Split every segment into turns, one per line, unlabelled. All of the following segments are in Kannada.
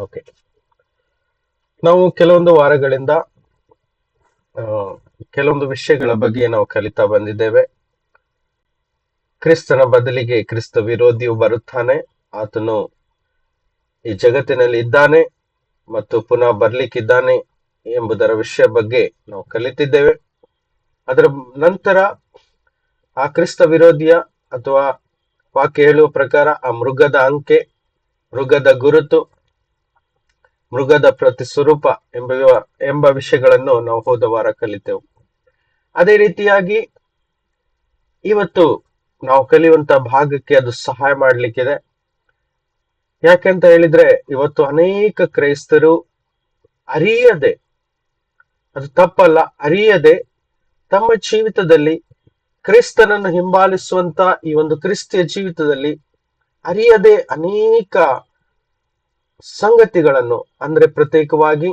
ಓಕೆ, ನಾವು ಕೆಲವೊಂದು ವಾರಗಳಿಂದ ಆ, ಕೆಲವೊಂದು ವಿಷಯಗಳ ಬಗ್ಗೆ ನಾವು ಕಲಿತಾ ಬಂದಿದ್ದೇವೆ. ಕ್ರಿಸ್ತನ ಬದಲಿಗೆ ಕ್ರಿಸ್ತ ವಿರೋಧಿಯು ಬರುತ್ತಾನೆ, ಆತನು ಈ ಜಗತ್ತಿನಲ್ಲಿ ಇದ್ದಾನೆ ಮತ್ತು ಪುನಃ ಬರ್ಲಿಕ್ಕಿದ್ದಾನೆ ಎಂಬುದರ ವಿಷಯ ಬಗ್ಗೆ ನಾವು ಕಲಿತಿದ್ದೇವೆ. ಅದರ ನಂತರ ಆ ಕ್ರಿಸ್ತ ವಿರೋಧಿಯ ಅಥವಾ ವಾಕ್ಯ ಹೇಳುವ ಪ್ರಕಾರ ಆ ಮೃಗದ ಅಂಕೆ, ಮೃಗದ ಗುರುತು, ಮೃಗದ ಪ್ರತಿ ಸ್ವರೂಪ ಎಂಬ ವಿಷಯಗಳನ್ನು ನಾವು ಹೋದ ವಾರ ಕಲಿತೆವು. ಅದೇ ರೀತಿಯಾಗಿ ಇವತ್ತು ನಾವು ಕಲಿಯುವಂತ ಭಾಗಕ್ಕೆ ಅದು ಸಹಾಯ ಮಾಡ್ಲಿಕ್ಕಿದೆ. ಯಾಕೆಂತ ಹೇಳಿದ್ರೆ ಇವತ್ತು ಅನೇಕ ಕ್ರೈಸ್ತರು ಅರಿಯದೆ, ಅದು ತಪ್ಪಲ್ಲ, ಅರಿಯದೆ ತಮ್ಮ ಜೀವಿತದಲ್ಲಿ ಕ್ರಿಸ್ತನನ್ನು ಹಿಂಬಾಲಿಸುವಂತ ಈ ಒಂದು ಕ್ರಿಸ್ತಿಯ ಜೀವಿತದಲ್ಲಿ ಅರಿಯದೆ ಅನೇಕ ಸಂಗತಿಗಳನ್ನು, ಅಂದ್ರೆ ಪ್ರತ್ಯೇಕವಾಗಿ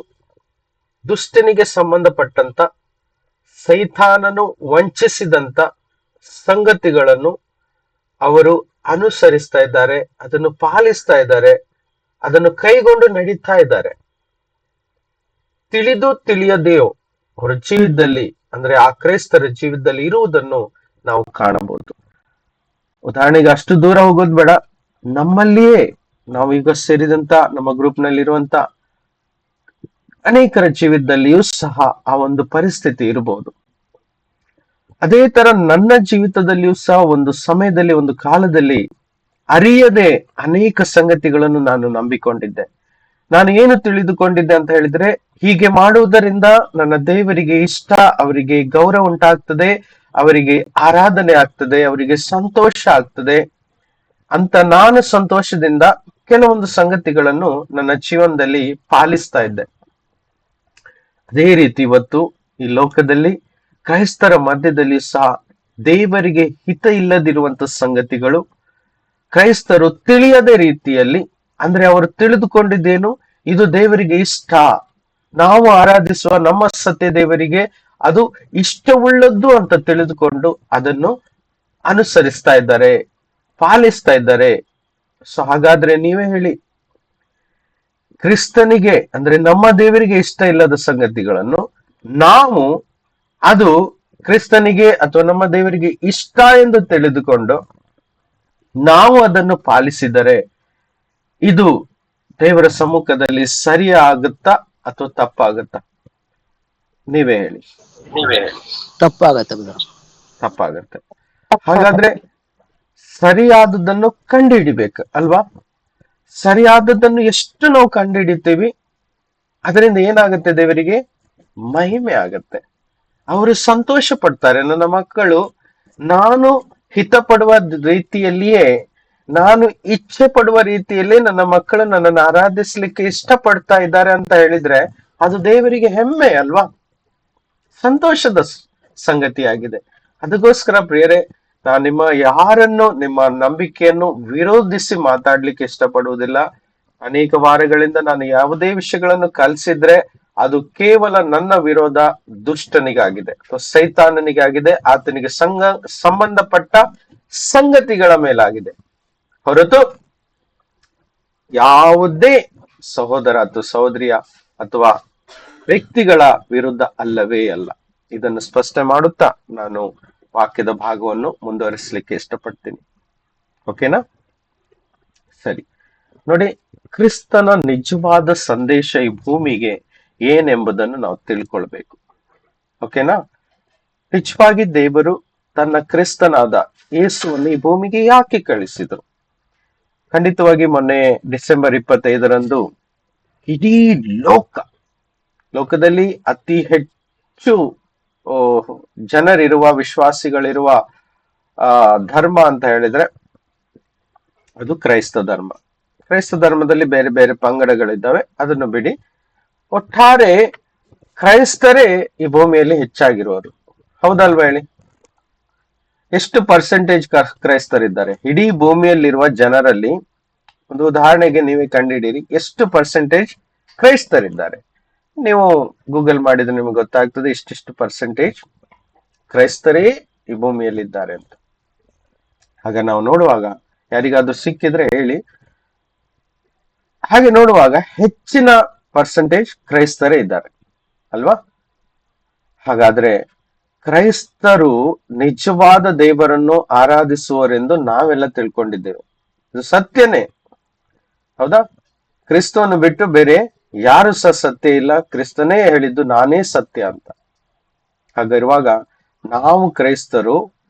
ದುಷ್ಟನಿಗೆ ಸಂಬಂಧಪಟ್ಟಂತ, ಸೈತಾನನು ವಂಚಿಸಿದಂತ ಸಂಗತಿಗಳನ್ನು ಅವರು ಅನುಸರಿಸ್ತಾ ಇದ್ದಾರೆ, ಅದನ್ನು ಪಾಲಿಸ್ತಾ ಇದ್ದಾರೆ, ಅದನ್ನು ಕೈಗೊಂಡು ನಡೀತಾ ಇದ್ದಾರೆ. ತಿಳಿದು ತಿಳಿಯದೆಯೋ ಅವರ ಜೀವಿತದಲ್ಲಿ, ಅಂದ್ರೆ ಆ ಕ್ರೈಸ್ತರ ಜೀವಿತದಲ್ಲಿ ಇರುವುದನ್ನು ನಾವು ಕಾಣಬಹುದು. ಉದಾಹರಣೆಗೆ ಅಷ್ಟು ದೂರ ಹೋಗೋದು ಬೇಡ, ನಮ್ಮಲ್ಲಿಯೇ ನಾವೀಗ ಸೇರಿದಂತ ನಮ್ಮ ಗ್ರೂಪ್ ನಲ್ಲಿ ಇರುವಂತ ಅನೇಕರ ಜೀವಿತದಲ್ಲಿಯೂ ಸಹ ಆ ಒಂದು ಪರಿಸ್ಥಿತಿ ಇರಬಹುದು. ಅದೇ ತರ ನನ್ನ ಜೀವಿತದಲ್ಲಿಯೂ ಸಹ ಒಂದು ಸಮಯದಲ್ಲಿ, ಒಂದು ಕಾಲದಲ್ಲಿ ಅರಿಯದೆ ಅನೇಕ ಸಂಗತಿಗಳನ್ನು ನಾನು ನಂಬಿಕೊಂಡಿದ್ದೆ. ನಾನು ಏನು ತಿಳಿದುಕೊಂಡಿದ್ದೆ ಅಂತ ಹೇಳಿದ್ರೆ, ಹೀಗೆ ಮಾಡುವುದರಿಂದ ನನ್ನ ದೇವರಿಗೆ ಇಷ್ಟ, ಅವರಿಗೆ ಗೌರವ ಉಂಟಾಗ್ತದೆ, ಅವರಿಗೆ ಆರಾಧನೆ ಆಗ್ತದೆ, ಅವರಿಗೆ ಸಂತೋಷ ಆಗ್ತದೆ ಅಂತ ನಾನು ಸಂತೋಷದಿಂದ ಕೆಲವೊಂದು ಸಂಗತಿಗಳನ್ನು ನನ್ನ ಜೀವನದಲ್ಲಿ ಪಾಲಿಸ್ತಾ ಇದ್ದೆ. ಅದೇ ರೀತಿ ಇವತ್ತು ಈ ಲೋಕದಲ್ಲಿ ಕ್ರೈಸ್ತರ ಮಧ್ಯದಲ್ಲಿ ಸಹ ದೇವರಿಗೆ ಹಿತ ಇಲ್ಲದಿರುವಂತ ಸಂಗತಿಗಳು, ಕ್ರೈಸ್ತರು ತಿಳಿಯದ ರೀತಿಯಲ್ಲಿ, ಅಂದ್ರೆ ಅವರು ತಿಳಿದುಕೊಂಡಿದ್ದೇನು, ಇದು ದೇವರಿಗೆ ಇಷ್ಟ, ನಾವು ಆರಾಧಿಸುವ ನಮ್ಮ ಸತ್ಯ ದೇವರಿಗೆ ಅದು ಇಷ್ಟವುಳ್ಳದ್ದು ಅಂತ ತಿಳಿದುಕೊಂಡು ಅದನ್ನು ಅನುಸರಿಸ್ತಾ ಇದ್ದಾರೆ, ಪಾಲಿಸ್ತಾ ಇದ್ದಾರೆ. ಸೊ ಹಾಗಾದ್ರೆ ನೀವೇ ಹೇಳಿ, ಕ್ರಿಸ್ತನಿಗೆ ಅಂದ್ರೆ ನಮ್ಮ ದೇವರಿಗೆ ಇಷ್ಟ ಇಲ್ಲದ ಸಂಗತಿಗಳನ್ನು ನಾವು ಅದು ಕ್ರಿಸ್ತನಿಗೆ ಅಥವಾ ನಮ್ಮ ದೇವರಿಗೆ ಇಷ್ಟ ಎಂದು ತಿಳಿದುಕೊಂಡು ನಾವು ಅದನ್ನು ಪಾಲಿಸಿದರೆ ಇದು ದೇವರ ಸಮ್ಮುಖದಲ್ಲಿ ಸರಿ ಆಗುತ್ತಾ ಅಥವಾ ತಪ್ಪಾಗುತ್ತಾ? ನೀವೇ ಹೇಳಿ.
ತಪ್ಪಾಗತ್ತೆ.
ತಪ್ಪಾಗತ್ತೆ. ಹಾಗಾದ್ರೆ ಸರಿಯಾದದನ್ನು ಕಂಡುಹಿಡಿಬೇಕು ಅಲ್ವಾ? ಸರಿಯಾದದ್ದನ್ನು ಎಷ್ಟು ನಾವು ಕಂಡುಹಿಡಿತೀವಿ ಅದರಿಂದ ಏನಾಗುತ್ತೆ, ದೇವರಿಗೆ ಮಹಿಮೆ ಆಗತ್ತೆ, ಅವರು ಸಂತೋಷ ಪಡ್ತಾರೆ. ನನ್ನ ಮಕ್ಕಳು ನಾನು ಹಿತ ಪಡುವ ರೀತಿಯಲ್ಲಿಯೇ, ನಾನು ಇಚ್ಛೆ ಪಡುವ ರೀತಿಯಲ್ಲಿ ನನ್ನ ಮಕ್ಕಳು ನನ್ನನ್ನು ಆರಾಧಿಸ್ಲಿಕ್ಕೆ ಇಷ್ಟಪಡ್ತಾ ಇದ್ದಾರೆ ಅಂತ ಹೇಳಿದ್ರೆ ಅದು ದೇವರಿಗೆ ಹೆಮ್ಮೆ ಅಲ್ವಾ, ಸಂತೋಷದ ಸಂಗತಿಯಾಗಿದೆ. ಅದಕ್ಕೋಸ್ಕರ ಪ್ರಿಯರೇ, ನಾನು ನಿಮ್ಮ ನಂಬಿಕೆಯನ್ನು ವಿರೋಧಿಸಿ ಮಾತಾಡ್ಲಿಕ್ಕೆ ಇಷ್ಟಪಡುವುದಿಲ್ಲ. ಅನೇಕ ವಾರಗಳಿಂದ ನಾನು ಯಾವುದೇ ವಿಷಯಗಳನ್ನು ಕಲಿಸಿದ್ರೆ ಅದು ಕೇವಲ ನನ್ನ ವಿರೋಧ ದುಷ್ಟನಿಗಾಗಿದೆ ಅಥವಾ ಸೈತಾನನಿಗಾಗಿದೆ, ಆತನಿಗೆ ಸಂಬಂಧಪಟ್ಟ ಸಂಗತಿಗಳ ಮೇಲಾಗಿದೆ, ಹೊರತು ಯಾವುದೇ ಸಹೋದರ ಅಥವಾ ಸಹೋದರಿಯ ಅಥವಾ ವ್ಯಕ್ತಿಗಳ ವಿರುದ್ಧ ಅಲ್ಲವೇ ಅಲ್ಲ. ಇದನ್ನು ಸ್ಪಷ್ಟ ಮಾಡುತ್ತಾ ನಾನು ವಾಕ್ಯದ ಭಾಗವನ್ನು ಮುಂದುವರಿಸಲಿಕ್ಕೆ ಇಷ್ಟಪಡ್ತೀನಿ. ಓಕೆನಾ? ಸರಿ, ನೋಡಿ, ಕ್ರಿಸ್ತನ ನಿಜವಾದ ಸಂದೇಶ ಈ ಭೂಮಿಗೆ ಏನೆಂಬುದನ್ನು ನಾವು ತಿಳ್ಕೊಳ್ಬೇಕು. ಓಕೆನಾ? ನಿಜವಾಗಿ ದೇವರು ತನ್ನ ಕ್ರಿಸ್ತನಾದ ಯೇಸುವನ್ನು ಈ ಭೂಮಿಗೆ ಯಾಕೆ ಕಳಿಸಿದರು? ಖಂಡಿತವಾಗಿ ಮೊನ್ನೆ ಡಿಸೆಂಬರ್ 25ರಂದು ಇಡೀ ಲೋಕದಲ್ಲಿ ಅತಿ ಹೆಚ್ಚು ಜನರಿರುವ, ವಿಶ್ವಾಸಿಗಳಿರುವ ಧರ್ಮ ಅಂತ ಹೇಳಿದ್ರೆ ಅದು ಕ್ರೈಸ್ತ ಧರ್ಮ. ಕ್ರೈಸ್ತ ಧರ್ಮದಲ್ಲಿ ಬೇರೆ ಬೇರೆ ಪಂಗಡಗಳಿದ್ದಾವೆ, ಅದನ್ನು ಬಿಡಿ. ಒಟ್ಟಾರೆ ಕ್ರೈಸ್ತರೇ ಈ ಭೂಮಿಯಲ್ಲಿ ಹೆಚ್ಚಾಗಿರುವರು, ಹೌದಲ್ವಾ ಹೇಳಿ? ಎಷ್ಟು ಪರ್ಸೆಂಟೇಜ್ ಕ್ರೈಸ್ತರಿದ್ದಾರೆ ಇಡೀ ಭೂಮಿಯಲ್ಲಿರುವ ಜನರಲ್ಲಿ? ಒಂದು ಉದಾಹರಣೆಗೆ ನೀವೇ ಕಂಡುಹಿಡಿಯಿರಿ, ಎಷ್ಟು ಪರ್ಸೆಂಟೇಜ್ ಕ್ರೈಸ್ತರಿದ್ದಾರೆ. ನೀವು ಗೂಗಲ್ ಮಾಡಿದ್ರೆ ನಿಮ್ಗೆ ಗೊತ್ತಾಗ್ತದೆ ಇಷ್ಟಿಷ್ಟು ಪರ್ಸೆಂಟೇಜ್ ಕ್ರೈಸ್ತರೇ ಈ ಭೂಮಿಯಲ್ಲಿದ್ದಾರೆ ಅಂತ. ಆಗ ನಾವು ನೋಡುವಾಗ ಯಾರಿಗಾದ್ರೂ ಸಿಕ್ಕಿದ್ರೆ ಹೇಳಿ, ಹಾಗೆ ನೋಡುವಾಗ ಹೆಚ್ಚಿನ ಪರ್ಸೆಂಟೇಜ್ ಕ್ರೈಸ್ತರೇ ಇದ್ದಾರೆ ಅಲ್ವಾ? ಹಾಗಾದ್ರೆ ಕ್ರೈಸ್ತರು ನಿಜವಾದ ದೇವರನ್ನು ಆರಾಧಿಸುವರೆಂದು ನಾವೆಲ್ಲ ತಿಳ್ಕೊಂಡಿದ್ದೇವೆ. ಇದು ಸತ್ಯನೇ, ಹೌದಾ? ಕ್ರಿಸ್ತವನ್ನು ಬಿಟ್ಟು ಬೇರೆ ಯಾರು ಸಹ ಸತ್ಯ ಇಲ್ಲ. ಕ್ರಿಸ್ತನೇ ಹೇಳಿದ್ದು ನಾನೇ ಸತ್ಯ ಅಂತ. ಹಾಗಿರುವಾಗ ನಾವು ಕ್ರೈಸ್ತರು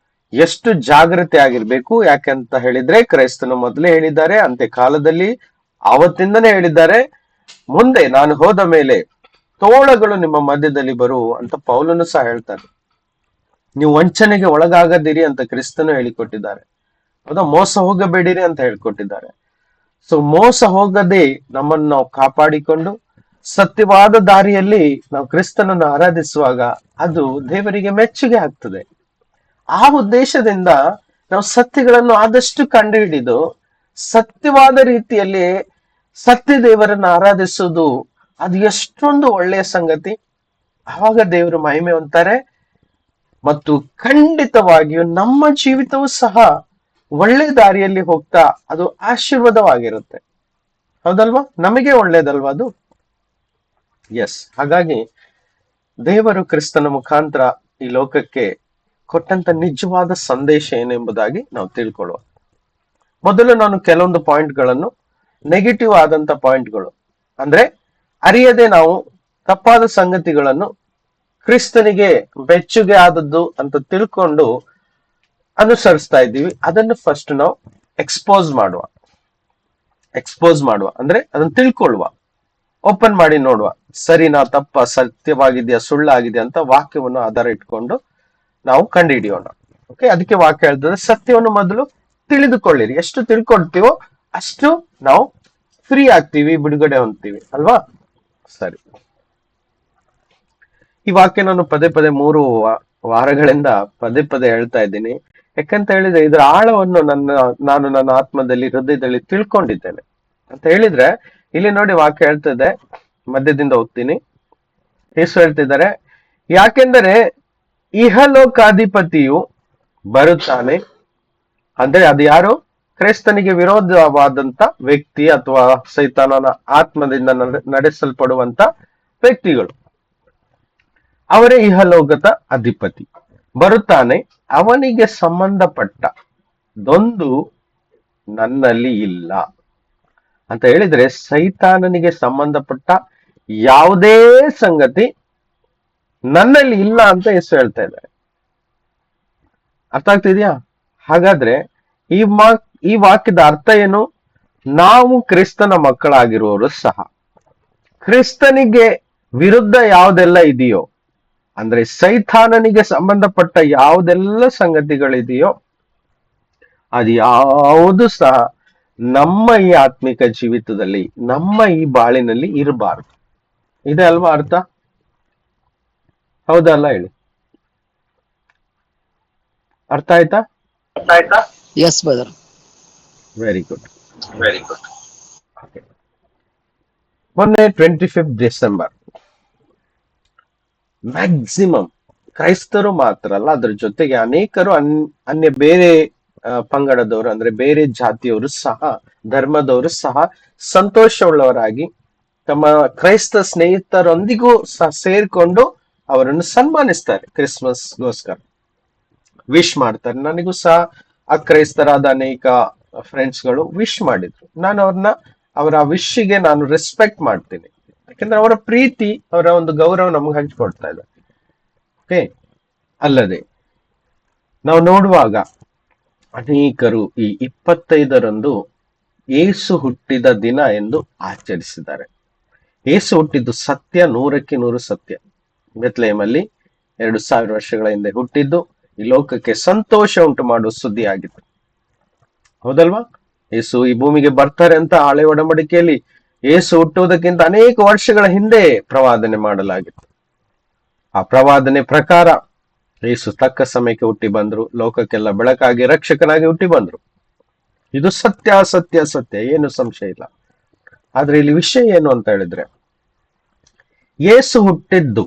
ಎಷ್ಟು ಜಾಗೃತಿ ಆಗಿರ್ಬೇಕು. ಯಾಕೆಂತ ಹೇಳಿದ್ರೆ ಕ್ರೈಸ್ತನು ಮೊದಲೇ ಹೇಳಿದ್ದಾರೆ, ಅಂತ್ಯ ಕಾಲದಲ್ಲಿ ಆವತ್ತಿಂದನೇ ಹೇಳಿದ್ದಾರೆ, ಮುಂದೆ ನಾನು ಹೋದ ಮೇಲೆ ತೋಳಗಳು ನಿಮ್ಮ ಮಧ್ಯದಲ್ಲಿ ಬರು ಅಂತ ಪೌಲನು ಸಹ ಹೇಳ್ತಾರೆ. ನೀವು ವಂಚನೆಗೆ ಒಳಗಾಗದಿರಿ ಅಂತ ಕ್ರಿಸ್ತನು ಹೇಳಿಕೊಟ್ಟಿದ್ದಾರೆ, ಹೌದಾ? ಮೋಸ ಹೋಗಬೇಡಿರಿ ಅಂತ ಹೇಳ್ಕೊಟ್ಟಿದ್ದಾರೆ. ಸೊ ಮೋಸ ಹೋಗದೆ ನಮ್ಮನ್ನು ನಾವು ಕಾಪಾಡಿಕೊಂಡು ಸತ್ಯವಾದ ದಾರಿಯಲ್ಲಿ ನಾವು ಕ್ರಿಸ್ತನನ್ನು ಆರಾಧಿಸುವಾಗ ಅದು ದೇವರಿಗೆ ಮೆಚ್ಚುಗೆ ಆಗ್ತದೆ. ಆ ಉದ್ದೇಶದಿಂದ ನಾವು ಸತ್ಯಗಳನ್ನು ಆದಷ್ಟು ಕಂಡುಹಿಡಿದು ಸತ್ಯವಾದ ರೀತಿಯಲ್ಲಿ ಸತ್ಯ ದೇವರನ್ನು ಆರಾಧಿಸುವುದು ಅದು ಎಷ್ಟೊಂದು ಒಳ್ಳೆಯ ಸಂಗತಿ. ಆವಾಗ ದೇವರು ಮಹಿಮೆ ಹೊಂತಾರೆ ಮತ್ತು ಖಂಡಿತವಾಗಿಯೂ ನಮ್ಮ ಜೀವಿತವೂ ಸಹ ಒಳ್ಳೆ ದಾರಿಯಲ್ಲಿ ಹೋಗ್ತಾ ಅದು ಆಶೀರ್ವಾದವಾಗಿರುತ್ತೆ. ಹೌದಲ್ವಾ? ನಮಗೆ ಒಳ್ಳೇದಲ್ವಾ ಅದು? ಎಸ್. ಹಾಗಾಗಿ ದೇವರು ಕ್ರಿಸ್ತನ ಮುಖಾಂತರ ಈ ಲೋಕಕ್ಕೆ ಕೊಟ್ಟಂತ ನಿಜವಾದ ಸಂದೇಶ ಏನೆಂಬುದಾಗಿ ನಾವು ತಿಳ್ಕೊಳ್ಳುವ. ಮೊದಲು ನಾನು ಕೆಲವೊಂದು ಪಾಯಿಂಟ್ಗಳನ್ನು, ನೆಗೆಟಿವ್ ಆದಂತ ಪಾಯಿಂಟ್ಗಳು, ಅಂದ್ರೆ ಅರಿಯದೆ ನಾವು ತಪ್ಪಾದ ಸಂಗತಿಗಳನ್ನು ಕ್ರಿಸ್ತನಿಗೆ ಬೆಚ್ಚುಗೆ ಆದದ್ದು ಅಂತ ತಿಳ್ಕೊಂಡು ಅನುಸರಿಸ್ತಾ ಇದ್ದೀವಿ. ಅದನ್ನು ಫಸ್ಟ್ ನಾವು ಎಕ್ಸ್ಪೋಸ್ ಮಾಡುವ ಅಂದ್ರೆ ಅದನ್ನು ತಿಳ್ಕೊಳ್ಳುವ, ಓಪನ್ ಮಾಡಿ ನೋಡುವ, ಸರಿನಾ ತಪ್ಪ, ಸತ್ಯವಾಗಿದೆಯಾ ಸುಳ್ಳಾಗಿದೆಯಾ ಅಂತ ವಾಕ್ಯವನ್ನು ಆಧಾರ ಇಟ್ಕೊಂಡು ನಾವು ಕಂಡುಹಿಡಿಯೋಣ. ಓಕೆ, ಅದಕ್ಕೆ ವಾಕ್ಯ ಹೇಳ್ತದೆ ಸತ್ಯವನ್ನು ಮೊದಲು ತಿಳಿದುಕೊಳ್ಳಿರಿ. ಎಷ್ಟು ತಿಳ್ಕೊಳ್ತೀವೋ ಅಷ್ಟು ನಾವು ಫ್ರೀ ಆಗ್ತೀವಿ, ಬಿಡುಗಡೆ ಹೊಂದ್ತೀವಿ ಅಲ್ವಾ? ಸರಿ, ಈ ವಾಕ್ಯ ನಾನು ಪದೇ ಪದೇ 3 ವಾರಗಳಿಂದ ಪದೇ ಪದೇ ಹೇಳ್ತಾ ಇದ್ದೀನಿ. ಯಾಕಂತ ಹೇಳಿದ್ರೆ ಇದರ ಆಳವನ್ನು ನಾನು ನನ್ನ ಆತ್ಮದಲ್ಲಿ, ಹೃದಯದಲ್ಲಿ ತಿಳ್ಕೊಂಡಿದ್ದೇನೆ ಅಂತ ಹೇಳಿದ್ರೆ, ಇಲ್ಲಿ ನೋಡಿ ವಾಕ್ಯ ಹೇಳ್ತದೆ, ಮಧ್ಯದಿಂದ ಓದ್ತೀನಿ. ಯೇಸು ಹೇಳ್ತಿದ್ದಾರೆ, ಯಾಕೆಂದರೆ ಇಹಲೋಕಾಧಿಪತಿಯು ಬರುತ್ತಾನೆ. ಅಂದ್ರೆ ಅದು ಯಾರು? ಕ್ರೈಸ್ತನಿಗೆ ವಿರೋಧವಾದಂತ ವ್ಯಕ್ತಿ ಅಥವಾ ಸೈತಾನನ ಆತ್ಮದಿಂದ ನಡೆಸಲ್ಪಡುವಂತ ವ್ಯಕ್ತಿಗಳು, ಅವರೇ ಇಹಲೋಕದ ಅಧಿಪತಿ ಬರುತ್ತಾನೆ. ಅವನಿಗೆ ಸಂಬಂಧಪಟ್ಟದೊಂದು ನನ್ನಲ್ಲಿ ಇಲ್ಲ ಅಂತ ಹೇಳಿದ್ರೆ, ಸೈತಾನನಿಗೆ ಸಂಬಂಧಪಟ್ಟ ಯಾವುದೇ ಸಂಗತಿ ನನ್ನಲ್ಲಿ ಇಲ್ಲ ಅಂತ ಯೇಸು ಹೇಳ್ತಾ ಇದ್ದಾರೆ. ಅರ್ಥ ಆಗ್ತಿದ್ಯಾ? ಹಾಗಾದ್ರೆ ಈ ವಾಕ್ಯದ ಅರ್ಥ ಏನು? ನಾವು ಕ್ರಿಸ್ತನ ಮಕ್ಕಳಾಗಿರುವವರು ಸಹ ಕ್ರಿಸ್ತನಿಗೆ ವಿರುದ್ಧ ಯಾವುದೆಲ್ಲ ಇದೆಯೋ, ಅಂದ್ರೆ ಸೈತಾನನಿಗೆ ಸಂಬಂಧಪಟ್ಟ ಯಾವುದೆಲ್ಲ ಸಂಗತಿಗಳಿದೆಯೋ ಅದು ಯಾವುದು ಸಹ ನಮ್ಮ ಈ ಆತ್ಮಿಕ ಜೀವಿತದಲ್ಲಿ, ನಮ್ಮ ಈ ಬಾಳಿನಲ್ಲಿ ಇರಬಾರ್ದು. ಇದೆ ಅಲ್ವಾ ಅರ್ಥ? ಹೌದಲ್ಲ ಹೇಳಿ? ಅರ್ಥ ಆಯ್ತಾ?
S brother.
Very good. ಮೊನ್ನೆ 25 ಡಿಸೆಂಬರ್ ಮ್ಯಾಕ್ಸಿಮಮ್ ಕ್ರೈಸ್ತರು ಮಾತ್ರ ಅಲ್ಲ, ಅದ್ರ ಜೊತೆಗೆ ಅನೇಕರು ಅನ್ಯ ಬೇರೆ ಪಂಗಡದವರು, ಅಂದ್ರೆ ಬೇರೆ ಜಾತಿಯವರು ಸಹ, ಧರ್ಮದವರು ಸಹ ಸಂತೋಷವುಳ್ಳವರಾಗಿ ತಮ್ಮ ಕ್ರೈಸ್ತ ಸ್ನೇಹಿತರೊಂದಿಗೂ ಸಹ ಸೇರ್ಕೊಂಡು ಅವರನ್ನು ಸನ್ಮಾನಿಸ್ತಾರೆ. ಕ್ರಿಸ್ಮಸ್ಗೋಸ್ಕರ ವಿಶ್ ಮಾಡ್ತಾರೆ. ನನಗೂ ಸಹ ಅಕ್ರೈಸ್ತರಾದ ಅನೇಕ ಫ್ರೆಂಡ್ಸ್ಗಳು ವಿಶ್ ಮಾಡಿದ್ರು. ನಾನು ಅವರ ವಿಶ್ಗೆ ನಾನು ರೆಸ್ಪೆಕ್ಟ್ ಮಾಡ್ತೀನಿ. ಯಾಕಂದ್ರೆ ಅವರ ಪ್ರೀತಿ, ಅವರ ಒಂದು ಗೌರವ ನಮ್ಗೆ ಹಂಚ್ಕೊಡ್ತಾ ಇದೆ. ಓಕೆ, ಅಲ್ಲದೆ ನಾವು ನೋಡುವಾಗ ಅನೇಕರು ಈ 25ರಂದು ಯೇಸು ಹುಟ್ಟಿದ ದಿನ ಎಂದು ಆಚರಿಸಿದ್ದಾರೆ. ಯೇಸು ಹುಟ್ಟಿದ್ದು ಸತ್ಯ, 100ಕ್ಕೆ 100 ಸತ್ಯ. ಬೆತ್ಲೆಹೇಮಲ್ಲಿ 2000 ವರ್ಷಗಳ ಹಿಂದೆ ಹುಟ್ಟಿದ್ದು ಈ ಲೋಕಕ್ಕೆ ಸಂತೋಷ ಉಂಟು ಮಾಡುವ ಸುದ್ದಿ ಆಗಿತ್ತು. ಹೌದಲ್ವಾ? ಯೇಸು ಈ ಭೂಮಿಗೆ ಬರ್ತಾರೆ ಅಂತ ಹಳೆ ಒಡಂಬಡಿಕೆಯಲ್ಲಿ ಯೇಸು ಹುಟ್ಟುವುದಕ್ಕಿಂತ ಅನೇಕ ವರ್ಷಗಳ ಹಿಂದೆ ಪ್ರವಾದನೆ ಮಾಡಲಾಗಿತ್ತು. ಆ ಪ್ರವಾದನೆ ಪ್ರಕಾರ ಯೇಸು ತಕ್ಕ ಸಮಯಕ್ಕೆ ಹುಟ್ಟಿ ಬಂದ್ರು, ಲೋಕಕ್ಕೆಲ್ಲ ಬೆಳಕಾಗಿ ರಕ್ಷಕನಾಗಿ ಹುಟ್ಟಿ ಬಂದ್ರು. ಇದು ಸತ್ಯ ಸತ್ಯ ಸತ್ಯ, ಏನು ಸಂಶಯ ಇಲ್ಲ. ಆದ್ರೆ ಇಲ್ಲಿ ವಿಷಯ ಏನು ಅಂತ ಹೇಳಿದ್ರೆ, ಯೇಸು ಹುಟ್ಟಿದ್ದು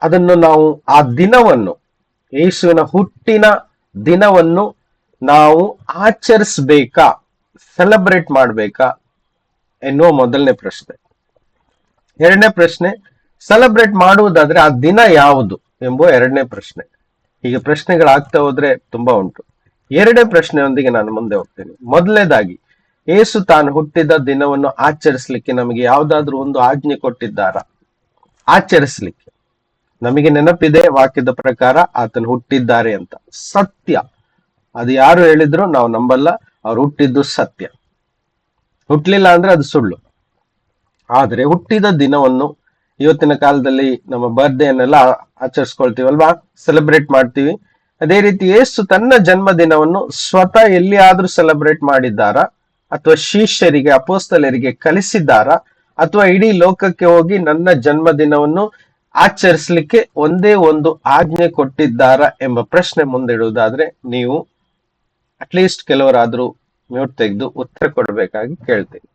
ಅದನ್ನು ನಾವು, ಆ ದಿನವನ್ನು, ಯೇಸುವಿನ ಹುಟ್ಟಿನ ದಿನವನ್ನು ನಾವು ಆಚರಿಸ್ಬೇಕಾ, ಸೆಲೆಬ್ರೇಟ್ ಮಾಡ್ಬೇಕಾ? ಎನ್ನುವ ಮೊದಲನೇ ಪ್ರಶ್ನೆ. ಎರಡನೇ ಪ್ರಶ್ನೆ, ಸೆಲೆಬ್ರೇಟ್ ಮಾಡುವುದಾದ್ರೆ ಆ ದಿನ ಯಾವುದು ಎಂಬುವ ಎರಡನೇ ಪ್ರಶ್ನೆ. ಹೀಗೆ ಪ್ರಶ್ನೆಗಳಾಗ್ತಾ ಹೋದ್ರೆ ತುಂಬಾ ಉಂಟು. ಎರಡೇ ಪ್ರಶ್ನೆಯೊಂದಿಗೆ ನಾನು ಮುಂದೆ ಹೋಗ್ತೇನೆ. ಮೊದಲನೇದಾಗಿ, ಏಸು ತಾನು ಹುಟ್ಟಿದ ದಿನವನ್ನು ಆಚರಿಸಲಿಕ್ಕೆ ನಮಗೆ ಯಾವ್ದಾದ್ರು ಒಂದು ಆಜ್ಞೆ ಕೊಟ್ಟಿದ್ದಾರಾ? ಆಚರಿಸಲಿಕ್ಕೆ ನಮಗೆ ನೆನಪಿದೆ ವಾಕ್ಯದ ಪ್ರಕಾರ ಆತನು ಹುಟ್ಟಿದ್ದಾರೆ ಅಂತ. ಸತ್ಯ, ಅದು ಯಾರು ಹೇಳಿದ್ರು ನಾವು ನಂಬಲ್ಲ. ಅವ್ರು ಹುಟ್ಟಿದ್ದು ಸತ್ಯ, ಹುಟ್ಲಿಲ್ಲ ಅಂದ್ರೆ ಅದು ಸುಳ್ಳು. ಆದ್ರೆ ಹುಟ್ಟಿದ ದಿನವನ್ನು ಇವತ್ತಿನ ಕಾಲದಲ್ಲಿ ನಮ್ಮ ಬರ್ತ್ಡೇನೆಲ್ಲ ಆಚರಿಸ್ಕೊಳ್ತೀವಲ್ವಾ, ಸೆಲೆಬ್ರೇಟ್ ಮಾಡ್ತೀವಿ. ಅದೇ ರೀತಿ ಯೇಸು ತನ್ನ ಜನ್ಮ ದಿನವನ್ನು ಸ್ವತಃ ಎಲ್ಲಿಯಾದ್ರೂ ಸೆಲೆಬ್ರೇಟ್ ಮಾಡಿದ್ದಾರಾ, ಅಥವಾ ಶಿಷ್ಯರಿಗೆ ಅಪೋಸ್ತಲರಿಗೆ ಕಲಿಸಿದ್ದಾರಾ, ಅಥವಾ ಇಡೀ ಲೋಕಕ್ಕೆ ಹೋಗಿ ನನ್ನ ಜನ್ಮ ದಿನವನ್ನು ಆಚರಿಸಲಿಕ್ಕೆ ಒಂದೇ ಒಂದು ಆಜ್ಞೆ ಕೊಟ್ಟಿದ್ದಾರಾ ಎಂಬ ಪ್ರಶ್ನೆ ಮುಂದಿಡುವುದಾದ್ರೆ ನೀವು ಅಟ್ಲೀಸ್ಟ್ ಕೆಲವರಾದ್ರೂ ಮ್ಯೂಟ್ ತೆಗೆದು ಉತ್ತರ ಕೊಡಬೇಕಾಗಿ ಕೇಳ್ತೀನಿ.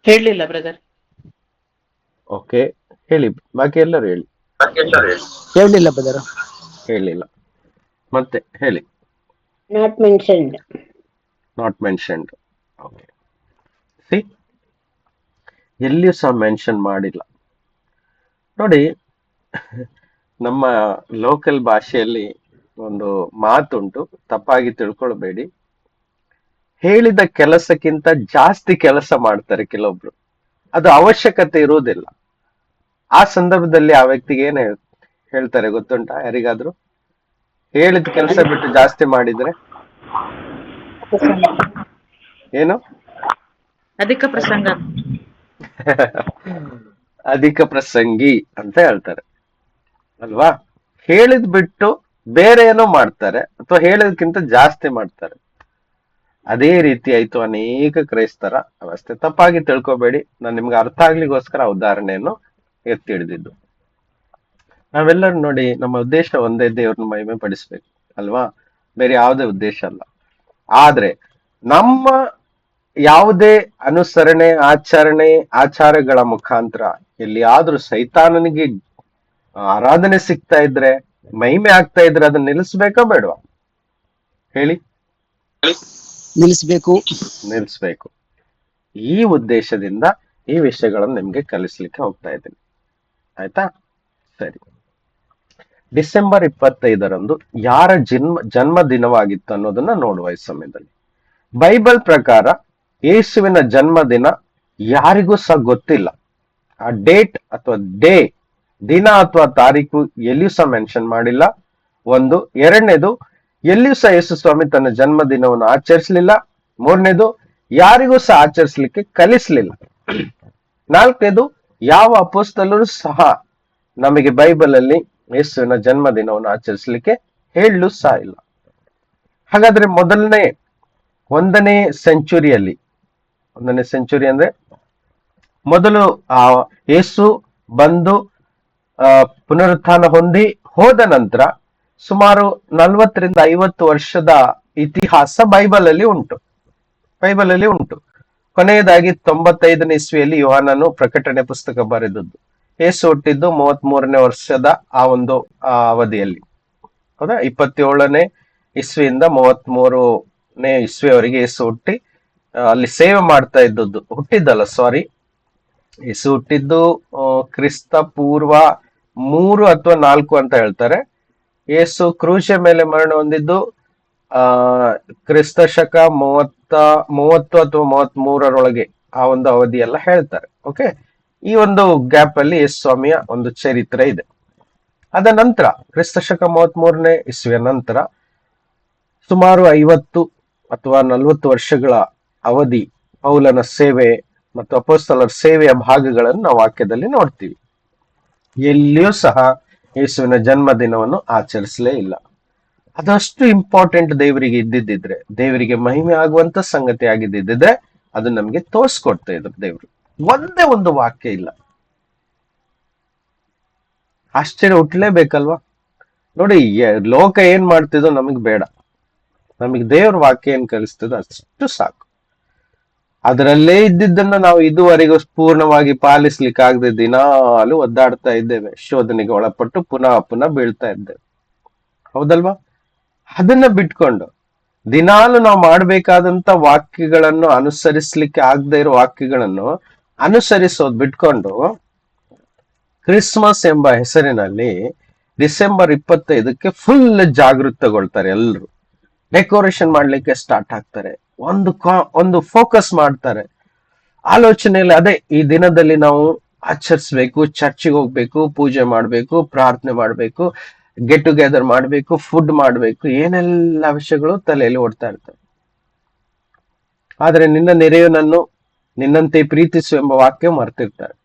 ಹೇಳಲಿಲ್ಲ ಬ್ರದರ್.
ಓಕೆ, ಹೇಳಿ. ಬಾಕಿ ಎಲ್ಲರೂ ಹೇಳಿ.
ಹೇಳಲಿಲ್ಲ ಬ್ರದರ್.
ಹೇಳಿಲ್ಲ. ಮತ್ತೆ ಹೇಳಿ.
Not mentioned.
Not mentioned. Okay, C, ಎಲ್ಲಿಯೂ ಸಹ ಮೆನ್ಷನ್ ಮಾಡಿಲ್ಲ ನೋಡಿ. ನಮ್ಮ ಲೋಕಲ್ ಭಾಷೆಯಲ್ಲಿ ಒಂದು ಮಾತುಂಟು, ತಪ್ಪಾಗಿ ತಿಳ್ಕೊಳ್ಬೇಡಿ. ಹೇಳಿದ ಕೆಲಸಕ್ಕಿಂತ ಜಾಸ್ತಿ ಕೆಲಸ ಮಾಡ್ತಾರೆ ಕೆಲವೊಬ್ರು. ಅದು ಅವಶ್ಯಕತೆ ಇರುವುದಿಲ್ಲ. ಆ ಸಂದರ್ಭದಲ್ಲಿ ಆ ವ್ಯಕ್ತಿಗೆ ಏನ್ ಹೇಳ್ತಾರೆ ಗೊತ್ತುಂಟಾ? ಯಾರಿಗಾದ್ರೂ ಹೇಳಿದ ಕೆಲಸ ಬಿಟ್ಟು ಜಾಸ್ತಿ ಮಾಡಿದ್ರೆ ಏನು?
ಅಧಿಕ ಪ್ರಸಂಗ.
ಅಧಿಕ ಪ್ರಸಂಗಿ ಅಂತ ಹೇಳ್ತಾರೆ ಅಲ್ವಾ? ಹೇಳಿದ್ ಬಿಟ್ಟು ಬೇರೆ ಏನೋ ಮಾಡ್ತಾರೆ, ಅಥವಾ ಹೇಳಿದ್ಕಿಂತ ಜಾಸ್ತಿ ಮಾಡ್ತಾರೆ. ಅದೇ ರೀತಿ ಆಯ್ತು ಅನೇಕ ಕ್ರೈಸ್ತರ ಅವಸ್ಥೆ. ತಪ್ಪಾಗಿ ತಿಳ್ಕೊಬೇಡಿ, ನಾನು ನಿಮ್ಗೆ ಅರ್ಥ ಆಗ್ಲಿಗೋಸ್ಕರ ಉದಾಹರಣೆಯನ್ನು ಎತ್ತಿ ಹಿಡಿದಿದ್ದು. ನಾವೆಲ್ಲರೂ ನೋಡಿ, ನಮ್ಮ ಉದ್ದೇಶ ಒಂದೇ, ದೇವ್ರನ್ನ ಮಹಿಮೆ ಪಡಿಸ್ಬೇಕು ಅಲ್ವಾ? ಬೇರೆ ಯಾವುದೇ ಉದ್ದೇಶ ಅಲ್ಲ. ಆದ್ರೆ ನಮ್ಮ ಯಾವುದೇ ಅನುಸರಣೆ, ಆಚಾರಗಳ ಮುಖಾಂತರ ಎಲ್ಲಿಯಾದ್ರೂ ಸೈತಾನನಿಗೆ ಆರಾಧನೆ ಸಿಗ್ತಾ ಇದ್ರೆ, ಮಹಿಮೆ ಆಗ್ತಾ ಇದ್ರೆ, ಅದನ್ನ ನಿಲ್ಲಿಸ್ಬೇಕಾ ಬೇಡವಾ? ಹೇಳಿ. ನಿಲ್ಲಿಸ್ಬೇಕು. ಈ ಉದ್ದೇಶದಿಂದ ಈ ವಿಷಯಗಳನ್ನು ನಿಮ್ಗೆ ಕಲಿಸ್ಲಿಕ್ಕೆ ಹೋಗ್ತಾ ಇದ್ದೀನಿ. ಆಯ್ತಾ? ಸರಿ. ಡಿಸೆಂಬರ್ 25ರಂದು ಯಾರ ಜನ್ಮ ದಿನವಾಗಿತ್ತು ಅನ್ನೋದನ್ನ ನೋಡುವ ಈ ಸಮಯದಲ್ಲಿ. ಬೈಬಲ್ ಪ್ರಕಾರ ಯೇಸುವಿನ ಜನ್ಮದಿನ ಯಾರಿಗೂ ಸಹ ಗೊತ್ತಿಲ್ಲ. ಆ ಡೇಟ್ ಅಥವಾ ದಿನ ಅಥವಾ ತಾರೀಕು ಎಲ್ಲಿಯೂ ಸಹ ಮೆನ್ಷನ್ ಮಾಡಿಲ್ಲ. ಒಂದು. ಎರಡನೇದು, ಎಲ್ಲಿಯೂ ಸಹ ಯೇಸು ಸ್ವಾಮಿ ತನ್ನ ಜನ್ಮ ದಿನವನ್ನು ಆಚರಿಸಲಿಲ್ಲ. ಮೂರನೇದು, ಯಾರಿಗೂ ಸಹ ಆಚರಿಸಲಿಕ್ಕೆ ಕಲಿಸ್ಲಿಲ್ಲ. ನಾಲ್ಕನೇದು, ಯಾವ ಅಪೊಸ್ತಲರು ಸಹ ನಮಗೆ ಬೈಬಲ್ ಅಲ್ಲಿ ಯೇಸುವಿನ ಜನ್ಮ ದಿನವನ್ನು ಆಚರಿಸಲಿಕ್ಕೆ ಹೇಳಲು ಸಹ ಇಲ್ಲ. ಹಾಗಾದ್ರೆ ಒಂದನೇ ಸೆಂಚುರಿಯಲ್ಲಿ ಅಂದ್ರೆ ಮೊದಲು ಯೇಸು ಬಂದು ಪುನರುತ್ಥಾನ ಹೊಂದಿ ಹೋದ ನಂತರ ಸುಮಾರು 40-50 ವರ್ಷದ ಇತಿಹಾಸ ಬೈಬಲ್ ಅಲ್ಲಿ ಉಂಟು. ಕೊನೆಯದಾಗಿ 95ನೇ ಇಸ್ವಿಯಲ್ಲಿ ಯೋಹಾನನು ಪ್ರಕಟಣೆ ಪುಸ್ತಕ ಬರೆದದ್ದು. ಯೇಸು ಹುಟ್ಟಿದ್ದು 33ನೇ ವರ್ಷದ ಆ ಒಂದು ಅವಧಿಯಲ್ಲಿ, ಹೌದಾ? 27ನೇ ಇಸ್ವಿಯಿಂದ 33ನೇ ಇಸ್ವಿಯವರೆಗೆ ಯೇಸು ಹುಟ್ಟಿ ಅಲ್ಲಿ ಸೇವೆ ಮಾಡ್ತಾ ಯೇಸು ಹುಟ್ಟಿದ್ದು ಕ್ರಿಸ್ತ ಪೂರ್ವ 3 ಅಥವಾ 4 ಅಂತ ಹೇಳ್ತಾರೆ. ಯೇಸು ಕ್ರೂಶೆ ಮೇಲೆ ಮರಣ ಹೊಂದಿದ್ದು ಕ್ರಿಸ್ತ ಶಕ 30 ಅಥವಾ 33ರೊಳಗೆ, ಆ ಒಂದು ಅವಧಿ ಎಲ್ಲ ಹೇಳ್ತಾರೆ. ಓಕೆ, ಈ ಒಂದು ಗ್ಯಾಪ್ ಅಲ್ಲಿ ಯೇಸು ಸ್ವಾಮಿಯ ಒಂದು ಚರಿತ್ರೆ ಇದೆ. ಅದ ನಂತರ ಕ್ರಿಸ್ತ ಶಕ 33ನೇ ಇಸ್ವಿಯ ನಂತರ ಸುಮಾರು 50 ಅಥವಾ 40 ವರ್ಷಗಳ ಅವಧಿ ಪೌಲನ ಸೇವೆ ಮತ್ತು ಅಪೊಸ್ತಲರ ಸೇವೆಯ ಭಾಗಗಳನ್ನು ನಾವು ವಾಕ್ಯದಲ್ಲಿ ನೋಡ್ತೀವಿ. ಎಲ್ಲಿಯೂ ಸಹ ಯೇಸುವಿನ ಜನ್ಮ ದಿನವನ್ನು ಆಚರಿಸಲೇ ಇಲ್ಲ. ಅದಷ್ಟು ಇಂಪಾರ್ಟೆಂಟ್ ದೇವರಿಗೆ ಇದ್ದಿದ್ದಿದ್ರೆ, ದೇವರಿಗೆ ಮಹಿಮೆ ಆಗುವಂತ ಸಂಗತಿ ಆಗಿದ್ದಿದ್ರೆ ಅದು ನಮ್ಗೆ ತೋರ್ಸ್ಕೊಡ್ತಾ ಇದ್ರು ದೇವ್ರು. ಒಂದೇ ಒಂದು ವಾಕ್ಯ ಇಲ್ಲ. ಆಶ್ಚರ್ಯ ಹುಟ್ಟಲೇಬೇಕಲ್ವಾ? ನೋಡಿ, ಲೋಕ ಏನ್ ಮಾಡ್ತಿದ್ದೋ ನಮಗ್ ಬೇಡ. ನಮಗ್ ದೇವ್ರ ವಾಕ್ಯ ಏನ್ ಕಲಿಸ್ತದೋ ಅಷ್ಟು ಸಾಕು. ಅದರಲ್ಲೇ ಇದ್ದಿದ್ದನ್ನ ನಾವು ಇದುವರೆಗೂ ಪೂರ್ಣವಾಗಿ ಪಾಲಿಸ್ಲಿಕ್ಕೆ ಆಗದೆ ದಿನಾಲು ಒದ್ದಾಡ್ತಾ ಇದ್ದೇವೆ, ಶೋಧನೆಗೆ ಒಳಪಟ್ಟು ಪುನಃ ಬೀಳ್ತಾ ಇದ್ದೇವೆ, ಹೌದಲ್ವಾ? ಅದನ್ನ ಬಿಟ್ಕೊಂಡು ದಿನಾಲು ನಾವು ಮಾಡ್ಬೇಕಾದಂತ ವಾಕ್ಯಗಳನ್ನು ಅನುಸರಿಸ್ಲಿಕ್ಕೆ ಆಗದೆ ಇರೋ ವಾಕ್ಯಗಳನ್ನು ಅನುಸರಿಸೋದು ಬಿಟ್ಕೊಂಡು ಕ್ರಿಸ್ಮಸ್ ಎಂಬ ಹೆಸರಿನಲ್ಲಿ ಡಿಸೆಂಬರ್ 25ಕ್ಕೆ ಫುಲ್ ಜಾಗೃತಗೊಳ್ತಾರೆ. ಎಲ್ಲರೂ ಡೆಕೋರೇಷನ್ ಮಾಡ್ಲಿಕ್ಕೆ ಸ್ಟಾರ್ಟ್ ಆಗ್ತಾರೆ. ಒಂದು ಫೋಕಸ್ ಮಾಡ್ತಾರೆ ಆಲೋಚನೆಯಲ್ಲಿ. ಅದೇ ಈ ದಿನದಲ್ಲಿ ನಾವು ಆಚರಿಸ್ಬೇಕು, ಚರ್ಚಿಗೆ ಹೋಗ್ಬೇಕು, ಪೂಜೆ ಮಾಡ್ಬೇಕು, ಪ್ರಾರ್ಥನೆ ಮಾಡ್ಬೇಕು, ಗೆಟ್ ಟುಗೆದರ್ ಮಾಡ್ಬೇಕು, ಫುಡ್ ಮಾಡ್ಬೇಕು, ಏನೆಲ್ಲ ವಿಷಯಗಳು ತಲೆಯಲ್ಲಿ ಓಡ್ತಾ ಇರ್ತವೆ. ಆದ್ರೆ ನಿನ್ನ ನೆರೆಯವನನ್ನು ನಿನ್ನಂತೆ ಪ್ರೀತಿಸು ಎಂಬ ವಾಕ್ಯ ಮರ್ತಿರ್ತಾರೆ.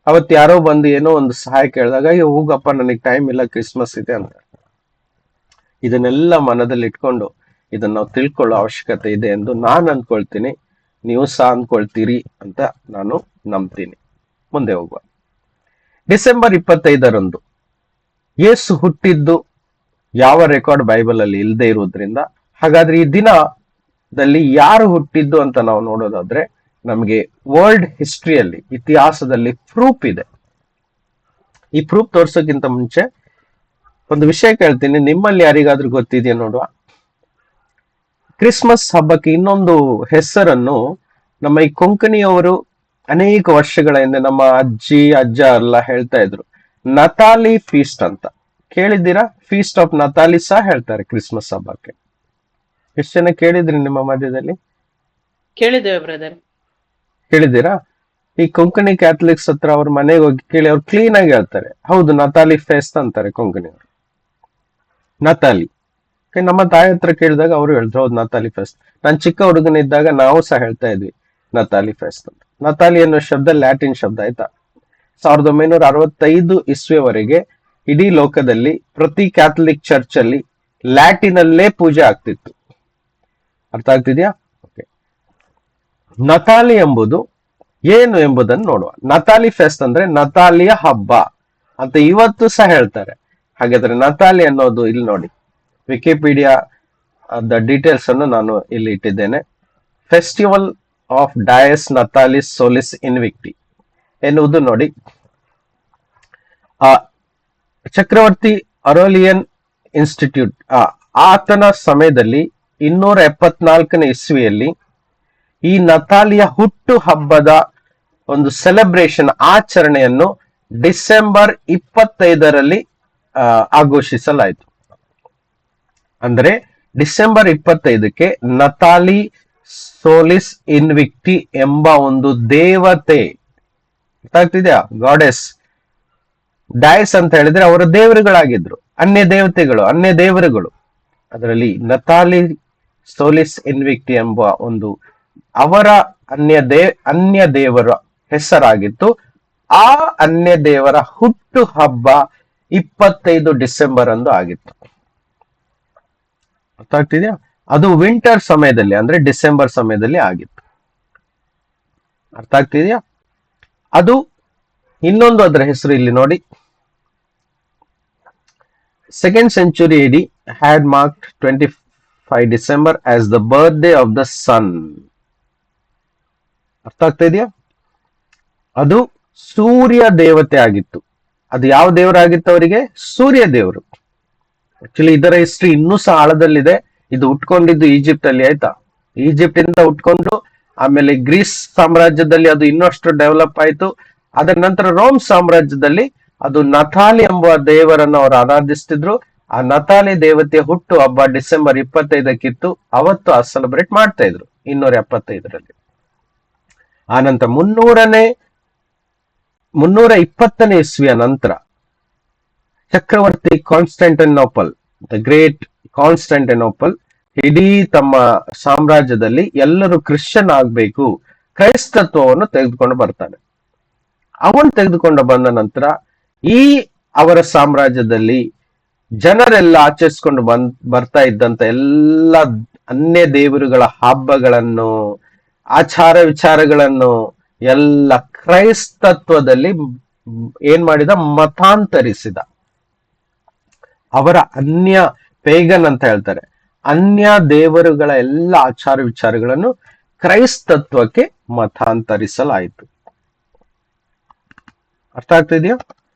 ಅವತ್ತು ಯಾರೋ ಬಂದು ಏನೋ ಒಂದು ಸಹಾಯ ಕೇಳಿದಾಗ ಅಯ್ಯೋ ಹೋಗಪ್ಪ ನನಗೆ ಟೈಮ್ ಇಲ್ಲ, ಕ್ರಿಸ್ಮಸ್ ಇದೆ ಅಂತ. ಇದನ್ನೆಲ್ಲ ಮನದಲ್ಲಿ ಇಟ್ಕೊಂಡು ಇದನ್ನ ನಾವು ತಿಳ್ಕೊಳ್ಳೋ ಅವಶ್ಯಕತೆ ಇದೆ ಎಂದು ನಾನು ಅನ್ಕೊಳ್ತೀನಿ. ನೀವು ಸಹ ಅನ್ಕೊಳ್ತೀರಿ ಅಂತ ನಾನು ನಂಬ್ತೀನಿ. ಮುಂದೆ ಹೋಗುವ. ಡಿಸೆಂಬರ್ 25ರಂದು ಯೇಸು ಹುಟ್ಟಿದ್ದು ಯಾವ ರೆಕಾರ್ಡ್ ಬೈಬಲ್ ಅಲ್ಲಿ ಇಲ್ಲದೆ ಇರುವುದರಿಂದ, ಹಾಗಾದ್ರೆ ಈ ದಿನದಲ್ಲಿ ಯಾರು ಹುಟ್ಟಿದ್ದು ಅಂತ ನಾವು ನೋಡೋದಾದ್ರೆ ನಮಗೆ ವರ್ಲ್ಡ್ ಹಿಸ್ಟ್ರಿಯಲ್ಲಿ, ಇತಿಹಾಸದಲ್ಲಿ ಪ್ರೂಫ್ ಇದೆ. ಈ ಪ್ರೂಫ್ ತೋರ್ಸೋಕ್ಕಿಂತ ಮುಂಚೆ ಒಂದು ವಿಷಯ ಕೇಳ್ತೀನಿ, ನಿಮ್ಮಲ್ಲಿ ಯಾರಿಗಾದ್ರೂ ಗೊತ್ತಿದೆಯಾ ನೋಡುವ. ಕ್ರಿಸ್ಮಸ್ ಹಬ್ಬಕ್ಕೆ ಇನ್ನೊಂದು ಹೆಸರನ್ನು ನಮ್ಮ ಈ ಕೊಂಕಣಿಯವರು ಅನೇಕ ವರ್ಷಗಳ ಹಿಂದೆ ನಮ್ಮ ಅಜ್ಜಿ ಅಜ್ಜ ಎಲ್ಲ ಹೇಳ್ತಾ ಇದ್ರು, ನತಾಲಿ ಫೀಸ್ಟ್ ಅಂತ. ಕೇಳಿದ್ದೀರಾ? ಫೀಸ್ಟ್ ಆಫ್ ನತಾಲಿ ಸಹ ಹೇಳ್ತಾರೆ ಕ್ರಿಸ್ಮಸ್ ಹಬ್ಬಕ್ಕೆ. ಎಷ್ಟು ಜನ ಕೇಳಿದ್ರಿ ನಿಮ್ಮ ಮಧ್ಯದಲ್ಲಿ?
ಕೇಳಿದ್ದೇವೆ ಬ್ರದರ್.
ಕೇಳಿದ್ದೀರಾ? ಈ ಕೊಂಕಣಿ ಕ್ಯಾಥಲಿಕ್ಸ್ ಹತ್ರ ಅವ್ರ ಮನೆಗೆ ಹೋಗಿ ಕೇಳಿ, ಅವ್ರು ಕ್ಲೀನ್ ಆಗಿ ಹೇಳ್ತಾರೆ, ಹೌದು ನತಾಲಿ ಫೆಸ್ಟ್ ಅಂತಾರೆ ಕೊಂಕಣಿಯವರು. ನತಾಲಿ. ನಮ್ಮ ತಾಯಿ ಹತ್ರ ಕೇಳಿದಾಗ ಅವರು ಹೇಳಿದ್ರು, ಹೌದು ನತಾಲಿ ಫೆಸ್ಟ್. ನಾನು ಚಿಕ್ಕ ಹುಡುಗನಿದ್ದಾಗ ನಾವು ಸಹ ಹೇಳ್ತಾ ಇದ್ವಿ ನತಾಲಿ ಫೆಸ್ಟ್ ಅಂತ. ನತಾಲಿ ಅನ್ನೋ ಶಬ್ದ ಲ್ಯಾಟಿನ್ ಶಬ್ದ, ಆಯ್ತಾ. 1965 ಇಸ್ವಿಯವರೆಗೆ ಇಡೀ ಲೋಕದಲ್ಲಿ ಪ್ರತಿ ಕ್ಯಾಥಲಿಕ್ ಚರ್ಚ್ ಅಲ್ಲಿ ಲ್ಯಾಟಿನಲ್ಲೇ ಪೂಜೆ ಆಗ್ತಿತ್ತು. ಅರ್ಥ ಆಗ್ತಿದ್ಯಾ? ಓಕೆ. ನತಾಲಿ ಎಂಬುದು ಏನು ಎಂಬುದನ್ನು ನೋಡುವ. ನತಾಲಿ ಫೆಸ್ಟ್ ಅಂದ್ರೆ ನತಾಲಿಯ ಹಬ್ಬ ಅಂತ ಇವತ್ತು ಸಹ ಹೇಳ್ತಾರೆ. ಹಾಗಾದ್ರೆ ನತಾಲಿ ಅನ್ನೋದು ಇಲ್ಲಿ ನೋಡಿ, ವಿಕಿಪೀಡಿಯಾ ಡೀಟೇಲ್ಸ್ ಅನ್ನು ನಾನು ಇಲ್ಲಿ ಇಟ್ಟಿದ್ದೇನೆ. ಫೆಸ್ಟಿವಲ್ ಆಫ್ ಡಯಸ್ ನತಾಲಿಸ್ ಸೋಲಿಸ್ ಇನ್ವಿಕ್ಟಿ ಎನ್ನುವುದು ನೋಡಿ, ಚಕ್ರವರ್ತಿ ಅರೋಲಿಯನ್ ಇನ್ಸ್ಟಿಟ್ಯೂಟ್ ಆತನ ಸಮಯದಲ್ಲಿ 274ನೇ ಇಸ್ವಿಯಲ್ಲಿ ಈ ನತಾಲಿಯ ಹುಟ್ಟು ಹಬ್ಬದ ಒಂದು ಸೆಲೆಬ್ರೇಷನ್ ಆಚರಣೆಯನ್ನು ಡಿಸೆಂಬರ್ 25ರಲ್ಲಿ ಆಘೋಷಿಸಲಾಯಿತು. ಅಂದ್ರೆ ಡಿಸೆಂಬರ್ 25ಕ್ಕೆ ನತಾಲಿ ಸೋಲಿಸ್ ಇನ್ವಿಕ್ಟಿ ಎಂಬ ಒಂದು ದೇವತೆ, ಗೊತ್ತಾಗ್ತಿದ್ಯಾ, ಗಾಡೆಸ್. ಡಯಸ್ ಅಂತ ಹೇಳಿದ್ರೆ ಅವರ ದೇವರುಗಳಾಗಿದ್ರು, ಅನ್ಯ ದೇವತೆಗಳು, ಅನ್ಯ ದೇವರುಗಳು. ಅದರಲ್ಲಿ ನತಾಲಿ ಸೋಲಿಸ್ ಇನ್ವಿಕ್ಟಿ ಎಂಬ ಒಂದು ಅವರ ಅನ್ಯ ದೇವರ ಹೆಸರಾಗಿತ್ತು. ಆ ಅನ್ಯ ದೇವರ ಹುಟ್ಟು ಹಬ್ಬ 25 ಡಿಸೆಂಬರ್ ಅಂದು ಆಗಿತ್ತು. ಅರ್ಥ ಆಗ್ತಿದ್ಯಾ? ಅದು ವಿಂಟರ್ ಸಮಯದಲ್ಲಿ, ಅಂದ್ರೆ ಡಿಸೆಂಬರ್ ಸಮಯದಲ್ಲಿ ಆಗಿತ್ತು. ಅರ್ಥ ಆಗ್ತಿದ್ಯಾ? ಅದು ಇನ್ನೊಂದು ಅದರ ಹೆಸರು ಇಲ್ಲಿ ನೋಡಿ, 2nd century AD had marked 25 December as the birthday of the sun. ಅರ್ಥ ಆಗ್ತಾ ಇದೆಯಾ? ಅದು ಸೂರ್ಯ ದೇವತೆ ಆಗಿತ್ತು. ಅದು ಯಾವ ದೇವರಾಗಿತ್ತು ಅವರಿಗೆ? ಸೂರ್ಯ ದೇವರು. ಆಕ್ಚುಲಿ ಇದರ ಹಿಸ್ಟ್ರಿ ಇನ್ನೂ ಸಹ ಆಳದಲ್ಲಿದೆ. ಇದು ಉಟ್ಕೊಂಡಿದ್ದು ಈಜಿಪ್ಟ್ ಅಲ್ಲಿ, ಆಯ್ತಾ. ಈಜಿಪ್ಟ್ ಇಂದ ಉಟ್ಕೊಂಡು ಆಮೇಲೆ ಗ್ರೀಸ್ ಸಾಮ್ರಾಜ್ಯದಲ್ಲಿ ಅದು ಇನ್ನಷ್ಟು ಡೆವಲಪ್ ಆಯ್ತು. ಅದರ ನಂತರ ರೋಮ್ ಸಾಮ್ರಾಜ್ಯದಲ್ಲಿ ಅದು ನತಾಲಿ ಎಂಬ ದೇವರನ್ನು ಅವರು ಆರಾಧಿಸ್ತಿದ್ರು. ಆ ನತಾಲಿ ದೇವತೆಯ ಹುಟ್ಟು ಹಬ್ಬ ಡಿಸೆಂಬರ್ 25ಕ್ಕಿತ್ತು. ಅವತ್ತು ಆ ಸೆಲೆಬ್ರೇಟ್ ಮಾಡ್ತಾ ಇದ್ರು 275ರಲ್ಲಿ. ಆನಂತರ 320ನೇ ಇಸ್ವಿಯ ನಂತರ ಚಕ್ರವರ್ತಿ ಕಾನ್ಸ್ಟಂಟಿನೋಪಲ್, ದ ಗ್ರೇಟ್ ಕಾನ್ಸ್ಟಂಟಿನೋಪಲ್, ಇಡೀ ತಮ್ಮ ಸಾಮ್ರಾಜ್ಯದಲ್ಲಿ ಎಲ್ಲರೂ ಕ್ರಿಶ್ಚಿಯನ್ ಆಗ್ಬೇಕು, ಕ್ರೈಸ್ತತ್ವವನ್ನು ತೆಗೆದುಕೊಂಡು ಬರ್ತಾನೆ. ಅವನು ತೆಗೆದುಕೊಂಡು ಬಂದ ನಂತರ ಈ ಅವರ ಸಾಮ್ರಾಜ್ಯದಲ್ಲಿ ಜನರೆಲ್ಲ ಆಚರಿಸ್ಕೊಂಡು ಬರ್ತಾ ಇದ್ದಂತ ಎಲ್ಲ ಅನ್ಯ ದೇವರುಗಳ ಹಬ್ಬಗಳನ್ನು, ಆಚಾರ ವಿಚಾರಗಳನ್ನು ಎಲ್ಲ ಕ್ರೈಸ್ತತ್ವದಲ್ಲಿ ಏನ್ ಮಾಡಿದ? ಮತಾಂತರಿಸಿದ. ಅವರ ಅನ್ಯ ಪೇಗನ್ ಅಂತ ಹೇಳ್ತಾರೆ, ಅನ್ಯ ದೇವರುಗಳ ಎಲ್ಲ ಆಚಾರ ವಿಚಾರಗಳನ್ನು ಕ್ರೈಸ್ತತ್ವಕ್ಕೆ ಮತಾಂತರಿಸಲಾಯಿತು. ಅರ್ಥ ಆಗ್ತಿದೆಯಾ?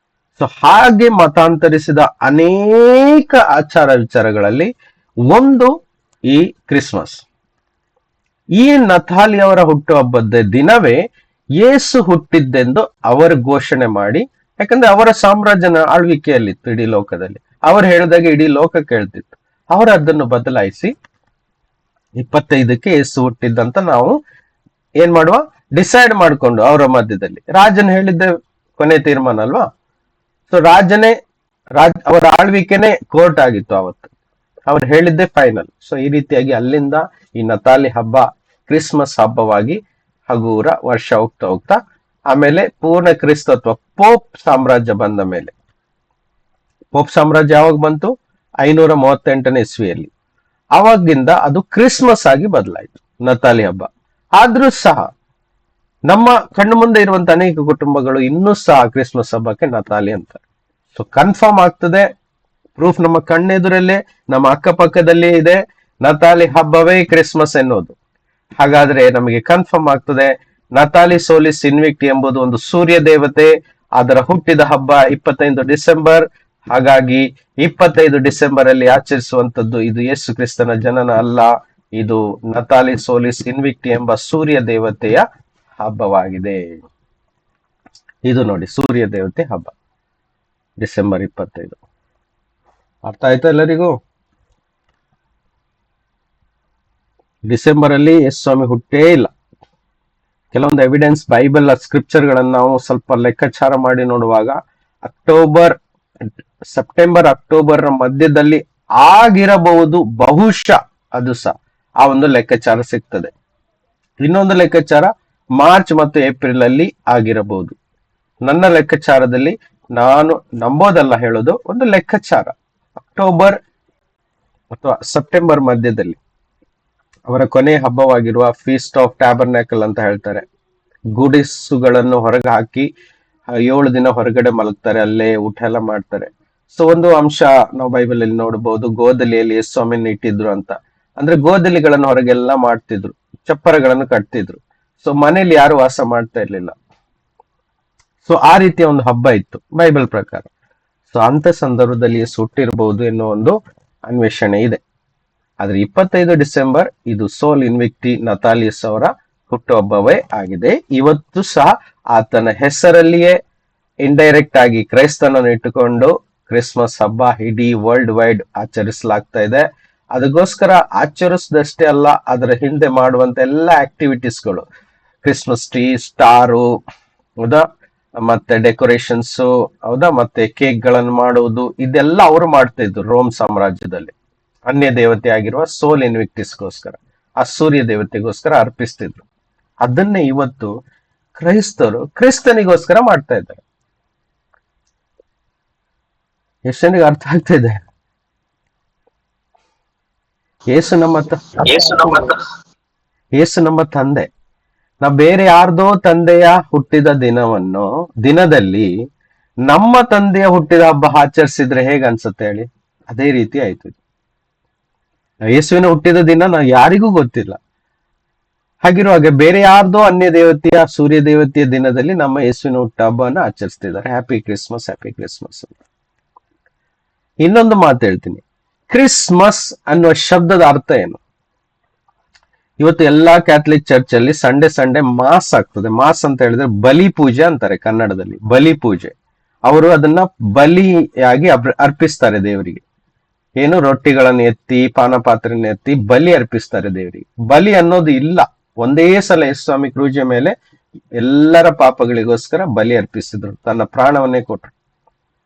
ಸೊ ಹಾಗೆ ಮತಾಂತರಿಸಿದ ಅನೇಕ ಆಚಾರ ವಿಚಾರಗಳಲ್ಲಿ ಒಂದು ಈ ಕ್ರಿಸ್ಮಸ್. ಈ ನತಾಲಿಯವರ ಹುಟ್ಟುಹಬ್ಬದ ದಿನವೇ ಯೇಸು ಹುಟ್ಟಿದ್ದೆಂದು ಅವರು ಘೋಷಣೆ ಮಾಡಿ, ಯಾಕಂದ್ರೆ ಅವರ ಸಾಮ್ರಾಜ್ಯನ ಆಳ್ವಿಕೆಯಲ್ಲಿತ್ತು ಇಡೀ ಲೋಕದಲ್ಲಿ. ಅವರು ಹೇಳಿದಾಗ ಇಡೀ ಲೋಕ ಕೇಳ್ತಿತ್ತು. ಅವರು ಅದನ್ನು ಬದಲಾಯಿಸಿ 25ಕ್ಕೆ ಯೇಸು ಹುಟ್ಟಿದ್ದಂತ ನಾವು ಏನ್ ಮಾಡುವ, ಡಿಸೈಡ್ ಮಾಡ್ಕೊಂಡು ಅವರ ಮಧ್ಯದಲ್ಲಿ. ರಾಜನ್ ಹೇಳಿದ್ದೆ ಕೊನೆ ತೀರ್ಮಾನ ಅಲ್ವಾ? ಸೊ ಅವರ ಆಳ್ವಿಕೆನೆ ಕೋರ್ಟ್ ಆಗಿತ್ತು ಅವತ್ತು. ಅವ್ರು ಹೇಳಿದ್ದೆ ಫೈನಲ್. ಸೊ ಈ ರೀತಿಯಾಗಿ ಅಲ್ಲಿಂದ ಈ ನತಾಲಿ ಹಬ್ಬ ಕ್ರಿಸ್ಮಸ್ ಹಬ್ಬವಾಗಿ ಹಗೂರ ವರ್ಷ ಹೋಗ್ತಾ ಹೋಗ್ತಾ ಆಮೇಲೆ ಪೂರ್ಣ ಕ್ರಿಸ್ತತ್ವ ಪೋಪ್ ಸಾಮ್ರಾಜ್ಯ ಬಂದ ಮೇಲೆ, ಪೋಪ್ ಸಾಮ್ರಾಜ್ಯ ಯಾವಾಗ ಬಂತು? 538ನೇ ಇಸ್ವಿಯಲ್ಲಿ. ಅವಾಗಿಂದ ಅದು ಕ್ರಿಸ್ಮಸ್ ಆಗಿ ಬದಲಾಯಿತು, ನತಾಲಿ ಹಬ್ಬ. ಆದ್ರೂ ಸಹ ನಮ್ಮ ಕಣ್ಣು ಮುಂದೆ ಇರುವಂತ ಅನೇಕ ಕುಟುಂಬಗಳು ಇನ್ನೂ ಸಹ ಕ್ರಿಸ್ಮಸ್ ಹಬ್ಬಕ್ಕೆ ನತಾಲಿ ಅಂತಾರೆ. ಸೊ ಕನ್ಫರ್ಮ್ ಆಗ್ತದೆ, ಪ್ರೂಫ್ ನಮ್ಮ ಕಣ್ಣೆದುರಲ್ಲೇ, ನಮ್ಮ ಅಕ್ಕಪಕ್ಕದಲ್ಲಿ ಇದೆ, ನತಾಲಿ ಹಬ್ಬವೇ ಕ್ರಿಸ್ಮಸ್ ಎನ್ನುವುದು. ಹಾಗಾದ್ರೆ ನಮಗೆ ಕನ್ಫರ್ಮ್ ಆಗ್ತದೆ, ನತಾಲಿ ಸೋಲಿಸ್ ಇನ್ವಿಕ್ಟಿ ಎಂಬುದು ಒಂದು ಸೂರ್ಯ ದೇವತೆ, ಅದರ ಹುಟ್ಟಿದ ಹಬ್ಬ 25 ಡಿಸೆಂಬರ್. ಹಾಗಾಗಿ 25 ಡಿಸೆಂಬರ್ ಅಲ್ಲಿ ಆಚರಿಸುವಂತದ್ದು ಇದು ಯೇಸು ಕ್ರಿಸ್ತನ ಜನನ ಅಲ್ಲ, ಇದು ನತಾಲಿ ಸೋಲಿಸ್ ಇನ್ವಿಕ್ಟಿ ಎಂಬ ಸೂರ್ಯ ದೇವತೆಯ ಹಬ್ಬವಾಗಿದೆ. ಇದು ನೋಡಿ, ಸೂರ್ಯ ದೇವತೆ ಹಬ್ಬ ಡಿಸೆಂಬರ್ 25. ಅರ್ಥ ಆಯ್ತಾ ಎಲ್ಲರಿಗೂ? ಡಿಸೆಂಬರ್ ಅಲ್ಲಿ ಯೇಸು ಸ್ವಾಮಿ ಹುಟ್ಟೇ ಇಲ್ಲ. ಕೆಲವೊಂದು ಎವಿಡೆನ್ಸ್ ಬೈಬಲ್ ಸ್ಕ್ರಿಪ್ಚರ್ ಗಳನ್ನ ನಾವು ಸ್ವಲ್ಪ ಲೆಕ್ಕಾಚಾರ ಮಾಡಿ ನೋಡುವಾಗ ಸೆಪ್ಟೆಂಬರ್ ಅಕ್ಟೋಬರ್ ಮಧ್ಯದಲ್ಲಿ ಆಗಿರಬಹುದು, ಬಹುಶಃ ಅದು ಸಹ ಆ ಒಂದು ಲೆಕ್ಕಾಚಾರ ಸಿಗ್ತದೆ. ಇನ್ನೊಂದು ಲೆಕ್ಕಾಚಾರ ಮಾರ್ಚ್ ಮತ್ತು ಏಪ್ರಿಲ್ ಅಲ್ಲಿ ಆಗಿರಬಹುದು. ನನ್ನ ಲೆಕ್ಕಾಚಾರದಲ್ಲಿ, ನಾನು ನಂಬೋದಲ್ಲ ಹೇಳೋದು, ಒಂದು ಲೆಕ್ಕಾಚಾರ ಅಕ್ಟೋಬರ್ ಅಥವಾ ಸೆಪ್ಟೆಂಬರ್ ಮಧ್ಯದಲ್ಲಿ ಅವರ ಕೊನೆಯ ಹಬ್ಬವಾಗಿರುವ ಫೀಸ್ಟ್ ಆಫ್ ಟ್ಯಾಬರ್ನಾಕಲ್ ಅಂತ ಹೇಳ್ತಾರೆ. ಗುಡಿಸುಗಳನ್ನು ಹೊರಗೆ ಹಾಕಿ 7 ದಿನ ಹೊರಗಡೆ ಮಲಗ್ತಾರೆ, ಅಲ್ಲೇ ಊಟ ಎಲ್ಲ ಮಾಡ್ತಾರೆ. ಸೊ ಒಂದು ಅಂಶ ನಾವು ಬೈಬಲ್ ಅಲ್ಲಿ ನೋಡಬಹುದು, ಗೋದಲಿಯಲ್ಲಿ ಯೇಸು ಸ್ವಾಮಿನ ಇಟ್ಟಿದ್ರು ಅಂತ. ಅಂದ್ರೆ ಗೋದಲಿಗಳನ್ನು ಹೊರಗೆಲ್ಲ ಮಾಡ್ತಿದ್ರು, ಚಪ್ಪರಗಳನ್ನು ಕಟ್ತಿದ್ರು. ಸೊ ಮನೇಲಿ ಯಾರು ವಾಸ ಮಾಡ್ತಾ ಇರ್ಲಿಲ್ಲ. ಸೊ ಆ ರೀತಿಯ ಒಂದು ಹಬ್ಬ ಇತ್ತು ಬೈಬಲ್ ಪ್ರಕಾರ. ಸೊ ಅಂತ ಸಂದರ್ಭದಲ್ಲಿ ಯೇಸು ಹುಟ್ಟಿರಬಹುದು ಎನ್ನುವ ಒಂದು ಅನ್ವೇಷಣೆ ಇದೆ. ಆದ್ರೆ 25 ಡಿಸೆಂಬರ್ ಇದು ಸೋಲ್ ಇನ್ವಿಕ್ಟಿ ನತಾಲಿಯಸ್ ಅವರ ಹುಟ್ಟುಹಬ್ಬವೇ ಆಗಿದೆ. ಇವತ್ತು ಸಹ ಆತನ ಹೆಸರಲ್ಲಿಯೇ ಇಂಡೈರೆಕ್ಟ್ ಆಗಿ ಕ್ರೈಸ್ತನನ್ನು ಇಟ್ಟುಕೊಂಡು ಕ್ರಿಸ್ಮಸ್ ಹಬ್ಬ ಇಡೀ ವರ್ಲ್ಡ್ ವೈಡ್ ಆಚರಿಸಲಾಗ್ತಾ ಇದೆ. ಅದಕ್ಕೋಸ್ಕರ ಆಚರಿಸದಷ್ಟೇ ಅಲ್ಲ, ಅದರ ಹಿಂದೆ ಮಾಡುವಂತ ಎಲ್ಲ ಆಕ್ಟಿವಿಟೀಸ್ಗಳು, ಕ್ರಿಸ್ಮಸ್ ಟ್ರೀ, ಸ್ಟಾರು, ಹೌದಾ, ಮತ್ತೆ ಡೆಕೋರೇಷನ್ಸ್, ಹೌದಾ, ಮತ್ತೆ ಕೇಕ್ ಗಳನ್ನು ಮಾಡುವುದು, ಇದೆಲ್ಲ ಅವರು ಮಾಡ್ತಾ ಇದ್ರು ರೋಮ್ ಸಾಮ್ರಾಜ್ಯದಲ್ಲಿ. ಅನ್ಯ ದೇವತೆ ಆಗಿರುವ ಸೋಲ್ ಇನ್ವಿಕ್ಟಿಸ್ಗೋಸ್ಕರ, ಆ ಸೂರ್ಯ ದೇವತೆಗೋಸ್ಕರ ಅರ್ಪಿಸ್ತಿದ್ರು. ಅದನ್ನೇ ಇವತ್ತು ಕ್ರೈಸ್ತರು ಕ್ರಿಸ್ತನಿಗೋಸ್ಕರ ಮಾಡ್ತಾ ಇದ್ದಾರೆ. ಎಷ್ಟು ಜನರಿಗೆ ಅರ್ಥ ಆಗ್ತಾ ಇದೆ? ಯೇಸು ನಮ್ಮ ತಂದೆ. ನಾವು ಬೇರೆ ಯಾರ್ದೋ ತಂದೆಯ ಹುಟ್ಟಿದ ದಿನದಲ್ಲಿ ನಮ್ಮ ತಂದೆಯ ಹುಟ್ಟಿದ ಹಬ್ಬ ಆಚರಿಸಿದ್ರೆ ಹೇಗೆ ಅನ್ಸುತ್ತೆ ಹೇಳಿ? ಅದೇ ರೀತಿ ಆಯ್ತು. ಯೇಸುವಿನ ಹುಟ್ಟಿದ ದಿನ ನಾವು ಯಾರಿಗೂ ಗೊತ್ತಿಲ್ಲ. ಹಾಗಿರುವಾಗ ಬೇರೆ ಯಾರ್ದೋ ಅನ್ಯ ದೇವತೆಯ ಸೂರ್ಯ ದೇವತೆಯ ದಿನದಲ್ಲಿ ನಮ್ಮ ಯೇಸುವಿನ ಹುಟ್ಟ ಹಬ್ಬವನ್ನು ಆಚರಿಸ್ತಿದ್ದಾರೆ. ಹ್ಯಾಪಿ ಕ್ರಿಸ್ಮಸ್, ಹ್ಯಾಪಿ ಕ್ರಿಸ್ಮಸ್ ಅಂತ. ಇನ್ನೊಂದು ಮಾತು ಹೇಳ್ತೀನಿ, ಕ್ರಿಸ್ಮಸ್ ಅನ್ನುವ ಶಬ್ದದ ಅರ್ಥ ಏನು? ಇವತ್ತು ಎಲ್ಲಾ ಕ್ಯಾಥಲಿಕ್ ಚರ್ಚ್ ಅಲ್ಲಿ ಸಂಡೇ ಮಾಸ್ ಆಗ್ತದೆ. ಮಾಸ್ ಅಂತ ಹೇಳಿದ್ರೆ ಬಲಿ ಪೂಜೆ ಅಂತಾರೆ ಕನ್ನಡದಲ್ಲಿ, ಬಲಿ ಪೂಜೆ. ಅವರು ಅದನ್ನ ಬಲಿಯಾಗಿ ಅರ್ಪಿಸ್ತಾರೆ ದೇವರಿಗೆ. ಏನು, ರೊಟ್ಟಿಗಳನ್ನು ಎತ್ತಿ, ಪಾನಪಾತ್ರೆಯನ್ನು ಎತ್ತಿ ಬಲಿ ಅರ್ಪಿಸ್ತಾರೆ ದೇವರಿಗೆ. ಬಲಿ ಅನ್ನೋದು ಇಲ್ಲ. ಒಂದೇ ಸಲ ಯೇಸು ಸ್ವಾಮಿ ಕ್ರೂಜೆ ಮೇಲೆ ಎಲ್ಲರ ಪಾಪಗಳಿಗೋಸ್ಕರ ಬಲಿ ಅರ್ಪಿಸಿದ್ರು, ತನ್ನ ಪ್ರಾಣವನ್ನೇ ಕೊಟ್ರು.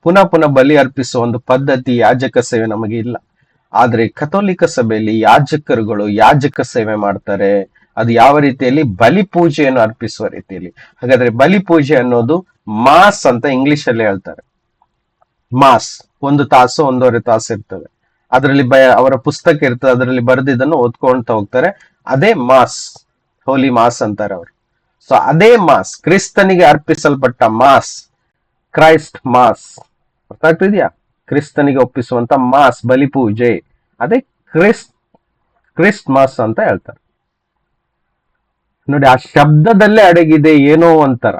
ಪುನಃ ಬಲಿ ಅರ್ಪಿಸುವ ಒಂದು ಪದ್ಧತಿ, ಯಾಜಕ ಸೇವೆ ನಮಗೆ ಇಲ್ಲ. ಆದ್ರೆ ಕಥೋಲಿಕ ಸಭೆಯಲ್ಲಿ ಯಾಜಕರುಗಳು ಯಾಜಕ ಸೇವೆ ಮಾಡ್ತಾರೆ. ಅದು ಯಾವ ರೀತಿಯಲ್ಲಿ? ಬಲಿ ಪೂಜೆಯನ್ನು ಅರ್ಪಿಸುವ ರೀತಿಯಲ್ಲಿ. ಹಾಗಾದ್ರೆ ಬಲಿ ಪೂಜೆ ಅನ್ನೋದು ಮಾಸ್ ಅಂತ ಇಂಗ್ಲಿಷ್ ಅಲ್ಲಿ ಹೇಳ್ತಾರೆ. ಮಾಸ್ 1 ತಾಸು 1.5 ತಾಸು ಇರ್ತದೆ. ಅದರಲ್ಲಿ ಅವರ ಪುಸ್ತಕ ಇರ್ತದೆ, ಅದರಲ್ಲಿ ಬರೆದಿದ್ದನ್ನು ಓದ್ಕೊಳ್ತಾ ಹೋಗ್ತಾರೆ. ಅದೇ ಮಾಸ್, ಹೋಲಿ ಮಾಸ್ ಅಂತಾರೆ ಅವರು. ಸೊ ಅದೇ ಮಾಸ್, ಕ್ರಿಸ್ತನಿಗೆ ಅರ್ಪಿಸಲ್ಪಟ್ಟ ಮಾಸ್, ಕ್ರೈಸ್ಟ್ ಮಾಸ್. ಅರ್ಥ ಆಗ್ತಿದ್ಯಾ? ಕ್ರಿಸ್ತನಿಗೆ ಒಪ್ಪಿಸುವಂತ ಮಾಸ್, ಬಲಿ ಪೂಜೆ, ಅದೇ ಕ್ರಿಸ್ಟ್ ಮಾಸ್ ಅಂತ ಹೇಳ್ತಾರೆ. ನೋಡಿ, ಆ ಶಬ್ದದಲ್ಲೇ ಅಡಗಿದೆ ಏನೋ ಒಂಥರ.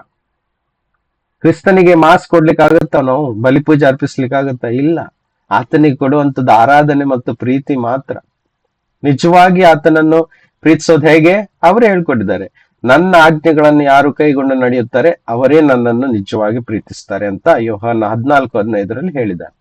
ಕ್ರಿಸ್ತನಿಗೆ ಮಾಸ್ ಕೊಡ್ಲಿಕ್ಕಾಗತ್ತಾ? ನಾವು ಬಲಿಪೂಜೆ ಅರ್ಪಿಸ್ಲಿಕ್ಕಾಗತ್ತಾ? ಇಲ್ಲ. ಆತನಿಗೆ ಕೊಡುವಂಥದ್ದು ಆರಾಧನೆ ಮತ್ತು ಪ್ರೀತಿ ಮಾತ್ರ. ನಿಜವಾಗಿ ಆತನನ್ನು ಪ್ರೀತಿಸೋದು ಹೇಗೆ ಅವರೇ ಹೇಳ್ಕೊಟ್ಟಿದ್ದಾರೆ. ನನ್ನ ಆಜ್ಞೆಗಳನ್ನು ಯಾರು ಕೈಗೊಂಡು ನಡೆಯುತ್ತಾರೆ ಅವರೇ ನನ್ನನ್ನು ನಿಜವಾಗಿ ಪ್ರೀತಿಸ್ತಾರೆ ಅಂತ ಯೋಹಾನ 14:15 ಹೇಳಿದ್ದಾರೆ.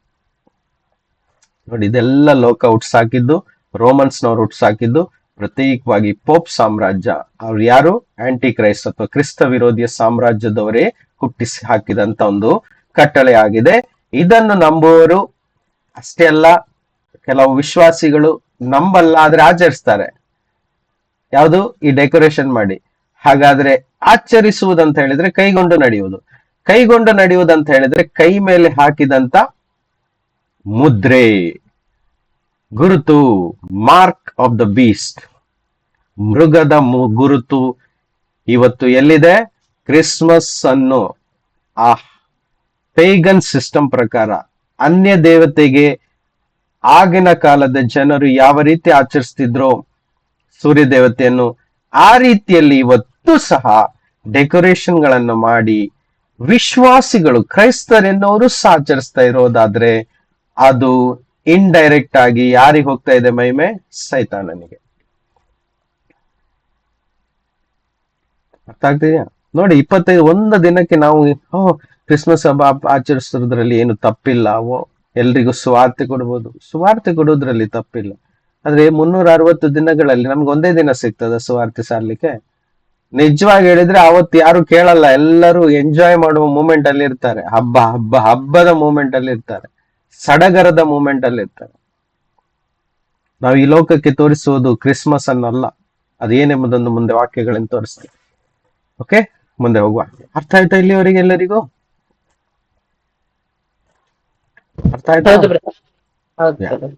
ನೋಡಿ, ಇದೆಲ್ಲ ಲೋಕ ಹುಟ್ಸಾಕಿದ್ದು, ರೋಮನ್ಸ್ನವ್ರು ಹುಟ್ಸಾಕಿದ್ದು, ಪ್ರತ್ಯೇಕವಾಗಿ ಪೋಪ್ ಸಾಮ್ರಾಜ್ಯ, ಅವ್ರು ಯಾರು, ಆಂಟಿ ಕ್ರೈಸ್ಟ್ ಅಥವಾ ಕ್ರಿಸ್ತ ವಿರೋಧಿಯ ಸಾಮ್ರಾಜ್ಯದವರೇ ಹುಟ್ಟಿಸಿ ಹಾಕಿದಂತ ಒಂದು ಕಟ್ಟಳೆ ಆಗಿದೆ. ಇದನ್ನು ನಂಬುವವರು ಅಷ್ಟೇ ಅಲ್ಲ, ಕೆಲವು ವಿಶ್ವಾಸಿಗಳು ನಂಬಲ್ಲ ಆದ್ರೆ ಆಚರಿಸ್ತಾರೆ. ಯಾವುದು, ಈ ಡೆಕೋರೇಷನ್ ಮಾಡಿ. ಹಾಗಾದ್ರೆ ಆಚರಿಸುವುದಂತ ಹೇಳಿದ್ರೆ ಕೈಗೊಂಡು ನಡೆಯುವುದು. ಕೈಗೊಂಡು ನಡೆಯುವುದಂತ ಹೇಳಿದ್ರೆ ಕೈ ಮೇಲೆ ಹಾಕಿದಂತ ಮುದ್ರೆ, ಗುರುತು, ಮಾರ್ಕ್ ಆಫ್ ದ ಬೀಸ್ಟ್, ಮೃಗದ ಗುರುತು ಇವತ್ತು ಎಲ್ಲಿದೆ? ಕ್ರಿಸ್ಮಸ್ ಅನ್ನು ಆ ಪೇಗನ್ ಸಿಸ್ಟಮ್ ಪ್ರಕಾರ ಅನ್ಯ ದೇವತೆಗೆ ಆಗಿನ ಕಾಲದ ಜನರು ಯಾವ ರೀತಿ ಆಚರಿಸ್ತಿದ್ರು ಸೂರ್ಯ ದೇವತೆಯನ್ನು, ಆ ರೀತಿಯಲ್ಲಿ ಇವತ್ತು ಸಹ ಡೆಕೋರೇಷನ್ ಗಳನ್ನು ಮಾಡಿ ವಿಶ್ವಾಸಿಗಳು ಕ್ರೈಸ್ತರೆನ್ನೋರು ಸಹ ಆಚರಿಸ್ತಾ ಇರೋದಾದ್ರೆ ಅದು ಇಂಡೈರೆಕ್ಟ್ ಆಗಿ ಯಾರಿಗೆ ಹೋಗ್ತಾ ಇದೆ ಮಹಿಮೆ? ಸೈತಾನನಿಗೆ. ಅರ್ಥ ಆಗ್ತಿದೆಯಾ? ನೋಡಿ, 25 ದಿನಕ್ಕೆ ನಾವು ಕ್ರಿಸ್ಮಸ್ ಹಬ್ಬ ಆಚರಿಸೋದ್ರಲ್ಲಿ ಏನು ತಪ್ಪಿಲ್ಲ. ಎಲ್ರಿಗೂ ಸುವಾರ್ತೆ ಕೊಡ್ಬೋದು, ಸುವಾರ್ತೆ ಕೊಡೋದ್ರಲ್ಲಿ ತಪ್ಪಿಲ್ಲ. ಆದ್ರೆ 360 ದಿನಗಳಲ್ಲಿ ನಮ್ಗೆ ಒಂದೇ ದಿನ ಸಿಗ್ತದ ಸುವಾರ್ತೆ ಸಾರ್ಲಿಕ್ಕೆ? ನಿಜವಾಗಿ ಹೇಳಿದ್ರೆ ಅವತ್ತು ಯಾರು ಕೇಳಲ್ಲ, ಎಲ್ಲರೂ ಎಂಜಾಯ್ ಮಾಡುವ ಮೂಮೆಂಟ್ ಅಲ್ಲಿ ಇರ್ತಾರೆ. ಹಬ್ಬದ ಮೂಮೆಂಟ್ ಅಲ್ಲಿ ಇರ್ತಾರೆ, ಸಡಗರದ ಮೂಮೆಂಟ್ ಅಲ್ಲಿ ಇರ್ತಾರೆ. ನಾವು ಈ ಲೋಕಕ್ಕೆ ತೋರಿಸುವುದು ಕ್ರಿಸ್ಮಸ್ ಅನ್ನಲ್ಲ, ಅದೇನೆಂಬುದೊಂದು ಮುಂದೆ ವಾಕ್ಯಗಳನ್ನು ತೋರಿಸ್ತೀವಿ. ಓಕೆ, ಮುಂದೆ ಹೋಗುವ. ಅರ್ಥ ಆಯ್ತಾ ಇಲ್ಲಿವರೆಗೆ ಎಲ್ಲರಿಗೂ? ಅರ್ಥ ಆಯ್ತಾ?
ಹೌದು ಬ್ರದರ್. ಹೌದು ಬ್ರದರ್.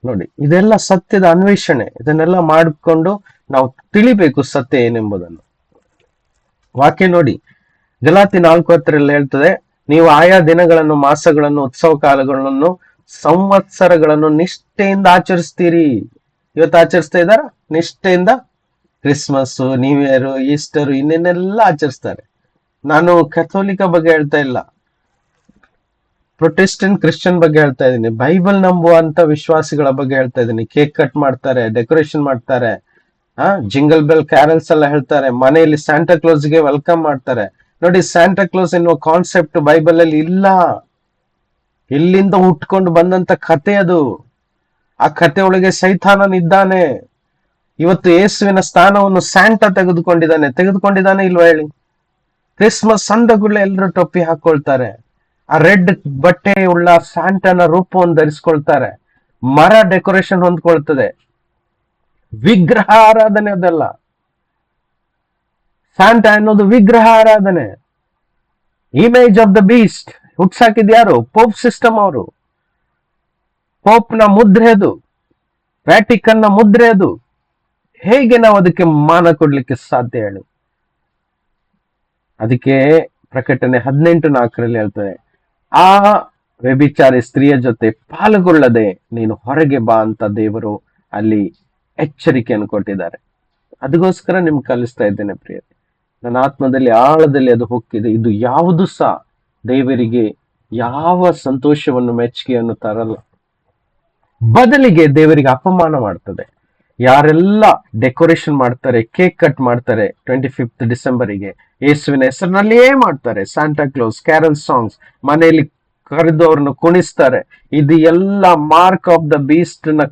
ನೋಡಿ, ಇದೆಲ್ಲ ಸತ್ಯದ ಅನ್ವೇಷಣೆ. ಇದನ್ನೆಲ್ಲ ಮಾಡಿಕೊಂಡು ನಾವು ತಿಳಿಬೇಕು ಸತ್ಯ ಏನೆಂಬುದನ್ನು. ವಾಕ್ಯ ನೋಡಿ, ಗಲಾತಿ 4:10 ಹೇಳ್ತದೆ, ನೀವು ಆಯಾ ದಿನಗಳನ್ನು, ಮಾಸಗಳನ್ನು, ಉತ್ಸವ ಕಾಲಗಳನ್ನು, ಸಂವತ್ಸರಗಳನ್ನು ನಿಷ್ಠೆಯಿಂದ ಆಚರಿಸ್ತೀರಿ. ಇವತ್ತು ಆಚರಿಸ್ತಾ ಇದ್ದಾರ ನಿಷ್ಠೆಯಿಂದ? ಕ್ರಿಸ್ಮಸ್, ನ್ಯೂ ಇಯರ್, ಈಸ್ಟರ್, ಇನ್ನೇನೆಲ್ಲ ಆಚರಿಸ್ತಾರೆ. ನಾನು ಕಥೋಲಿಕ ಬಗ್ಗೆ ಹೇಳ್ತಾ ಇಲ್ಲ, ಪ್ರೊಟೆಸ್ಟೆಂಟ್ ಕ್ರಿಶ್ಚಿಯನ್ ಬಗ್ಗೆ ಹೇಳ್ತಾ ಇದ್ದೀನಿ, ಬೈಬಲ್ ನಂಬುವಂತ ವಿಶ್ವಾಸಿಗಳ ಬಗ್ಗೆ ಹೇಳ್ತಾ ಇದ್ದೀನಿ. ಕೇಕ್ ಕಟ್ ಮಾಡ್ತಾರೆ, ಡೆಕೋರೇಷನ್ ಮಾಡ್ತಾರೆ, ಜಿಂಗಲ್ ಬೆಲ್ ಕ್ಯಾರಲ್ಸ್ ಎಲ್ಲ ಹೇಳ್ತಾರೆ, ಮನೆಯಲ್ಲಿ ಸ್ಯಾಂಟಾ ಕ್ಲೋಸ್ಗೆ ವೆಲ್ಕಮ್ ಮಾಡ್ತಾರೆ. ನೋಡಿ, ಸ್ಯಾಂಟಾ ಕ್ಲೋಸ್ ಎನ್ನುವ ಕಾನ್ಸೆಪ್ಟ್ ಬೈಬಲ್ ಅಲ್ಲಿ ಇಲ್ಲ. ಇಲ್ಲಿಂದ ಹುಟ್ಕೊಂಡು ಬಂದಂತ ಕತೆ ಅದು. ಆ ಕತೆ ಒಳಗೆ ಸೈತಾನನಿದ್ದಾನೆ. ಇವತ್ತು ಯೇಸುವಿನ ಸ್ಥಾನವನ್ನು ಸ್ಯಾಂಟಾ ತೆಗೆದುಕೊಂಡಿದ್ದಾನೆ ಇಲ್ವಾ ಹೇಳಿ? ಕ್ರಿಸ್ಮಸ್ ಸಂದಗುಳ್ಳ ಎಲ್ಲರೂ ಟೊಪ್ಪಿ ಹಾಕೊಳ್ತಾರೆ, ಆ ರೆಡ್ ಬಟ್ಟೆ ಉಳ್ಳ ಸ್ಯಾಂಟನ ರೂಪವನ್ನು ಧರಿಸ್ಕೊಳ್ತಾರೆ, ಮರ ಡೆಕೋರೇಷನ್ ಹೊಂದ್ಕೊಳ್ತದೆ. ವಿಗ್ರಹ ಆರಾಧನೆ ಅದಲ್ಲ. ಸ್ಯಾಂಟಾ ಅನ್ನೋದು ವಿಗ್ರಹ ಆರಾಧನೆ. ಇಮೇಜ್ ಆಫ್ ದ ಬೀಸ್ಟ್ ಹುಟ್ಸಾಕಿದ್ಯಾರು? ಪೋಪ್ ಸಿಸ್ಟಮ್ ಅವರು. ಪೋಪ್ನ ಮುದ್ರೆ ಅದು, ವ್ಯಾಟಿಕನ್ನ ಮುದ್ರೆ ಅದು. ಹೇಗೆ ನಾವು ಅದಕ್ಕೆ ಮಾನ ಕೊಡ್ಲಿಕ್ಕೆ ಸಾಧ್ಯ ಹೇಳಿ? ಅದಕ್ಕೆ ಪ್ರಕಟಣೆ 18:4 ಹೇಳ್ತದೆ, ಆ ವ್ಯಭಿಚಾರಿ ಸ್ತ್ರೀಯ ಜೊತೆ ಪಾಲ್ಗೊಳ್ಳದೆ ನೀನು ಹೊರಗೆ ಬಾ ಅಂತ ದೇವರು ಅಲ್ಲಿ ಎಚ್ಚರಿಕೆಯನ್ನು ಕೊಟ್ಟಿದ್ದಾರೆ. ಅದಕ್ಕೋಸ್ಕರ ನಿಮ್ಗೆ ಕಲಿಸ್ತಾ ಇದ್ದೇನೆ ಪ್ರಿಯರೇ. ನನ್ನ ಆತ್ಮದಲ್ಲಿ ಆಳದಲ್ಲಿ ಅದು ಹೋಗ್ತಿದೆ. ಇದು ಯಾವುದು ಸಹ ದೇವರಿಗೆ ಯಾವ ಸಂತೋಷವನ್ನು, ಮೆಚ್ಚುಗೆಯನ್ನು ತರಲ್ಲ. ಬದಲಿಗೆ ದೇವರಿಗೆ ಅಪಮಾನ ಮಾಡ್ತದೆ. ಯಾರೆಲ್ಲ ಡೆಕೋರೇಷನ್ ಮಾಡ್ತಾರೆ, ಕೇಕ್ ಕಟ್ ಮಾಡ್ತಾರೆ 25 ಡಿಸೆಂಬರಿಗೆ, ಯೇಸುವಿನ ಹೆಸರಿನಲ್ಲಿಯೇ ಮಾಡ್ತಾರೆ, ಸ್ಯಾಂಟಾ ಕ್ಲೋಸ್, ಕ್ಯಾರಲ್ ಸಾಂಗ್ಸ್, ಮನೆಯಲ್ಲಿ ಕರೆದವ್ರನ್ನ ಕುಣಿಸ್ತಾರೆ, ಇದು ಎಲ್ಲ ಮಾರ್ಕ್ ಆಫ್ ದ ಬೀಸ್ಟ್ ನ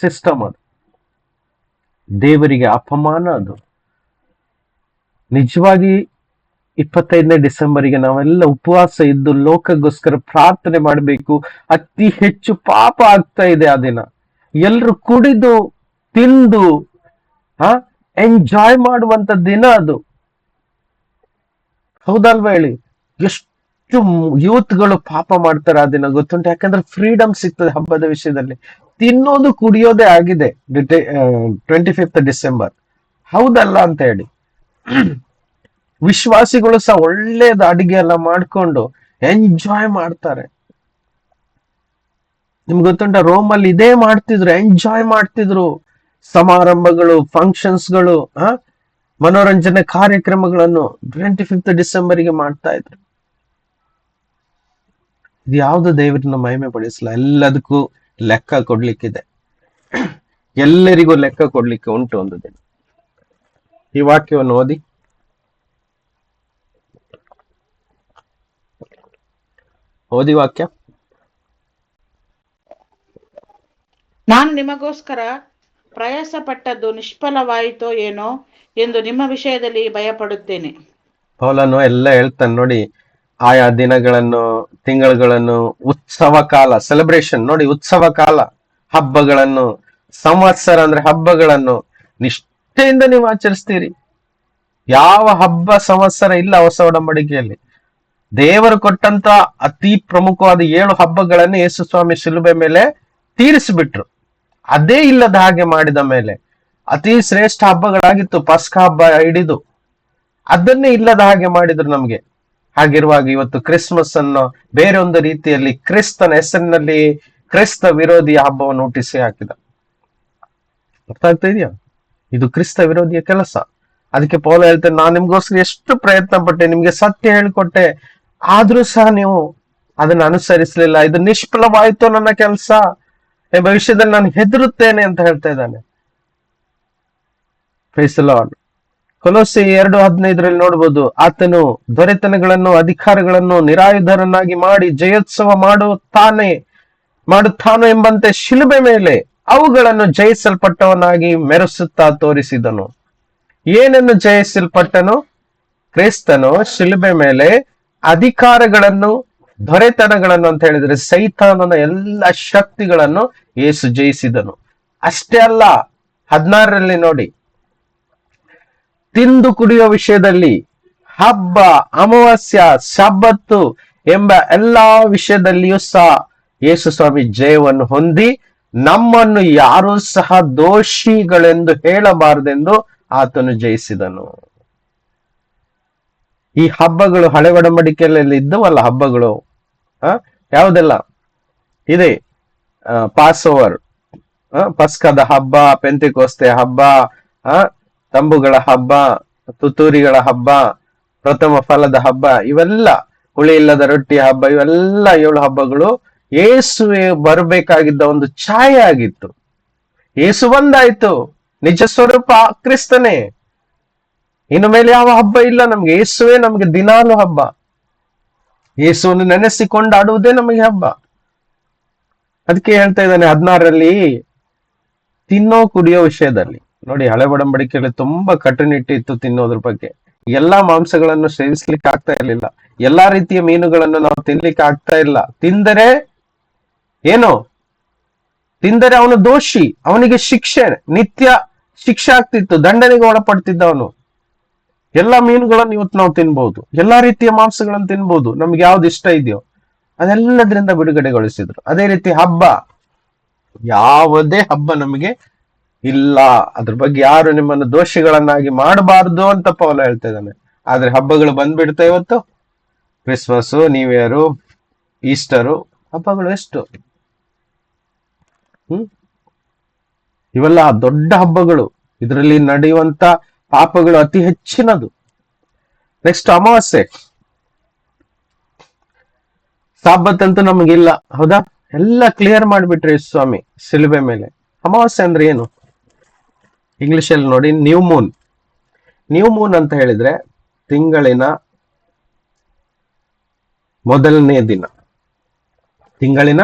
ಸಿಸ್ಟಮ್. ಅದು ದೇವರಿಗೆ ಅಪಮಾನ. ಅದು ನಿಜವಾಗಿ 25 ಡಿಸೆಂಬರಿಗೆ ನಾವೆಲ್ಲ ಉಪವಾಸ ಇದ್ದು ಲೋಕಗೋಸ್ಕರ ಪ್ರಾರ್ಥನೆ ಮಾಡಬೇಕು. ಅತಿ ಹೆಚ್ಚು ಪಾಪ ಆಗ್ತಾ ಇದೆ ಆ ದಿನ. ಎಲ್ರು ಕುಡಿದು ತಿಂದು ಎಂಜಾಯ್ ಮಾಡುವಂತ ದಿನ ಅದು. ಹೌದಲ್ವಾ ಹೇಳಿ? ಎಷ್ಟು ಯೂತ್ಗಳು ಪಾಪ ಮಾಡ್ತಾರೆ ಆ ದಿನ ಗೊತ್ತುಂಟು? ಯಾಕಂದ್ರೆ ಫ್ರೀಡಮ್ ಸಿಗ್ತದೆ ಹಬ್ಬದ ವಿಷಯದಲ್ಲಿ. ತಿನ್ನೋದು ಕುಡಿಯೋದೇ ಆಗಿದೆ 25 ಡಿಸೆಂಬರ್. ಹೌದಲ್ಲ ಅಂತ ಹೇಳಿ ವಿಶ್ವಾಸಿಗಳು ಸಹ ಒಳ್ಳೇದು ಅಡಿಗೆ ಎಲ್ಲ ಮಾಡ್ಕೊಂಡು ಎಂಜಾಯ್ ಮಾಡ್ತಾರೆ. ನಿಮ್ಗೆ ಗೊತ್ತುಂಟ, ರೋಮಲ್ಲಿ ಇದೇ ಮಾಡ್ತಿದ್ರು, ಎಂಜಾಯ್ ಮಾಡ್ತಿದ್ರು. ಸಮಾರಂಭಗಳು, ಫಂಕ್ಷನ್ಸ್ಗಳು, ಮನೋರಂಜನೆ ಕಾರ್ಯಕ್ರಮಗಳನ್ನು 25 ಡಿಸೆಂಬರ್ಗೆ ಮಾಡ್ತಾ ಇದ್ರು. ಇದು ಯಾವ್ದು ದೇವರನ್ನ ಮಹಿಮೆ ಪಡಿಸಲ್ಲ. ಎಲ್ಲದಕ್ಕೂ ಲೆಕ್ಕ ಕೊಡ್ಲಿಕ್ಕಿದೆ. ಎಲ್ಲರಿಗೂ ಲೆಕ್ಕ ಕೊಡ್ಲಿಕ್ಕೆ ಉಂಟು ಒಂದು ದಿನ. ಈ ವಾಕ್ಯವನ್ನು ಓದಿ. ಓದಿ ವಾಕ್ಯ.
ನಾನು ನಿಮಗೋಸ್ಕರ ಪ್ರಯಾಸ ಪಟ್ಟದ್ದು ನಿಷ್ಫಲವಾಯಿತೋ ಏನೋ ಎಂದು ನಿಮ್ಮ ವಿಷಯದಲ್ಲಿ ಭಯಪಡುತ್ತೇನೆ.
ಪೌಲನು ಎಲ್ಲ ಹೇಳ್ತಾನೆ ನೋಡಿ. ಆಯಾ ದಿನಗಳನ್ನು, ತಿಂಗಳುಗಳನ್ನು, ಉತ್ಸವ ಕಾಲ, ಸೆಲೆಬ್ರೇಷನ್ ನೋಡಿ, ಉತ್ಸವ ಕಾಲ, ಹಬ್ಬಗಳನ್ನು, ಸಂವತ್ಸರ ಅಂದ್ರೆ ಹಬ್ಬಗಳನ್ನು ನಿಷ್ಠೆಯಿಂದ ನೀವು ಆಚರಿಸ್ತೀರಿ. ಯಾವ ಹಬ್ಬ ಸಂವತ್ಸರ ಇಲ್ಲ ಹೊಸ ಒಡಂಬಡಿಕೆಯಲ್ಲಿ. ದೇವರು ಕೊಟ್ಟಂತ ಅತಿ ಪ್ರಮುಖವಾದ 7 ಹಬ್ಬಗಳನ್ನು ಯೇಸು ಸ್ವಾಮಿ ಶಿಲುಬೆ ಮೇಲೆ ತೀರಿಸಿಬಿಟ್ರು. ಅದೇ ಇಲ್ಲದ ಹಾಗೆ ಮಾಡಿದ ಮೇಲೆ ಅತಿ ಶ್ರೇಷ್ಠ ಹಬ್ಬಗಳಾಗಿತ್ತು ಪಸ್ಕ ಹಬ್ಬ ಹಿಡಿದು, ಅದನ್ನೇ ಇಲ್ಲದ ಹಾಗೆ ಮಾಡಿದ್ರು ನಮ್ಗೆ. ಹಾಗಿರುವಾಗ ಇವತ್ತು ಕ್ರಿಸ್ಮಸ್ ಅನ್ನು ಬೇರೆ ಒಂದು ರೀತಿಯಲ್ಲಿ ಕ್ರಿಸ್ತನ ಹೆಸರಿನಲ್ಲಿ ಕ್ರಿಸ್ತ ವಿರೋಧಿಯ ಹಬ್ಬವನ್ನು ಹುಟ್ಟಿಸಿ ಹಾಕಿದ. ಅರ್ಥ ಆಗ್ತಾ ಇದೆಯಾ? ಇದು ಕ್ರಿಸ್ತ ವಿರೋಧಿಯ ಕೆಲಸ. ಅದಕ್ಕೆ ಪೌಲ ಹೇಳ್ತೇನೆ, ನಾನು ನಿಮ್ಗೋಸ್ಕರ ಎಷ್ಟು ಪ್ರಯತ್ನ ಪಟ್ಟೆ, ನಿಮ್ಗೆ ಸತ್ಯ ಹೇಳ್ಕೊಟ್ಟೆ, ಆದ್ರೂ ಸಹ ನೀವು ಅದನ್ನ ಅನುಸರಿಸಲಿಲ್ಲ. ಇದು ನಿಷ್ಫಲವಾಯ್ತು ನನ್ನ ಕೆಲಸ, ಭವಿಷ್ಯದಲ್ಲಿ ನಾನು ಹೆದರುತ್ತೇನೆ ಅಂತ ಹೇಳ್ತಾ ಇದ್ದಾನೆ. Price the lord. ಕೊಲೋಸೆ 2:15 ನೋಡ್ಬೋದು, ಆತನು ದೊರೆತನಗಳನ್ನು, ಅಧಿಕಾರಗಳನ್ನು ನಿರಾಯುಧರನ್ನಾಗಿ ಮಾಡಿ ಜಯೋತ್ಸವ ಮಾಡುತ್ತಾನೋ ಎಂಬಂತೆ ಶಿಲುಬೆ ಮೇಲೆ ಅವುಗಳನ್ನು ಜಯಿಸಲ್ಪಟ್ಟವನಾಗಿ ಮೆರೆಸುತ್ತಾ ತೋರಿಸಿದನು. ಏನನ್ನು ಜಯಿಸಲ್ಪಟ್ಟನು? ಕ್ರಿಸ್ತನು ಶಿಲುಬೆ ಮೇಲೆ ಅಧಿಕಾರಗಳನ್ನು, ದೊರೆತನಗಳನ್ನು ಅಂತ ಹೇಳಿದ್ರೆ ಸೈತಾನನ ಎಲ್ಲ ಶಕ್ತಿಗಳನ್ನು ಯೇಸು ಜಯಿಸಿದನು. ಅಷ್ಟೇ ಅಲ್ಲ, 16 ನೋಡಿ, ತಿಂದು ಕುಡಿಯುವ ವಿಷಯದಲ್ಲಿ, ಹಬ್ಬ, ಅಮಾವಾಸ್ಯ, ಸಬ್ಬತ್ತು ಎಂಬ ಎಲ್ಲಾ ವಿಷಯದಲ್ಲಿಯೂ ಸಹ ಯೇಸು ಸ್ವಾಮಿ ಜಯವನ್ನು ಹೊಂದಿ ನಮ್ಮನ್ನು ಯಾರೂ ಸಹ ದೋಷಿಗಳೆಂದು ಹೇಳಬಾರದೆಂದು ಆತನು ಜಯಿಸಿದನು. ಈ ಹಬ್ಬಗಳು ಹಳೆ ಒಡಂಬಡಿಕೆಯಲ್ಲಿ ಇದ್ದವಲ್ಲ ಹಬ್ಬಗಳು, ಯಾವುದೆಲ್ಲ ಇದೆ? ಪಾಸ್ ಓವರ್, ಪಸ್ಕದ ಹಬ್ಬ, ಪೆಂತೆಕೋಸ್ತೆ ಹಬ್ಬ, ತಂಬುಗಳ ಹಬ್ಬ, ತುತ್ತೂರಿಗಳ ಹಬ್ಬ, ಪ್ರಥಮ ಫಲದ ಹಬ್ಬ, ಇವೆಲ್ಲ ಹುಳಿ ಇಲ್ಲದ ರೊಟ್ಟಿ ಹಬ್ಬ, ಇವೆಲ್ಲ 7 ಹಬ್ಬಗಳು ಯೇಸುವೆ ಬರಬೇಕಾಗಿದ್ದ ಒಂದು ಛಾಯೆ ಆಗಿತ್ತು. ಯೇಸು ಬಂದಾಯ್ತು, ನಿಜ ಸ್ವರೂಪ ಕ್ರಿಸ್ತನೇ. ಇನ್ನು ಮೇಲೆ ಯಾವ ಹಬ್ಬ ಇಲ್ಲ ನಮ್ಗೆ, ಯೇಸುವೆ ನಮ್ಗೆ ದಿನಾಲು ಹಬ್ಬ. ಯೇಸುವನ್ನು ನೆನೆಸಿಕೊಂಡಾಡುವುದೇ ನಮಗೆ ಹಬ್ಬ. ಅದಕ್ಕೆ ಹೇಳ್ತಾ ಇದ್ದಾನೆ 16 ತಿನ್ನೋ ಕುಡಿಯೋ ವಿಷಯದಲ್ಲಿ ನೋಡಿ. ಹಳೆ ಒಡಂಬಡಿಕೆಯಲ್ಲಿ ತುಂಬಾ ಕಟ್ಟುನಿಟ್ಟಿತ್ತು ತಿನ್ನೋದ್ರ ಬಗ್ಗೆ. ಎಲ್ಲಾ ಮಾಂಸಗಳನ್ನು ಸೇವಿಸ್ಲಿಕ್ಕೆ ಆಗ್ತಾ ಇರ್ಲಿಲ್ಲ, ಎಲ್ಲಾ ರೀತಿಯ ಮೀನುಗಳನ್ನು ನಾವು ತಿನ್ಲಿಕ್ಕೆ ಆಗ್ತಾ ಇಲ್ಲ. ತಿಂದರೆ ಏನು? ತಿಂದರೆ ಅವನು ದೋಷಿ, ಅವನಿಗೆ ಶಿಕ್ಷೆ, ನಿತ್ಯ ಶಿಕ್ಷೆ ಆಗ್ತಿತ್ತು, ದಂಡನೆಗೆ ಒಳಪಡ್ತಿದ್ದ ಅವನು. ಎಲ್ಲಾ ಮೀನುಗಳನ್ನು ಇವತ್ತು ನಾವು ತಿನ್ಬಹುದು, ಎಲ್ಲಾ ರೀತಿಯ ಮಾಂಸಗಳನ್ನು ತಿನ್ಬಹುದು, ನಮ್ಗೆ ಯಾವ್ದು ಇಷ್ಟ ಇದೆಯೋ ಅದೆಲ್ಲದರಿಂದ ಬಿಡುಗಡೆಗೊಳಿಸಿದ್ರು. ಅದೇ ರೀತಿ ಹಬ್ಬ, ಯಾವುದೇ ಹಬ್ಬ ನಮಗೆ ಇಲ್ಲ, ಅದ್ರ ಬಗ್ಗೆ ಯಾರು ನಿಮ್ಮನ್ನು ದೋಷಿಗಳನ್ನಾಗಿ ಮಾಡಬಾರ್ದು ಅಂತ ಪೌಲ ಹೇಳ್ತಾ ಇದ್ದಾನೆ. ಆದ್ರೆ ಹಬ್ಬಗಳು ಬಂದ್ಬಿಡ್ತಾ ಇವತ್ತು. ಕ್ರಿಸ್ಮಸ್, ನ್ಯೂ ಇಯರ್, ಈಸ್ಟರು, ಹಬ್ಬಗಳು ಎಷ್ಟು? ಇವೆಲ್ಲ ದೊಡ್ಡ ಹಬ್ಬಗಳು. ಇದರಲ್ಲಿ ನಡೆಯುವಂತ ಪಾಪಗಳು ಅತಿ ಹೆಚ್ಚಿನದು. ನೆಕ್ಸ್ಟ್ ಅಮಾವಾಸ್ಯೆ, ಸಾಬತ್ ಅಂತೂ ನಮಗಿಲ್ಲ, ಹೌದಾ? ಎಲ್ಲ ಕ್ಲಿಯರ್ ಮಾಡಿಬಿಟ್ರಿ ಸ್ವಾಮಿ ಶಿಲುಬೆ ಮೇಲೆ. ಅಮಾವಾಸ್ಯೆ ಅಂದ್ರೆ ಏನು? ಇಂಗ್ಲಿಷ್ ಅಲ್ಲಿ ನೋಡಿ, ನ್ಯೂ ಮೂನ್. ನ್ಯೂ ಮೂನ್ ಅಂತ ಹೇಳಿದ್ರೆ ತಿಂಗಳಿನ ಮೊದಲನೆಯ ದಿನ, ತಿಂಗಳಿನ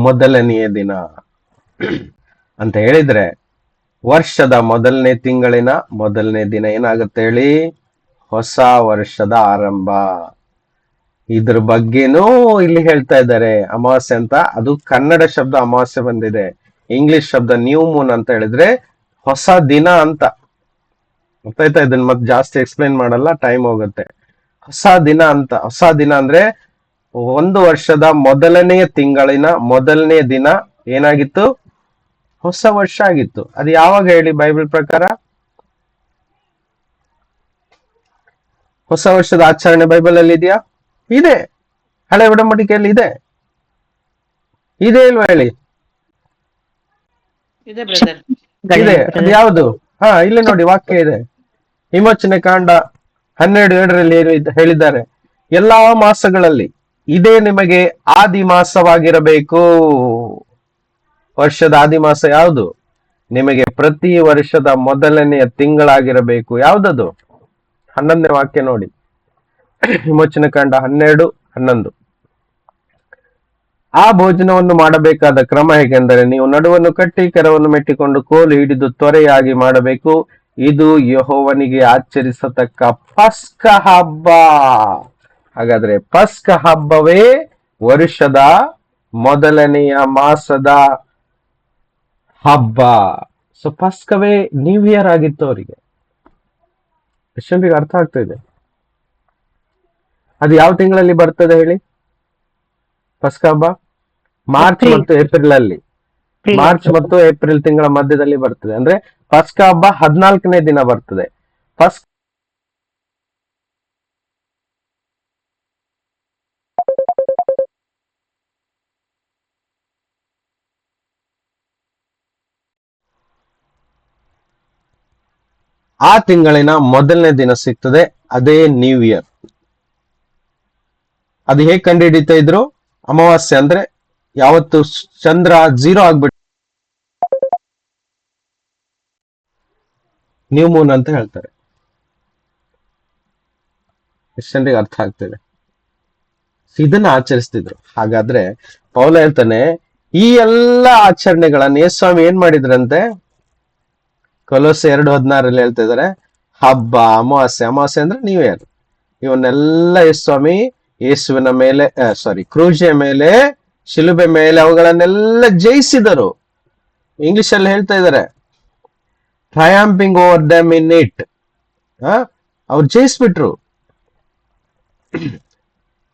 ಮೊದಲನೆಯ ದಿನ ಅಂತ ಹೇಳಿದ್ರೆ ವರ್ಷದ ಮೊದಲನೇ ತಿಂಗಳಿನ ಮೊದಲನೇ ದಿನ ಏನಾಗುತ್ತೆ ಹೇಳಿ? ಹೊಸ ವರ್ಷದ ಆರಂಭ. ಇದ್ರ ಬಗ್ಗೆನೂ ಇಲ್ಲಿ ಹೇಳ್ತಾ ಇದ್ದಾರೆ ಅಮಾವಾಸ್ಯೆ ಅಂತ. ಅದು ಕನ್ನಡ ಶಬ್ದ ಅಮಾವಾಸ್ಯೆ ಬಂದಿದೆ, ಇಂಗ್ಲಿಷ್ ಶಬ್ದ ನ್ಯೂ ಮೂನ್ ಅಂತ ಹೇಳಿದ್ರೆ ಹೊಸ ದಿನ ಅಂತ. ಗೊತ್ತಾಯ್ತಾ? ಇದನ್ನ ಮತ್ತೆ ಜಾಸ್ತಿ ಎಕ್ಸ್ಪ್ಲೈನ್ ಮಾಡಲ್ಲ, ಟೈಮ್ ಹೋಗುತ್ತೆ. ಹೊಸ ದಿನ ಅಂತ. ಹೊಸ ದಿನ ಅಂದ್ರೆ ಒಂದು ವರ್ಷದ ಮೊದಲನೆಯ ತಿಂಗಳಿನ ಮೊದಲನೇ ದಿನ ಏನಾಗಿತ್ತು? ಹೊಸ ವರ್ಷ ಆಗಿತ್ತು. ಅದು ಯಾವಾಗ ಹೇಳಿ ಬೈಬಲ್ ಪ್ರಕಾರ? ಹೊಸ ವರ್ಷದ ಆಚರಣೆ ಬೈಬಲ್ ಅಲ್ಲಿ ಇದೆಯಾ? ಇದೆ, ಹಳೆ ಒಡಂಬಡಿಕೆಯಲ್ಲಿ ಇದೆ. ಇದೆ ಇಲ್ವಾ ಹೇಳಿ?
ಇದೆ ಬ್ರದರ್.
ಇದೆ. ಅದು ಯಾವುದು? ಇಲ್ಲಿ ನೋಡಿ, ವಾಕ್ಯ ಇದೆ. ವಿಮೋಚನೆ ಕಾಂಡ 12:7 ಹೇಳಿದ್ದಾರೆ, ಎಲ್ಲಾ ಮಾಸಗಳಲ್ಲಿ ಇದೇ ನಿಮಗೆ ಆದಿ ಮಾಸವಾಗಿರಬೇಕು. ವರ್ಷದ ಆದಿ ಮಾಸ ಯಾವುದು? ನಿಮಗೆ ಪ್ರತಿ ವರ್ಷದ ಮೊದಲನೆಯ ತಿಂಗಳಾಗಿರಬೇಕು. ಯಾವ್ದದು? 11ನೇ ವಾಕ್ಯ ನೋಡಿ, ವಿಮೋಚನ ಕಾಂಡ 12:11. ಆ ಭೋಜನವನ್ನು ಮಾಡಬೇಕಾದ ಕ್ರಮ ಹೇಗೆಂದರೆ, ನೀವು ನಡುವನ್ನು ಕಟ್ಟಿ ಕೆರವನ್ನು ಮೆಟ್ಟಿಕೊಂಡು ಕೋಲು ಹಿಡಿದು ತ್ವರೆಯಾಗಿ ಮಾಡಬೇಕು. ಇದು ಯೆಹೋವನಿಗೆ ಆಚರಿಸತಕ್ಕ ಪಸ್ಕ ಹಬ್ಬ. ಹಾಗಾದ್ರೆ ಪಸ್ಕ ಹಬ್ಬವೇ ವರ್ಷದ ಮೊದಲನೆಯ ಮಾಸದ ಹಬ್ಬ. ಸೊ ಪಸ್ಕವೇ ನ್ಯೂ ಇಯರ್ ಆಗಿತ್ತು ಅವರಿಗೆ. ಕ್ರಿಶ್ಚಿಯನ್ರಿಗೆ ಅರ್ಥ ಆಗ್ತಾ ಇದೆ. ಅದು ಯಾವ ತಿಂಗಳಲ್ಲಿ ಬರ್ತದೆ ಹೇಳಿ? ಪಸ್ಕ ಹಬ್ಬ ಮಾರ್ಚ್ ಮತ್ತು ಏಪ್ರಿಲ್ ಅಲ್ಲಿ, ಮಾರ್ಚ್ ಮತ್ತು ಏಪ್ರಿಲ್ ತಿಂಗಳ ಮಧ್ಯದಲ್ಲಿ ಬರ್ತದೆ. ಅಂದ್ರೆ ಪಸ್ಕ ಹಬ್ಬ 14ನೇ ದಿನ ಬರ್ತದೆ. ಪಸ್ಕ ಆ ತಿಂಗಳಿನ ಮೊದಲನೇ ದಿನ ಸಿಗ್ತದೆ. ಅದೇ ನ್ಯೂ ಇಯರ್. ಅದು ಹೇಗೆ ಕಂಡುಹಿಡಿತಾ ಇದ್ರು? ಅಮಾವಾಸ್ಯೆ ಅಂದ್ರೆ ಯಾವತ್ತು ಚಂದ್ರ 0 ಆಗ್ಬಿಟ್ಟು ನ್ಯೂ ಮೂನ್ ಅಂತ ಹೇಳ್ತಾರೆ. ಕ್ರಿಶ್ಚಿಯನ್ರಿಗೆ ಅರ್ಥ ಆಗ್ತಿದೆ. ಇದನ್ನ ಆಚರಿಸ್ತಿದ್ರು. ಹಾಗಾದ್ರೆ ಪೌಲ ಹೇಳ್ತಾನೆ, ಈ ಎಲ್ಲ ಆಚರಣೆಗಳನ್ನ ಯೇಸುಸ್ವಾಮಿ ಏನ್ ಮಾಡಿದ್ರಂತೆ? ಕೊಲೊಸ್ಸೆ 2:16 ಹೇಳ್ತಾ ಇದಾರೆ, ಹಬ್ಬ, ಅಮಾವಾಸ್ಯೆ ಅಂದ್ರೆ ನ್ಯೂ ಇಯರ್, ಇವನ್ನೆಲ್ಲ ಯೇಸುಸ್ವಾಮಿ ಯೇಸುವಿನ ಮೇಲೆ ಕ್ರೂಜೆ ಮೇಲೆ, ಶಿಲುಬೆ ಮೇಲೆ ಅವುಗಳನ್ನೆಲ್ಲ ಜಯಿಸಿದರು. ಇಂಗ್ಲಿಷ್ ಅಲ್ಲಿ ಹೇಳ್ತಾ ಇದ್ದಾರೆ, ಟ್ರಯಾಂಪಿಂಗ್ ಓವರ್ ದಮ್ ಇನ್ ಇಟ್. ಅವ್ರು ಜಯಿಸ್ಬಿಟ್ರು.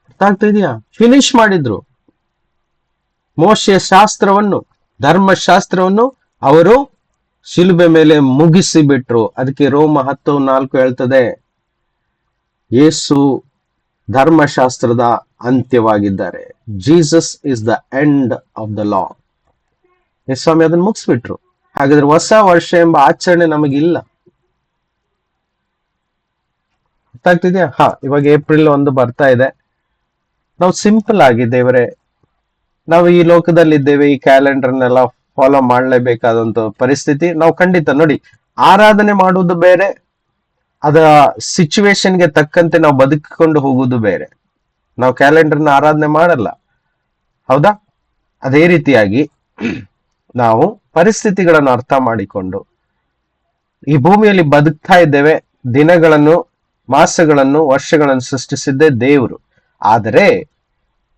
ಅರ್ಥ ಆಗ್ತಾ ಇದೆಯಾ? ಫಿನಿಶ್ ಮಾಡಿದ್ರು. ಮೋಶೆಯ ಶಾಸ್ತ್ರವನ್ನು, ಧರ್ಮಶಾಸ್ತ್ರವನ್ನು ಅವರು ಶಿಲುಬೆ ಮೇಲೆ ಮುಗಿಸಿ ಬಿಟ್ರು. ಅದಕ್ಕೆ ರೋಮ 10:4 ಹೇಳ್ತದೆ, ಯೇಸು ಧರ್ಮಶಾಸ್ತ್ರದ ಅಂತ್ಯವಾಗಿದ್ದಾರೆ. Jesus is the end of the law. ಯೇಸುಸ್ವಾಮಿ ಅದನ್ನ ಮುಗಿಸ್ಬಿಟ್ರು. ಹಾಗಾದ್ರೆ ಹೊಸ ವರ್ಷ ಎಂಬ ಆಚರಣೆ ನಮಗಿಲ್ಲ. ಗೊತ್ತಾಗ್ತಿದ್ಯಾ? ಇವಾಗ ಏಪ್ರಿಲ್ 1 ಬರ್ತಾ ಇದೆ. ನಾವು ಸಿಂಪಲ್ ಆಗಿ, ದೇವರೇ, ನಾವು ಈ ಲೋಕದಲ್ಲಿ ಇದ್ದೇವೆ, ಈ ಕ್ಯಾಲೆಂಡರ್ನೆಲ್ಲ ಫಾಲೋ ಮಾಡಲೇಬೇಕಾದಂತ ಪರಿಸ್ಥಿತಿ. ನಾವು ಖಂಡಿತ ನೋಡಿ, ಆರಾಧನೆ ಮಾಡುವುದು ಬೇರೆ, ಅದ ಸಿಚುವೇಶನ್ಗೆ ತಕ್ಕಂತೆ ನಾವು ಬದುಕಿಕೊಂಡು ಹೋಗುವುದು ಬೇರೆ. ನಾವು ಕ್ಯಾಲೆಂಡರ್ನ ಆರಾಧನೆ ಮಾಡಲ್ಲ, ಹೌದಾ? ಅದೇ ರೀತಿಯಾಗಿ ನಾವು ಪರಿಸ್ಥಿತಿಗಳನ್ನು ಅರ್ಥ ಮಾಡಿಕೊಂಡು ಈ ಭೂಮಿಯಲ್ಲಿ ಬದುಕ್ತಾ ಇದ್ದೇವೆ. ದಿನಗಳನ್ನು, ಮಾಸಗಳನ್ನು, ವರ್ಷಗಳನ್ನು ಸೃಷ್ಟಿಸಿದ್ದೇ ದೇವರು. ಆದರೆ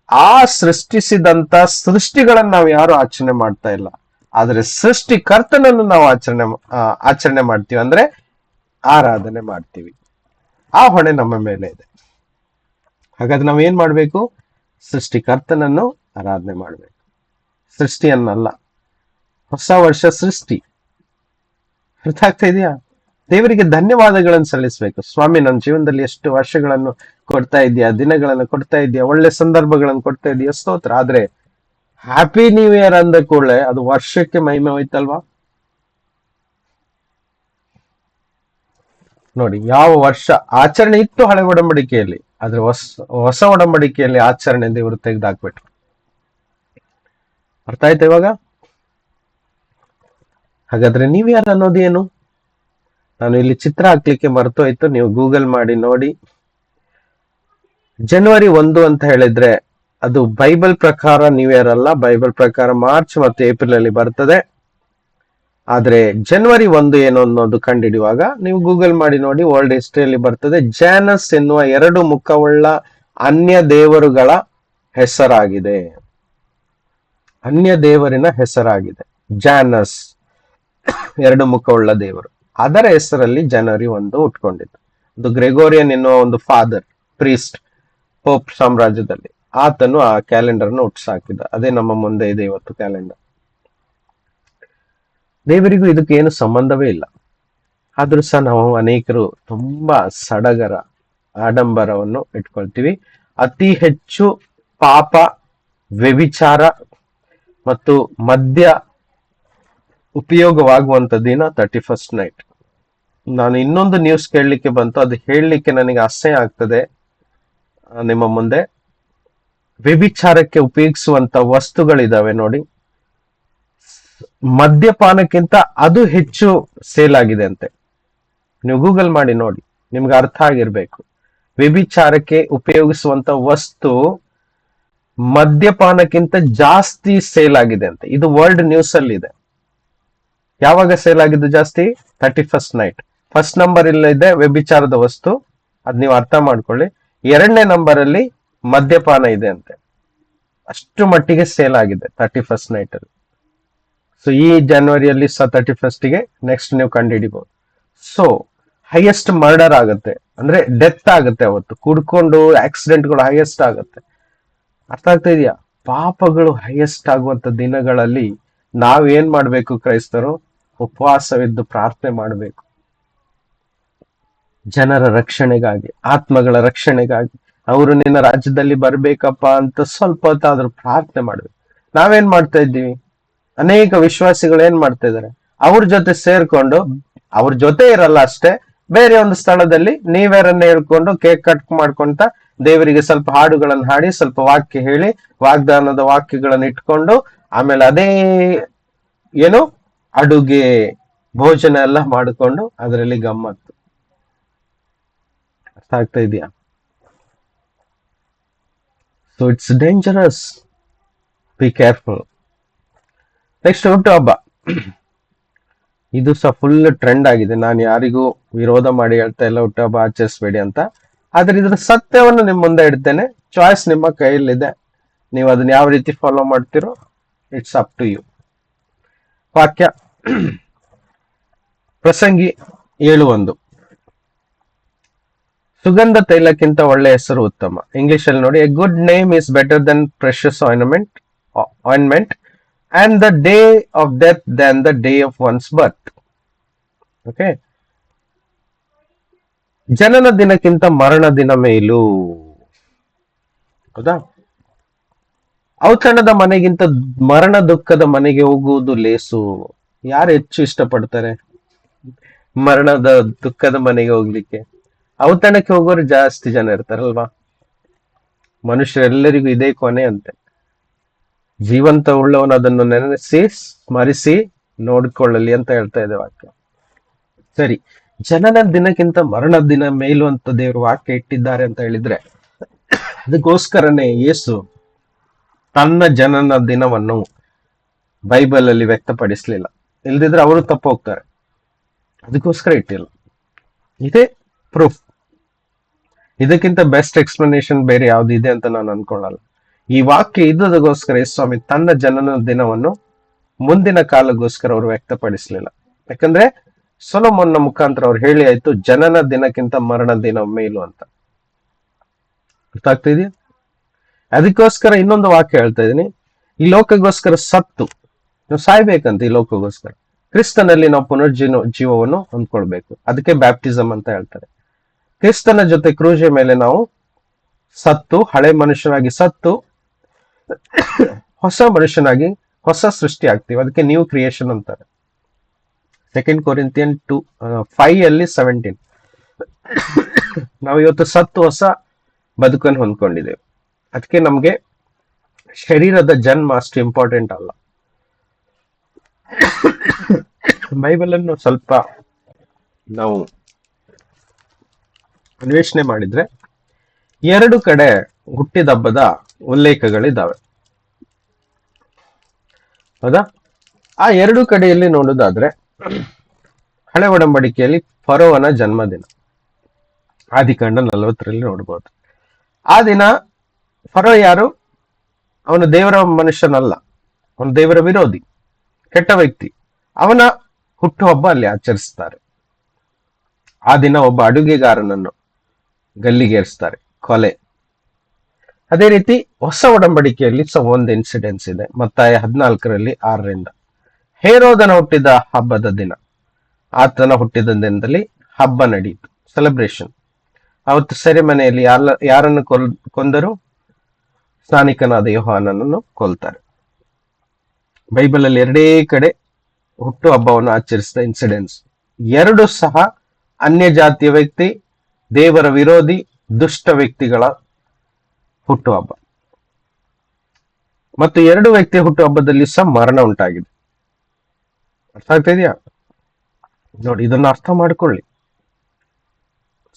ಆ ಸೃಷ್ಟಿಸಿದಂತ ಸೃಷ್ಟಿಗಳನ್ನು ನಾವು ಯಾರು ಆಚರಣೆ ಮಾಡ್ತಾ ಇಲ್ಲ. ಆದ್ರೆ ಸೃಷ್ಟಿಕರ್ತನನ್ನು ನಾವು ಆಚರಣೆ ಮಾಡ್ತೀವಿ, ಅಂದ್ರೆ ಆರಾಧನೆ ಮಾಡ್ತೀವಿ. ಆ ಹೊಣೆ ನಮ್ಮ ಮೇಲೆ ಇದೆ. ಹಾಗಾದ್ರೆ ನಾವ್ ಏನ್ ಮಾಡ್ಬೇಕು? ಸೃಷ್ಟಿಕರ್ತನನ್ನು ಆರಾಧನೆ ಮಾಡ್ಬೇಕು, ಸೃಷ್ಟಿಯನ್ನಲ್ಲ. ಹೊಸ ವರ್ಷ ಸೃಷ್ಟಿ. ಅರ್ಥ ಆಗ್ತಾ ಇದೆಯಾ? ದೇವರಿಗೆ ಧನ್ಯವಾದಗಳನ್ನು ಸಲ್ಲಿಸಬೇಕು. ಸ್ವಾಮಿ, ನನ್ನ ಜೀವನದಲ್ಲಿ ಎಷ್ಟು ವರ್ಷಗಳನ್ನು ಕೊಡ್ತಾ ಇದೆಯಾ, ದಿನಗಳನ್ನು ಕೊಡ್ತಾ ಇದೆಯಾ, ಒಳ್ಳೆ ಸಂದರ್ಭಗಳನ್ನು ಕೊಡ್ತಾ ಇದೆಯಾ, ಸ್ತೋತ್ರ. ಆದ್ರೆ ಹ್ಯಾಪಿ ನ್ಯೂ ಇಯರ್ ಅಂದ ಕೂಡಲೇ ಅದು ವರ್ಷಕ್ಕೆ ಮಹಿಮೆ ಹೋಯ್ತಲ್ವಾ? ನೋಡಿ, ಯಾವ ವರ್ಷ ಆಚರಣೆ ಇತ್ತು ಹಳೆ ಒಡಂಬಡಿಕೆಯಲ್ಲಿ, ಆದ್ರೆ ಹೊಸ ಒಡಂಬಡಿಕೆಯಲ್ಲಿ ಆಚರಣೆ ದೇವರು ತೆಗೆದಾಕ್ಬಿಟ್ರು. ಅರ್ಥ ಆಯ್ತಾ ಇವಾಗ? ಹಾಗಾದ್ರೆ ನ್ಯೂ ಇಯರ್ ಅನ್ನೋದೇನು? ನಾನು ಇಲ್ಲಿ ಚಿತ್ರ ಹಾಕ್ಲಿಕ್ಕೆ ಮರ್ತೋಯ್ತು, ನೀವು ಗೂಗಲ್ ಮಾಡಿ ನೋಡಿ. ಜನವರಿ 1 ಅಂತ ಹೇಳಿದ್ರೆ ಅದು ಬೈಬಲ್ ಪ್ರಕಾರ ನ್ಯೂ ಇಯರ್ ಅಲ್ಲ. ಬೈಬಲ್ ಪ್ರಕಾರ ಮಾರ್ಚ್ ಮತ್ತು ಏಪ್ರಿಲ್ ಅಲ್ಲಿ ಬರ್ತದೆ. ಆದ್ರೆ ಜನವರಿ 1 ಏನು ಅನ್ನೋದು ಕಂಡುಹಿಡಿಯುವಾಗ ನೀವು ಗೂಗಲ್ ಮಾಡಿ ನೋಡಿ, ವರ್ಲ್ಡ್ ಹಿಸ್ಟ್ರಿಯಲ್ಲಿ ಬರ್ತದೆ. ಜಾನಸ್ ಎನ್ನುವ 2 ಮುಖವುಳ್ಳ ಅನ್ಯ ದೇವರುಗಳ ಹೆಸರಾಗಿದೆ. ಅನ್ಯ ದೇವರಿನ ಹೆಸರಾಗಿದೆ ಜಾನಸ್, 2 ಮುಖವುಳ್ಳ ದೇವರು. ಅದರ ಹೆಸರಲ್ಲಿ ಜನವರಿ 1 ಹುಟ್ಕೊಂಡಿತ್ತು. ಅದು ಗ್ರೆಗೋರಿಯನ್ ಎನ್ನುವ ಒಂದು ಫಾದರ್, ಪ್ರೀಸ್ಟ್, ಪೋಪ್ ಸಾಮ್ರಾಜ್ಯದಲ್ಲಿ, ಆತನು ಆ ಕ್ಯಾಲೆಂಡರ್ನ ಹುಟ್ಟಿಸಾಕಿದ. ಅದೇ ನಮ್ಮ ಮುಂದೆ ಇದೆ ಇವತ್ತು ಕ್ಯಾಲೆಂಡರ್. ದೇವರಿಗೂ ಇದಕ್ಕೆ ಏನು ಸಂಬಂಧವೇ ಇಲ್ಲ. ಆದ್ರೂ ಸಹ ನಾವು ಅನೇಕರು ತುಂಬಾ ಸಡಗರ, ಆಡಂಬರವನ್ನು ಇಟ್ಕೊಳ್ತೀವಿ. ಅತಿ ಹೆಚ್ಚು ಪಾಪ, ವ್ಯಭಿಚಾರ ಮತ್ತು ಮದ್ಯ ಉಪಯೋಗವಾಗುವಂತ ದಿನ 31st ನೈಟ್. ನಾನು ಇನ್ನೊಂದು ನ್ಯೂಸ್ ಕೇಳಲಿಕ್ಕೆ ಬಂತು, ಅದು ಹೇಳಲಿಕ್ಕೆ ನನಗೆ ಅಸಹ್ಯ ಆಗ್ತದೆ ನಿಮ್ಮ ಮುಂದೆ. ವ್ಯಭಿಚಾರಕ್ಕೆ ಉಪಯೋಗಿಸುವಂತ ವಸ್ತುಗಳಿದಾವೆ ನೋಡಿ, ಮದ್ಯಪಾನಕ್ಕಿಂತ ಅದು ಹೆಚ್ಚು ಸೇಲ್ ಆಗಿದೆ ಅಂತೆ. ನೀವು ಗೂಗಲ್ ಮಾಡಿ ನೋಡಿ, ನಿಮ್ಗೆ ಅರ್ಥ ಆಗಿರ್ಬೇಕು. ವ್ಯಭಿಚಾರಕ್ಕೆ ಉಪಯೋಗಿಸುವಂತ ವಸ್ತು ಮದ್ಯಪಾನಕ್ಕಿಂತ ಜಾಸ್ತಿ ಸೇಲ್ ಆಗಿದೆ ಅಂತೆ. ಇದು ವರ್ಲ್ಡ್ ನ್ಯೂಸ್ ಅಲ್ಲಿ ಇದೆ. ಯಾವಾಗ ಸೇಲ್ ಆಗಿದ್ದು ಜಾಸ್ತಿ? 31st night. ಫಸ್ಟ್ ನಂಬರ್ ಇಲ್ಲ ಇದೆ ವ್ಯಭಿಚಾರದ ವಸ್ತು, ಅದ್ ನೀವು ಅರ್ಥ ಮಾಡ್ಕೊಳ್ಳಿ. 2ನೇ ನಂಬರ್ ಅಲ್ಲಿ ಮದ್ಯಪಾನ ಇದೆ ಅಂತೆ. ಅಷ್ಟು ಮಟ್ಟಿಗೆ ಸೇಲ್ ಆಗಿದೆ 31st ನೈಟ್ ಅಲ್ಲಿ. ಸೊ ಈ ಜನವರಿಯಲ್ಲಿ 31st ಗೆ ನೆಕ್ಸ್ಟ್ ನೀವು ಕಂಡುಹಿಡಿಬಹುದು. ಸೊ ಹೈಯೆಸ್ಟ್ ಮರ್ಡರ್ ಆಗುತ್ತೆ, ಅಂದ್ರೆ ಡೆತ್ ಆಗುತ್ತೆ ಅವತ್ತು. ಕುಡ್ಕೊಂಡು ಆಕ್ಸಿಡೆಂಟ್ಗಳು ಹೈಯೆಸ್ಟ್ ಆಗುತ್ತೆ. ಅರ್ಥ ಆಗ್ತಾ ಇದೆಯಾ? ಪಾಪಗಳು ಹೈಯೆಸ್ಟ್ ಆಗುವಂತ ದಿನಗಳಲ್ಲಿ ನಾವೇನ್ ಮಾಡ್ಬೇಕು ಕ್ರೈಸ್ತರು? ಉಪವಾಸವಿದ್ದು ಪ್ರಾರ್ಥನೆ ಮಾಡಬೇಕು. ಜನರ ರಕ್ಷಣೆಗಾಗಿ, ಆತ್ಮಗಳ ರಕ್ಷಣೆಗಾಗಿ, ಅವರು ನಿನ್ನ ರಾಜ್ಯದಲ್ಲಿ ಬರ್ಬೇಕಪ್ಪ ಅಂತ ಸ್ವಲ್ಪ ಹೊತ್ತಾದ್ರೂ ಪ್ರಾರ್ಥನೆ ಮಾಡ್ಬೇಕು. ನಾವೇನ್ ಮಾಡ್ತಾ ಇದ್ದೀವಿ? ಅನೇಕ ವಿಶ್ವಾಸಿಗಳು ಏನ್ ಮಾಡ್ತಾ ಇದಾರೆ? ಅವ್ರ ಜೊತೆ ಸೇರ್ಕೊಂಡು, ಅವ್ರ ಜೊತೆ ಇರಲ್ಲ ಅಷ್ಟೇ, ಬೇರೆ ಒಂದು ಸ್ಥಳದಲ್ಲಿ ನೀವೇರನ್ನ ಹೇಳ್ಕೊಂಡು ಕೇಕ್ ಕಟ್ ಮಾಡ್ಕೊಂತ ದೇವರಿಗೆ ಸ್ವಲ್ಪ ಹಾಡುಗಳನ್ನು ಹಾಡಿ, ಸ್ವಲ್ಪ ವಾಕ್ಯ ಹೇಳಿ, ವಾಗ್ದಾನದ ವಾಕ್ಯಗಳನ್ನು ಇಟ್ಕೊಂಡು, ಆಮೇಲೆ ಅದೇ ಏನು ಅಡುಗೆ ಭೋಜನ ಎಲ್ಲ ಮಾಡಿಕೊಂಡು ಅದರಲ್ಲಿ ಗಮ್ಮತ್ತು. ಅರ್ಥ ಆಗ್ತಾ ಇದೆಯಾ? So it's dangerous, be careful. Next ಹುಟ್ಟುಹಬ್ಬ. ಇದು ಸಹ ಫುಲ್ ಟ್ರೆಂಡ್ ಆಗಿದೆ. ನಾನು ಯಾರಿಗೂ ವಿರೋಧ ಮಾಡಿ ಹೇಳ್ತಾ ಇಲ್ಲ ಹುಟ್ಟುಹಬ್ಬ ಆಚರಿಸಬೇಡಿ ಅಂತ. ಆದ್ರೆ ಇದ್ರ ಸತ್ಯವನ್ನು ನಿಮ್ ಮುಂದೆ ಇಡ್ತೇನೆ. ಚಾಯ್ಸ್ ನಿಮ್ಮ ಕೈಯಲ್ಲಿದೆ. ನೀವು ಅದನ್ನ ಯಾವ ರೀತಿ ಫಾಲೋ ಮಾಡ್ತಿರೋ ಇಟ್ಸ್ ಅಪ್ ಟು ಯು. ವಾಕ್ಯ ಪ್ರಸಂಗಿ 7:1. ಸುಗಂಧ ತೈಲಕ್ಕಿಂತ ಒಳ್ಳೆ ಹೆಸರು ಉತ್ತಮ. ಇಂಗ್ಲಿಷ್ ಅಲ್ಲಿ ನೋಡಿ, a good name is better than precious ointment and the day of death than the day of one's birth. Okay, ಜನನ ದಿನಕ್ಕಿಂತ ಮರಣ ದಿನ ಮೇಲು. ಹೌದಾ? ಔತಣದ ಮನೆಗಿಂತ ಮರಣ ದುಃಖದ ಮನೆಗೆ ಹೋಗುವುದು ಲೇಸು. ಯಾರು ಹೆಚ್ಚು ಇಷ್ಟಪಡ್ತಾರೆ ಮರಣದ ದುಃಖದ ಮನೆಗೆ ಹೋಗ್ಲಿಕ್ಕೆ? ಔತಣಕ್ಕೆ ಹೋಗೋರು ಜಾಸ್ತಿ ಜನ ಇರ್ತಾರಲ್ವಾ? ಮನುಷ್ಯರೆಲ್ಲರಿಗೂ ಇದೇ ಕೊನೆ ಅಂತೆ. ಜೀವಂತ ಉಳ್ಳವನು ಅದನ್ನು ನೆನೆಸಿ ಸ್ಮರಿಸಿ ನೋಡಿಕೊಳ್ಳಲಿ ಅಂತ ಹೇಳ್ತಾ ಇದೆ ವಾಕ್ಯ. ಸರಿ, ಜನನ ದಿನಕ್ಕಿಂತ ಮರಣ ದಿನ ಮೇಲು ಅಂತ ದೇವರು ವಾಕ್ಯ ಇಟ್ಟಿದ್ದಾರೆ ಅಂತ ಹೇಳಿದ್ರೆ, ಅದಕ್ಕೋಸ್ಕರನೇ ಯೇಸು ತನ್ನ ಜನನ ದಿನವನ್ನು ಬೈಬಲ್ ಅಲ್ಲಿ ವ್ಯಕ್ತಪಡಿಸ್ಲಿಲ್ಲ. ಇಲ್ದಿದ್ರೆ ಅವರು ತಪ್ಪು ಹೋಗ್ತಾರೆ. ಅದಕ್ಕೋಸ್ಕರ ಇಟ್ಟಿಲ್ಲ. ಇದೇ ಪ್ರೂಫ್. ಇದಕ್ಕಿಂತ ಬೆಸ್ಟ್ ಎಕ್ಸ್ಪ್ಲನೇಷನ್ ಬೇರೆ ಯಾವ್ದು ಇದೆ ಅಂತ ನಾನು ಅನ್ಕೊಳ್ಳಲ್ಲ. ಈ ವಾಕ್ಯ ಇದ್ದದಕ್ಕೋಸ್ಕರ ಸ್ವಾಮಿ ತನ್ನ ಜನನ ದಿನವನ್ನು ಮುಂದಿನ ಕಾಲಕ್ಕೋಸ್ಕರ ಅವರು ವ್ಯಕ್ತಪಡಿಸಲಿಲ್ಲ. ಯಾಕಂದ್ರೆ ಸೊಲೊಮೋನ್ನ ಮುಖಾಂತರ ಅವ್ರು ಹೇಳಿ ಆಯ್ತು, ಜನನ ದಿನಕ್ಕಿಂತ ಮರಣ ದಿನ ಮೇಲು ಅಂತ. ಅರ್ಥ ಆಗ್ತಿದ್ಯಾ? ಅದಕ್ಕೋಸ್ಕರ ಇನ್ನೊಂದು ವಾಕ್ಯ ಹೇಳ್ತಾ ಇದೀನಿ. ಈ ಲೋಕಗೋಸ್ಕರ ಸತ್ತು ನಾವು ಸಾಯ್ಬೇಕಂತ. ಈ ಲೋಕಗೋಸ್ಕರ ಕ್ರಿಸ್ತನಲ್ಲಿ ನಾವು ಜೀವವನ್ನು ಹೊಂದ್ಕೊಳ್ಬೇಕು. ಅದಕ್ಕೆ ಬ್ಯಾಪ್ಟಿಸಮ್ ಅಂತ ಹೇಳ್ತಾರೆ. ಕ್ರಿಸ್ತನ ಜೊತೆ ಕ್ರೂಜೆ ಮೇಲೆ ನಾವು ಸತ್ತು, ಹಳೆ ಮನುಷ್ಯನಾಗಿ ಸತ್ತು ಹೊಸ ಮನುಷ್ಯನಾಗಿ ಹೊಸ ಸೃಷ್ಟಿ ಆಗ್ತೀವಿ. ಅದಕ್ಕೆ ನ್ಯೂ ಕ್ರಿಯೇಷನ್ ಅಂತಾರೆ. 2 Corinthians 5:17. ನಾವು ಇವತ್ತು ಸತ್ತು ಹೊಸ ಬದುಕನ್ನು ಹೊಂದ್ಕೊಂಡಿದ್ದೇವೆ. ಅದಕ್ಕೆ ನಮ್ಗೆ ಶರೀರದ ಜನ್ಮ ಅಷ್ಟು ಇಂಪಾರ್ಟೆಂಟ್ ಅಲ್ಲ. ಬೈಬಲ್ ಅನ್ನು ಸ್ವಲ್ಪ ನಾವು ಅನ್ವೇಷಣೆ ಮಾಡಿದ್ರೆ 2 ಕಡೆ ಹುಟ್ಟಿದ ಹಬ್ಬದ ಉಲ್ಲೇಖಗಳಿದ್ದಾವೆ. ಹೌದಾ? ಆ 2 ಕಡೆಯಲ್ಲಿ ನೋಡುವುದಾದ್ರೆ, ಹಳೆ ಒಡಂಬಡಿಕೆಯಲ್ಲಿ ಫರೋವನ ಜನ್ಮದಿನ ಆದಿಕಾಂಡ 40 ನೋಡ್ಬೋದು. ಆ ದಿನ ಫರೋ ಯಾರು? ಅವನು ದೇವರ ಮನುಷ್ಯನಲ್ಲ, ಅವನು ದೇವರ ವಿರೋಧಿ, ಕೆಟ್ಟ ವ್ಯಕ್ತಿ. ಅವನ ಹುಟ್ಟುಹಬ್ಬ ಅಲ್ಲಿ ಆಚರಿಸ್ತಾರೆ. ಆ ದಿನ ಒಬ್ಬ ಅಡುಗೆಗಾರನನ್ನು ಗಲ್ಲಿಗೇರಿಸ್ತಾರೆ, ಕೊಲೆ. ಅದೇ ರೀತಿ ಹೊಸ ಒಡಂಬಡಿಕೆಯಲ್ಲಿ ಒಂದು ಇನ್ಸಿಡೆನ್ಸ್ ಇದೆ, ಮತ್ತಾಯ 14:6. ಹೇರೋದನ ಹುಟ್ಟಿದ ಹಬ್ಬದ ದಿನ, ಆತನ ಹುಟ್ಟಿದ ದಿನದಲ್ಲಿ ಹಬ್ಬ ನಡೆಯಿತು, ಸೆಲೆಬ್ರೇಷನ್. ಅವತ್ತು ಸೆರೆಮನೆಯಲ್ಲಿ ಯಾರನ್ನು ಕೊಂದರು? ಸ್ನಾನಿಕನಾದ ಯೋಹಾನನನ್ನು ಕೊಲ್ತಾರೆ. ಬೈಬಲ್ ಅಲ್ಲಿ 2 ಕಡೆ ಹುಟ್ಟು ಹಬ್ಬವನ್ನು ಆಚರಿಸಿದ ಇನ್ಸಿಡೆನ್ಸ್. 2 ಸಹ ಅನ್ಯ ಜಾತಿಯ ವ್ಯಕ್ತಿ, ದೇವರ ವಿರೋಧಿ, ದುಷ್ಟ ವ್ಯಕ್ತಿಗಳ ಹುಟ್ಟುಹಬ್ಬ. ಮತ್ತು 2 ವ್ಯಕ್ತಿಯ ಹುಟ್ಟುಹಬ್ಬದಲ್ಲಿ ಸಹ ಮರಣ ಉಂಟಾಗಿದೆ. ಅರ್ಥ ಆಗ್ತಾ ಇದೆಯಾ? ನೋಡಿ, ಇದನ್ನ ಅರ್ಥ ಮಾಡ್ಕೊಳ್ಳಿ.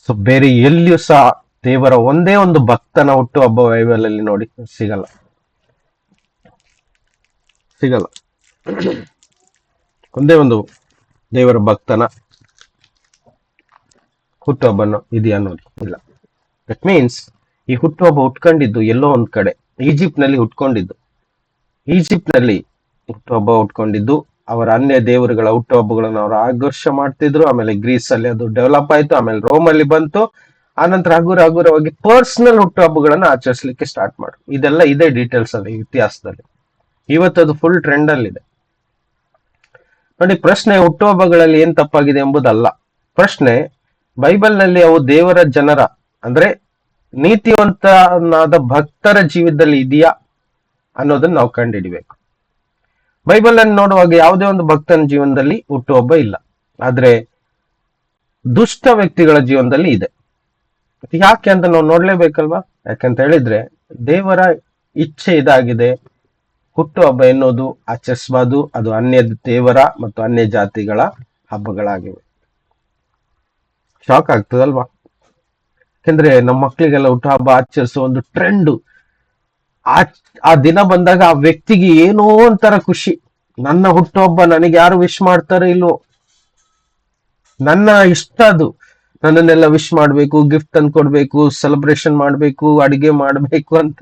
ಸೊ ಬೇರೆ ಎಲ್ಲಿಯೂ ಸಹ ದೇವರ ಒಂದೇ ಒಂದು ಭಕ್ತನ ಹುಟ್ಟು ಹಬ್ಬ ಬೈಬಲ್ ಅಲ್ಲಿ ನೋಡಿ ಸಿಗಲ್ಲ. ಒಂದೇ ಒಂದು ದೇವರ ಭಕ್ತನ ಹುಟ್ಟುಹಬ್ಬನ ಇದೆಯಾ ನೋಡಿ, ಇಲ್ಲ. ದಟ್ ಮೀನ್ಸ್ ಈ ಹುಟ್ಟುಹಬ್ಬ ಹುಟ್ಕೊಂಡಿದ್ದು ಎಲ್ಲೋ ಒಂದ್ ಕಡೆ ಈಜಿಪ್ಟ್ ನಲ್ಲಿ ಹುಟ್ಕೊಂಡಿದ್ದು. ಈಜಿಪ್ಟ್ ನಲ್ಲಿ ಹುಟ್ಟುಹಬ್ಬ ಹುಟ್ಕೊಂಡಿದ್ದು, ಅವರ ಅನ್ಯ ದೇವರುಗಳ ಹುಟ್ಟುಹಬ್ಬಗಳನ್ನು ಅವರು ಆಘೋಷ ಮಾಡ್ತಿದ್ರು. ಆಮೇಲೆ ಗ್ರೀಸ್ ಅಲ್ಲಿ ಅದು ಡೆವಲಪ್ ಆಯ್ತು, ಆಮೇಲೆ ರೋಮ್ ಅಲ್ಲಿ ಬಂತು. ಆನಂತರ ಹಗುರವಾಗಿ ಪರ್ಸನಲ್ ಹುಟ್ಟುಹಬ್ಬಗಳನ್ನ ಆಚರಿಸಲಿಕ್ಕೆ ಸ್ಟಾರ್ಟ್ ಮಾಡು. ಇದೆಲ್ಲ ಇದೆ ಡೀಟೇಲ್ಸ್ ಅಲ್ಲಿ ಇತಿಹಾಸದಲ್ಲಿ. ಇವತ್ತದು ಫುಲ್ ಟ್ರೆಂಡ್ ಅಲ್ಲಿ ಇದೆ ನೋಡಿ. ಪ್ರಶ್ನೆ ಹುಟ್ಟುಹಬ್ಬಗಳಲ್ಲಿ ಏನ್ ತಪ್ಪಾಗಿದೆ ಎಂಬುದಲ್ಲ. ಪ್ರಶ್ನೆ ಬೈಬಲ್ ನಲ್ಲಿ ಅವು ದೇವರ ಜನರ ಅಂದ್ರೆ ನೀತಿವಂತನಾದ ಭಕ್ತರ ಜೀವಿತದಲ್ಲಿ ಇದೆಯಾ ಅನ್ನೋದನ್ನ ನಾವು ಕಂಡುಹಿಡಿಬೇಕು. ಬೈಬಲ್ ಅನ್ನು ನೋಡುವಾಗ ಯಾವುದೇ ಒಂದು ಭಕ್ತನ ಜೀವನದಲ್ಲಿ ಹುಟ್ಟುಹಬ್ಬ ಇಲ್ಲ, ಆದ್ರೆ ದುಷ್ಟ ವ್ಯಕ್ತಿಗಳ ಜೀವನದಲ್ಲಿ ಇದೆ. ಯಾಕೆ ಅಂತ ನಾವು ನೋಡ್ಲೇಬೇಕಲ್ವಾ? ಯಾಕಂತ ಹೇಳಿದ್ರೆ ದೇವರ ಇಚ್ಛೆ ಇದಾಗಿದೆ, ಹುಟ್ಟುಹಬ್ಬ ಎನ್ನುವುದು ಆಚರಿಸಬಾರ್ದು. ಅದು ಅನ್ಯ ದೇವರ ಮತ್ತು ಅನ್ಯ ಜಾತಿಗಳ ಹಬ್ಬಗಳಾಗಿವೆ. ಶಾಕ್ ಆಗ್ತದಲ್ವಾ? ಯಾಕಂದ್ರೆ ನಮ್ಮ ಮಕ್ಕಳಿಗೆಲ್ಲ ಹುಟ್ಟುಹಬ್ಬ ಆಚರಿಸುವ ಒಂದು ಟ್ರೆಂಡ್. ಆ ದಿನ ಬಂದಾಗ ಆ ವ್ಯಕ್ತಿಗೆ ಏನೋ ಒಂಥರ ಖುಷಿ. ನನ್ನ ಹುಟ್ಟುಹಬ್ಬ ನನಗೆ ಯಾರು ವಿಶ್ ಮಾಡ್ತಾರೋ ಇಲ್ವೋ, ನನ್ನ ಇಷ್ಟ ಅದು, ನನ್ನನ್ನೆಲ್ಲ ವಿಶ್ ಮಾಡ್ಬೇಕು, ಗಿಫ್ಟ್ ತಂದು ಕೊಡ್ಬೇಕು, ಸೆಲೆಬ್ರೇಷನ್ ಮಾಡ್ಬೇಕು, ಅಡಿಗೆ ಮಾಡ್ಬೇಕು ಅಂತ.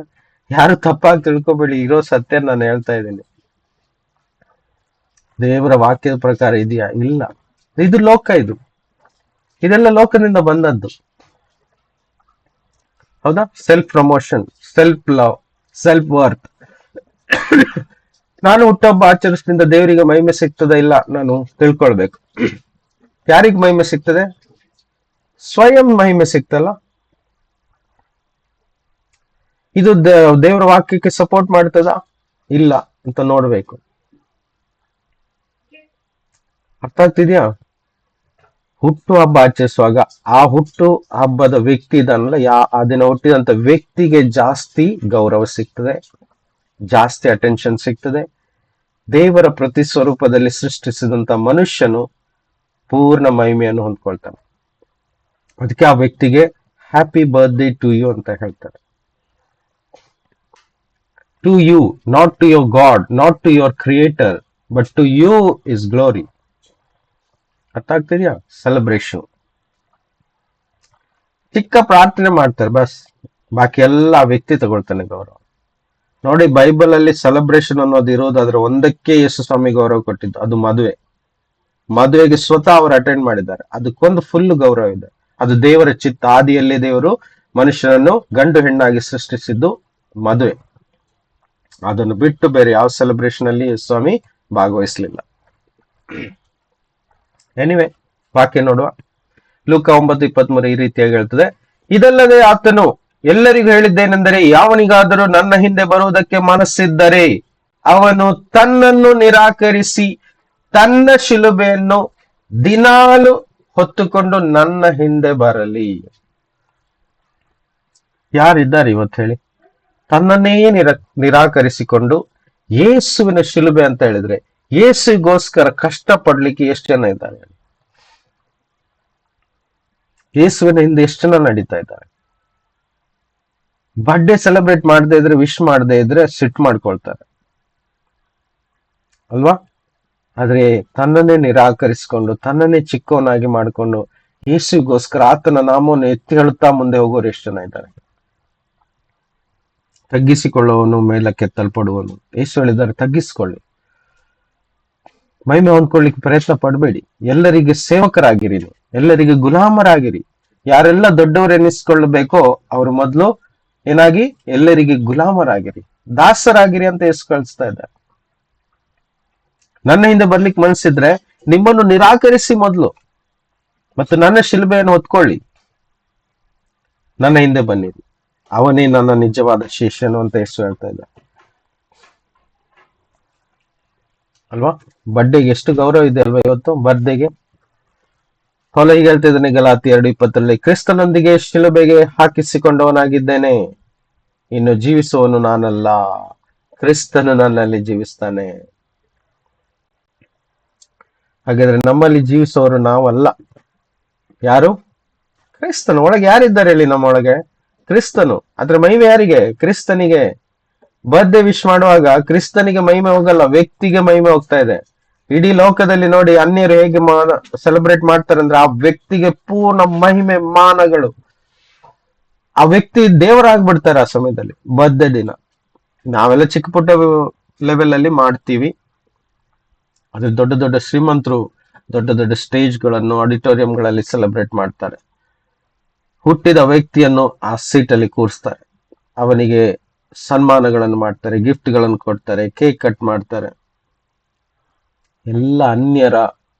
ಯಾರು ತಪ್ಪಾಗಿ ತಿಳ್ಕೊಬೇಡಿ, ಇರೋ ಸತ್ಯ ನಾನು ಹೇಳ್ತಾ ಇದ್ದೀನಿ. ದೇವರ ವಾಕ್ಯದ ಪ್ರಕಾರ ಇದೆಯಾ? ಇಲ್ಲ. ಇದು ಲೋಕ, ಇದೆಲ್ಲ ಲೋಕದಿಂದ ಬಂದದ್ದು. ಹೌದಾ? Self promotion, self love, self worth. ನಾನು ಹುಟ್ಟುಹಬ್ಬ ಆಚರಿಸಿದ ದೇವರಿಗೆ ಮಹಿಮೆ ಸಿಗ್ತದ ಇಲ್ಲ ನಾನು ತಿಳ್ಕೊಳ್ಬೇಕು. ಯಾರಿಗ್ ಮಹಿಮೆ ಸಿಗ್ತದೆ? ಸ್ವಯಂ ಮಹಿಮೆ ಸಿಗ್ತಲ್ಲ. ಇದು ದೇವರ ವಾಕ್ಯಕ್ಕೆ ಸಪೋರ್ಟ್ ಮಾಡ್ತದ ಇಲ್ಲ ಅಂತ ನೋಡ್ಬೇಕು. ಅರ್ಥ ಆಗ್ತಿದ್ಯಾ? ಹುಟ್ಟು ಹಬ್ಬ ಆಚರಿಸುವಾಗ ಆ ಹುಟ್ಟು ಹಬ್ಬದ ವ್ಯಕ್ತಿ ಇದನ್ನಲ್ಲ, ಆ ದಿನ ಹುಟ್ಟಿದಂತ ವ್ಯಕ್ತಿಗೆ ಜಾಸ್ತಿ ಗೌರವ ಸಿಗ್ತದೆ, ಜಾಸ್ತಿ ಅಟೆನ್ಷನ್ ಸಿಗ್ತದೆ. ದೇವರ ಪ್ರತಿ ಸ್ವರೂಪದಲ್ಲಿ ಸೃಷ್ಟಿಸಿದಂತ ಮನುಷ್ಯನು ಪೂರ್ಣ ಮಹಿಮೆಯನ್ನು ಹೊಂದ್ಕೊಳ್ತಾನೆ. ಅದಕ್ಕೆ ಆ ವ್ಯಕ್ತಿಗೆ ಹ್ಯಾಪಿ ಬರ್ತ್ಡೇ ಟು ಯು ಅಂತ ಹೇಳ್ತಾರೆ. To you, not to your God, not to your creator, but to you is glory. ಅರ್ಥ ಆಗ್ತಿದ್ಯಾ? ಸೆಲೆಬ್ರೇಷನ್. ಚಿಕ್ಕ ಪ್ರಾರ್ಥನೆ ಮಾಡ್ತಾರೆ ಬಸ್, ಬಾಕಿ ಎಲ್ಲ ವ್ಯಕ್ತಿ ತಗೊಳ್ತಾನೆ ಗೌರವ. ನೋಡಿ, ಬೈಬಲ್ ಅಲ್ಲಿ ಸೆಲೆಬ್ರೇಷನ್ ಅನ್ನೋದು ಇರೋದಾದ್ರೆ ಒಂದಕ್ಕೆ ಯೇಸು ಸ್ವಾಮಿ ಗೌರವ ಕೊಟ್ಟಿದ್ದು, ಅದು ಮದುವೆಗೆ ಸ್ವತಃ ಅವರು ಅಟೆಂಡ್ ಮಾಡಿದ್ದಾರೆ. ಅದಕ್ಕೊಂದು ಫುಲ್ ಗೌರವ ಇದೆ. ಅದು ದೇವರ ಚಿತ್ತ. ಆದಿಯಲ್ಲಿ ದೇವರು ಮನುಷ್ಯನನ್ನು ಗಂಡು ಹೆಣ್ಣಾಗಿ ಸೃಷ್ಟಿಸಿದ್ದು ಮದುವೆ. ಅದನ್ನು ಬಿಟ್ಟು ಬೇರೆ ಯಾವ ಸೆಲೆಬ್ರೇಷನ್ ಅಲ್ಲಿ ಯೇಸು ಸ್ವಾಮಿ ಭಾಗವಹಿಸಲಿಲ್ಲ. ಎನಿವೆ, ವಾಕ್ಯ ನೋಡುವ. ಲೂಕ 9:23 ಈ ರೀತಿಯಾಗಿ ಹೇಳ್ತದೆ, ಇದಲ್ಲದೆ ಆತನು ಎಲ್ಲರಿಗೂ ಹೇಳಿದ್ದೇನೆಂದರೆ, ಯಾವನಿಗಾದರೂ ನನ್ನ ಹಿಂದೆ ಬರುವುದಕ್ಕೆ ಮನಸ್ಸಿದ್ದರೆ ಅವನು ತನ್ನನ್ನು ನಿರಾಕರಿಸಿ ತನ್ನ ಶಿಲುಬೆಯನ್ನು ದಿನಾಲು ಹೊತ್ತುಕೊಂಡು ನನ್ನ ಹಿಂದೆ ಬರಲಿ. ಯಾರಿದ್ದಾರೆ ಇವತ್ತು ಹೇಳಿ? ತನ್ನನ್ನೇ ನಿರಾಕರಿಸಿಕೊಂಡು ಯೇಸುವಿನ ಶಿಲುಬೆ ಅಂತ ಹೇಳಿದ್ರೆ ಯೇಸುಗೋಸ್ಕರ ಕಷ್ಟ ಪಡ್ಲಿಕ್ಕೆ ಎಷ್ಟು ಜನ ಇದ್ದಾರೆ? ಯೇಸುವಿನ ಹಿಂದೆ ಎಷ್ಟು ಜನ ನಡೀತಾ ಇದ್ದಾರೆ? ಬರ್ಡೇ ಸೆಲೆಬ್ರೇಟ್ ಮಾಡದೇ ಇದ್ರೆ, ವಿಶ್ ಮಾಡದೇ ಇದ್ರೆ ಸಿಟ್ ಮಾಡ್ಕೊಳ್ತಾರೆ ಅಲ್ವಾ? ಆದ್ರೆ ತನ್ನನ್ನೇ ನಿರಾಕರಿಸಿಕೊಂಡು ತನ್ನನ್ನೇ ಚಿಕ್ಕವನಾಗಿ ಮಾಡಿಕೊಂಡು ಯೇಸುಗೋಸ್ಕರ ಆತನ ನಾಮವನ್ನು ಎತ್ತಿ ಹೇಳುತ್ತಾ ಮುಂದೆ ಹೋಗೋರು ಎಷ್ಟು ಜನ ಇದ್ದಾರೆ? ತಗ್ಗಿಸಿಕೊಳ್ಳುವವನು ಮೇಲಕ್ಕೆ ಎತ್ತಲ್ಪಡುವನು. ಯೇಸು ಹೇಳಿದ್ದಾರೆ, ತಗ್ಗಿಸಿಕೊಳ್ಳಿ, ಮಹಿಮೆ ಹೊಂದ್ಕೊಳ್ಳಿಕ್ಕೆ ಪ್ರಯತ್ನ ಪಡಬೇಡಿ. ಎಲ್ಲರಿಗೆ ಸೇವಕರಾಗಿರಿ, ಎಲ್ಲರಿಗೆ ಗುಲಾಮರಾಗಿರಿ. ಯಾರೆಲ್ಲ ದೊಡ್ಡವರು ಎನಿಸ್ಕೊಳ್ಬೇಕೋ ಅವರು ಮೊದಲು ಏನಾಗಿ ಎಲ್ಲರಿಗೆ ಗುಲಾಮರಾಗಿರಿ, ದಾಸರಾಗಿರಿ ಅಂತ ಯೇಸು ಕಳಿಸ್ತಾ ಇದ್ದಾರೆ. ನನ್ನ ಹಿಂದೆ ಬರ್ಲಿಕ್ಕೆ ಮನಸ್ಸಿದ್ರೆ ನಿಮ್ಮನ್ನು ನಿರಾಕರಿಸಿ ಮೊದಲು, ಮತ್ತು ನನ್ನ ಶಿಲುಬೆಯನ್ನು ಹೊತ್ಕೊಳ್ಳಿ, ನನ್ನ ಹಿಂದೆ ಬನ್ನಿರಿ, ಅವನೇ ನನ್ನ ನಿಜವಾದ ಶಿಷ್ಯನು ಅಂತ ಯೇಸು ಹೇಳ್ತಾ ಇದ್ದಾರೆ ಅಲ್ವಾ? ಬರ್ಡೇಗೆ ಎಷ್ಟು ಗೌರವ ಇದೆ ಅಲ್ವಾ ಇವತ್ತು ಬರ್ಡೇಗೆ? ಪೌಲ ಹೀಗೆ ಹೇಳ್ತಾ ಇದ್ದಾನೆ ಗಲಾತಿ 2:20, ಕ್ರಿಸ್ತನೊಂದಿಗೆ ಶಿಲುಬೆಗೆ ಹಾಕಿಸಿಕೊಂಡವನಾಗಿದ್ದೇನೆ, ಇನ್ನು ಜೀವಿಸುವವನು ನಾನಲ್ಲ, ಕ್ರಿಸ್ತನು ನನ್ನಲ್ಲಿ ಜೀವಿಸ್ತಾನೆ. ಹಾಗಾದ್ರೆ ನಮ್ಮಲ್ಲಿ ಜೀವಿಸೋರು ನಾವಲ್ಲ. ಯಾರು? ಕ್ರಿಸ್ತನು. ಒಳಗೆ ಯಾರಿದ್ದಾರೆ ಹೇಳಿ? ನಮ್ಮೊಳಗೆ ಕ್ರಿಸ್ತನು. ಅದ್ರ ಮಹಿಮೆ ಯಾರಿಗೆ? ಕ್ರಿಸ್ತನಿಗೆ. ಬರ್ತ್ಡೇ ವಿಶ್ ಮಾಡುವಾಗ ಕ್ರಿಸ್ತನಿಗೆ ಮಹಿಮೆ ಹೋಗಲ್ಲ, ವ್ಯಕ್ತಿಗೆ ಮಹಿಮೆ ಹೋಗ್ತಾ ಇದೆ. ಇಡೀ ಲೋಕದಲ್ಲಿ ನೋಡಿ ಅನ್ಯರು ಹೇಗೆ ಸೆಲೆಬ್ರೇಟ್ ಮಾಡ್ತಾರೆ ಅಂದ್ರೆ ಆ ವ್ಯಕ್ತಿಗೆ ಪೂರ್ಣ ಮಹಿಮೆ ಮಾನಗಳು. ಆ ವ್ಯಕ್ತಿ ದೇವರಾಗ್ಬಿಡ್ತಾರೆ ಆ ಸಮಯದಲ್ಲಿ, ಬರ್ತ್ಡೇ ದಿನ. ನಾವೆಲ್ಲ ಚಿಕ್ಕ ಪುಟ್ಟ ಲೆವೆಲ್ ಅಲ್ಲಿ ಮಾಡ್ತೀವಿ. ಅದು ದೊಡ್ಡ ದೊಡ್ಡ ಶ್ರೀಮಂತರು ದೊಡ್ಡ ದೊಡ್ಡ ಸ್ಟೇಜ್ಗಳನ್ನು ಆಡಿಟೋರಿಯಂಗಳಲ್ಲಿ ಸೆಲೆಬ್ರೇಟ್ ಮಾಡ್ತಾರೆ. ಹುಟ್ಟಿದ ವ್ಯಕ್ತಿಯನ್ನು ಆ ಸೀಟಲ್ಲಿ ಕೂರಿಸ್ತಾರೆ, ಅವನಿಗೆ ಸನ್ಮಾನಗಳನ್ನು ಮಾಡ್ತಾರೆ, ಗಿಫ್ಟ್ಗಳನ್ನು ಕೊಡ್ತಾರೆ, ಕೇಕ್ ಕಟ್ ಮಾಡ್ತಾರೆ. ಎಲ್ಲ ಅನ್ಯರ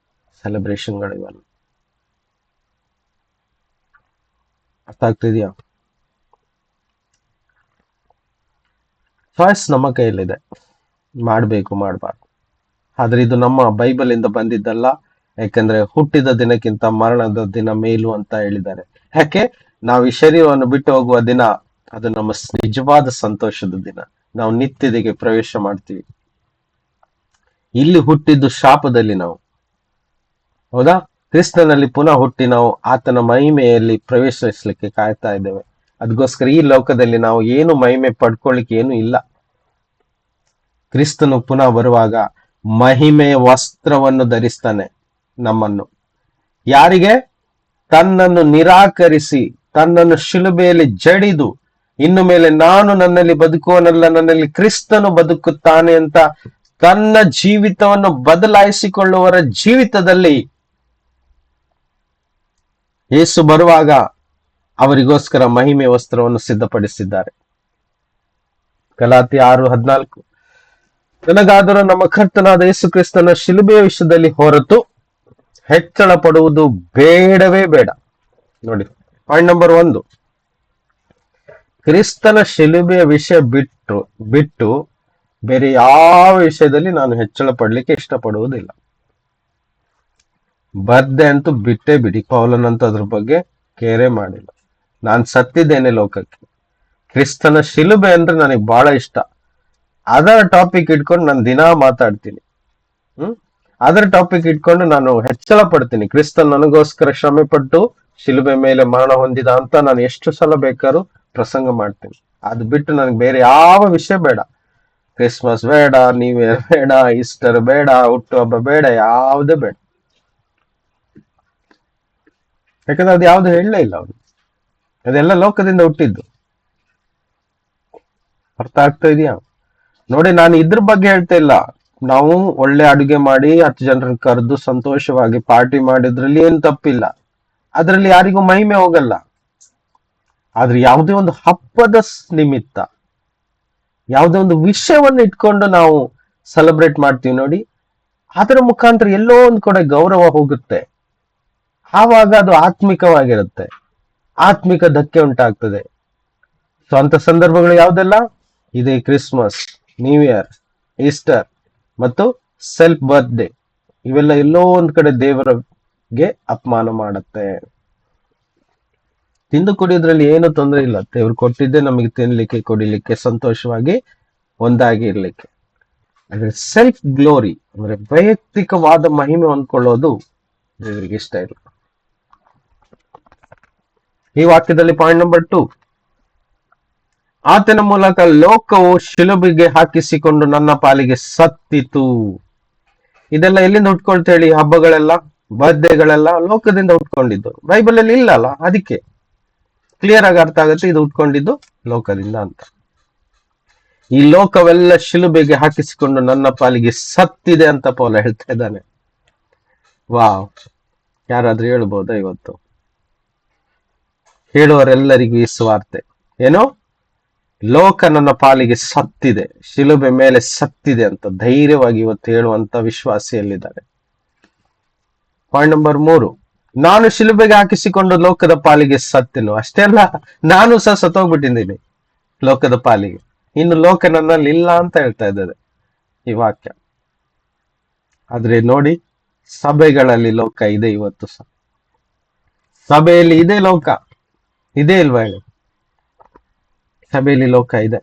ಸೆಲೆಬ್ರೇಷನ್ಗಳು ಇವೆಲ್ಲ. ಅರ್ಥ ಆಗ್ತಿದ್ಯಾ? ಚಾಯ್ಸ್ ನಮ್ಮ ಕೈಯಲ್ಲಿದೆ, ಮಾಡಬೇಕು ಮಾಡಬಾರ್ದು. ಆದ್ರೆ ಇದು ನಮ್ಮ ಬೈಬಲ್ ಇಂದ ಬಂದಿದ್ದಲ್ಲ. ಯಾಕಂದ್ರೆ ಹುಟ್ಟಿದ ದಿನಕ್ಕಿಂತ ಮರಣದ ದಿನ ಮೇಲು ಅಂತ ಹೇಳಿದ್ದಾರೆ. ಯಾಕೆ? ನಾವು ಈ ಶರೀರವನ್ನು ಬಿಟ್ಟು ಹೋಗುವ ದಿನ ಅದು ನಮ್ಮ ನಿಜವಾದ ಸಂತೋಷದ ದಿನ. ನಾವು ನಿತ್ಯತೆಗೆ ಪ್ರವೇಶ ಮಾಡ್ತೀವಿ. ಇಲ್ಲಿ ಹುಟ್ಟಿದ್ದು ಶಾಪದಲ್ಲಿ ನಾವು, ಹೌದಾ? ಕ್ರಿಸ್ತನಲ್ಲಿ ಪುನಃ ಹುಟ್ಟಿ ನಾವು ಆತನ ಮಹಿಮೆಯಲ್ಲಿ ಪ್ರವೇಶಿಸಲಿಕ್ಕೆ ಕಾಯ್ತಾ ಇದ್ದೇವೆ. ಅದಕ್ಕೋಸ್ಕರ ಈ ಲೋಕದಲ್ಲಿ ನಾವು ಏನು ಮಹಿಮೆ ಪಡ್ಕೊಳ್ಳಿಕ್ಕೆ ಏನು ಇಲ್ಲ. ಕ್ರಿಸ್ತನು ಪುನಃ ಬರುವಾಗ ಮಹಿಮೆಯ ವಸ್ತ್ರವನ್ನು ಧರಿಸ್ತಾನೆ ನಮ್ಮನ್ನು. ಯಾರಿಗೆ? ತನ್ನನ್ನು ನಿರಾಕರಿಸಿ, ತನ್ನನ್ನು ಶಿಲುಬೆಯಲ್ಲಿ ಜಡಿದು, ಇನ್ನು ಮೇಲೆ ನಾನು ನನ್ನಲ್ಲಿ ಬದುಕುವನಲ್ಲ, ನನ್ನಲ್ಲಿ ಕ್ರಿಸ್ತನು ಬದುಕುತ್ತಾನೆ ಅಂತ ತನ್ನ ಜೀವಿತವನ್ನು ಬದಲಾಯಿಸಿಕೊಳ್ಳುವವರ ಜೀವಿತದಲ್ಲಿ ಯೇಸು ಬರುವಾಗ ಅವರಿಗೋಸ್ಕರ ಮಹಿಮೆ ವಸ್ತ್ರವನ್ನು ಸಿದ್ಧಪಡಿಸಿದ್ದಾರೆ. ಗಲಾತ್ಯ 6:14. ನನಗಾದರೂ ನಮ್ಮ ಕರ್ತನಾದ ಯೇಸು ಕ್ರಿಸ್ತನ ಶಿಲುಬೆಯ ವಿಷಯದಲ್ಲಿ ಹೊರತು ಹೆಚ್ಚಳ ಪಡುವುದು ಬೇಡವೇ ಬೇಡ. ನೋಡಿ, ಪಾಯಿಂಟ್ ನಂಬರ್ 1, ಕ್ರಿಸ್ತನ ಶಿಲುಬೆಯ ವಿಷಯ ಬಿಟ್ಟು ಬೇರೆ ಯಾವ ವಿಷಯದಲ್ಲಿ ನಾನು ಹೆಚ್ಚಳ ಪಡ್ಲಿಕ್ಕೆ ಇಷ್ಟಪಡುವುದಿಲ್ಲ. ಬರ್ದೆ ಅಂತೂ ಬಿಟ್ಟೇ ಬಿಡಿ. ಪೌಲನಂತೂ ಅದ್ರ ಬಗ್ಗೆ ಕೇರೆ ಮಾಡಿಲ್ಲ. ನಾನು ಸತ್ತಿದ್ದೇನೆ ಲೋಕಕ್ಕೆ. ಕ್ರಿಸ್ತನ ಶಿಲುಬೆ ಅಂದ್ರೆ ನನಗೆ ಬಹಳ ಇಷ್ಟ. ಅದರ ಟಾಪಿಕ್ ಇಟ್ಕೊಂಡು ನಾನು ದಿನಾ ಮಾತಾಡ್ತೀನಿ. ಅದರ ಟಾಪಿಕ್ ಇಟ್ಕೊಂಡು ನಾನು ಹೆಚ್ಚಳ ಪಡ್ತೀನಿ. ಕ್ರಿಸ್ತನ್ ನನಗೋಸ್ಕರ ಶ್ರಮೆ ಪಟ್ಟು ಶಿಲುಬೆ ಮೇಲೆ ಮರಣ ಹೊಂದಿದ ಅಂತ ನಾನು ಎಷ್ಟು ಸಲ ಬೇಕಾದ್ರೂ ಪ್ರಸಂಗ ಮಾಡ್ತೀನಿ. ಅದು ಬಿಟ್ಟು ನನಗೆ ಬೇರೆ ಯಾವ ವಿಷಯ ಬೇಡ. ಕ್ರಿಸ್ಮಸ್ ಬೇಡ, ನ್ಯೂ ಇಯರ್ ಬೇಡ, ಈಸ್ಟರ್ ಬೇಡ, ಹುಟ್ಟುಹಬ್ಬ ಬೇಡ, ಯಾವುದೇ ಬೇಡ. ಯಾಕಂದ್ರೆ ಅದು ಯಾವ್ದು ಹೇಳಲೇ ಇಲ್ಲ ಅವನು. ಅದೆಲ್ಲ ಲೋಕದಿಂದ ಹುಟ್ಟಿದ್ದು. ಅರ್ಥ ಆಗ್ತಾ ಇದೆಯಾ? ನೋಡಿ, ನಾನು ಇದ್ರ ಬಗ್ಗೆ ಹೇಳ್ತಾ ಇಲ್ಲ. ನಾವು ಒಳ್ಳೆ ಅಡುಗೆ ಮಾಡಿ 10 ಜನರನ್ನು ಕರೆದು ಸಂತೋಷವಾಗಿ ಪಾರ್ಟಿ ಮಾಡಿದ್ರಲ್ಲಿ ಏನ್ ತಪ್ಪಿಲ್ಲ. ಅದ್ರಲ್ಲಿ ಯಾರಿಗೂ ಮಹಿಮೆ ಹೋಗಲ್ಲ. ಆದ್ರೆ ಯಾವುದೇ ಒಂದು ಹಬ್ಬದ ನಿಮಿತ್ತ, ಯಾವುದೇ ಒಂದು ವಿಷಯವನ್ನು ಇಟ್ಕೊಂಡು ನಾವು ಸೆಲೆಬ್ರೇಟ್ ಮಾಡ್ತೀವಿ ನೋಡಿ, ಅದರ ಮುಖಾಂತರ ಎಲ್ಲೋ ಒಂದ್ ಕಡೆ ಗೌರವ ಹೋಗುತ್ತೆ. ಆವಾಗ ಅದು ಆತ್ಮಿಕವಾಗಿರುತ್ತೆ, ಆತ್ಮಿಕ ಧಕ್ಕೆ ಉಂಟಾಗ್ತದೆ. ಸೊ ಅಂತ ಸಂದರ್ಭಗಳು ಯಾವ್ದೆಲ್ಲ? ಇದೆ ಕ್ರಿಸ್ಮಸ್, ನ್ಯೂ ಇಯರ್, ಈಸ್ಟರ್ ಮತ್ತು ಸೆಲ್ಫ್ ಬರ್ತ್ಡೇ. ಇವೆಲ್ಲ ಎಲ್ಲೋ ಒಂದ್ ಕಡೆ ದೇವರಿಗೆ ಅಪಮಾನ ಮಾಡುತ್ತೆ. ತಿಂದು ಕುಡಿಯೋದ್ರಲ್ಲಿ ಏನು ತೊಂದರೆ ಇಲ್ಲ. ದೇವ್ರು ಕೊಟ್ಟಿದ್ದೆ ನಮಗೆ ತಿನ್ಲಿಕ್ಕೆ, ಕುಡಿಲಿಕ್ಕೆ, ಸಂತೋಷವಾಗಿ ಒಂದಾಗಿ ಇರ್ಲಿಕ್ಕೆ. ಆದ್ರೆ ಸೆಲ್ಫ್ ಗ್ಲೋರಿ ಅಂದ್ರೆ ವೈಯಕ್ತಿಕವಾದ ಮಹಿಮೆ ಹೊಂದ್ಕೊಳ್ಳೋದು ದೇವರಿಗೆ ಇಷ್ಟ ಇಲ್ಲ. ಈ ವಾಕ್ಯದಲ್ಲಿ ಪಾಯಿಂಟ್ ನಂಬರ್ 2, ಆತನ ಮೂಲಕ ಲೋಕವು ಶಿಲುಬೆಗೆ ಹಾಕಿಸಿಕೊಂಡು ನನ್ನ ಪಾಲಿಗೆ ಸತ್ತಿತು. ಇದೆಲ್ಲ ಎಲ್ಲಿಂದ ಹುಟ್ಕೊಳ್ತ ಹೇಳಿ? ಹಬ್ಬಗಳೆಲ್ಲ, ಬರ್ತ್ಡೇಗಳೆಲ್ಲ ಲೋಕದಿಂದ ಹುಟ್ಕೊಂಡಿದ್ದು. ಬೈಬಲ್ ಅಲ್ಲಿ ಇಲ್ಲ ಅಲ್ಲ, ಅದಕ್ಕೆ ಕ್ಲಿಯರ್ ಆಗಿ ಅರ್ಥ ಆಗುತ್ತೆ ಇದು ಹುಟ್ಕೊಂಡಿದ್ದು ಲೋಕದಿಂದ ಅಂತ. ಈ ಲೋಕವೆಲ್ಲ ಶಿಲುಬೆಗೆ ಹಾಕಿಸಿಕೊಂಡು ನನ್ನ ಪಾಲಿಗೆ ಸತ್ತಿದೆ ಅಂತ ಪೌಲ ಹೇಳ್ತಾ ಇದ್ದಾನೆ. ವಾವ್! ಯಾರಾದ್ರೂ ಹೇಳ್ಬೋದಾ ಇವತ್ತು? ಹೇಳುವರೆಲ್ಲರಿಗೂ ಈ ಸ್ವಾರ್ತೆ ಏನೋ, ಲೋಕ ನನ್ನ ಪಾಲಿಗೆ ಸತ್ತಿದೆ, ಶಿಲುಬೆ ಮೇಲೆ ಸತ್ತಿದೆ ಅಂತ ಧೈರ್ಯವಾಗಿ ಇವತ್ತು ಹೇಳುವಂತ ವಿಶ್ವಾಸಿಯಲ್ಲಿದ್ದಾರೆ. ಪಾಯಿಂಟ್ ನಂಬರ್ 3, ನಾನು ಶಿಲುಬೆಗೆ ಹಾಕಿಸಿಕೊಂಡು ಲೋಕದ ಪಾಲಿಗೆ ಸತ್ತೆನು. ಅಷ್ಟೇ ಅಲ್ಲ, ನಾನು ಸಹ ಸತ್ತೋಗ್ಬಿಟ್ಟಿದ್ದೀನಿ ಲೋಕದ ಪಾಲಿಗೆ. ಇನ್ನು ಲೋಕ ನನ್ನಲ್ಲಿ ಇಲ್ಲ ಅಂತ ಹೇಳ್ತಾ ಇದ್ದಾರೆ ಈ ವಾಕ್ಯ. ಆದ್ರೆ ನೋಡಿ, ಸಭೆಗಳಲ್ಲಿ ಲೋಕ ಇದೆ ಇವತ್ತು ಸಹ. ಸಭೆಯಲ್ಲಿ ಇದೆ ಲೋಕ, ಇದೇ ಇಲ್ವಾ ಹೇಳಿ? ಸಭೆಯಲ್ಲಿ ಲೋಕ ಇದೆ,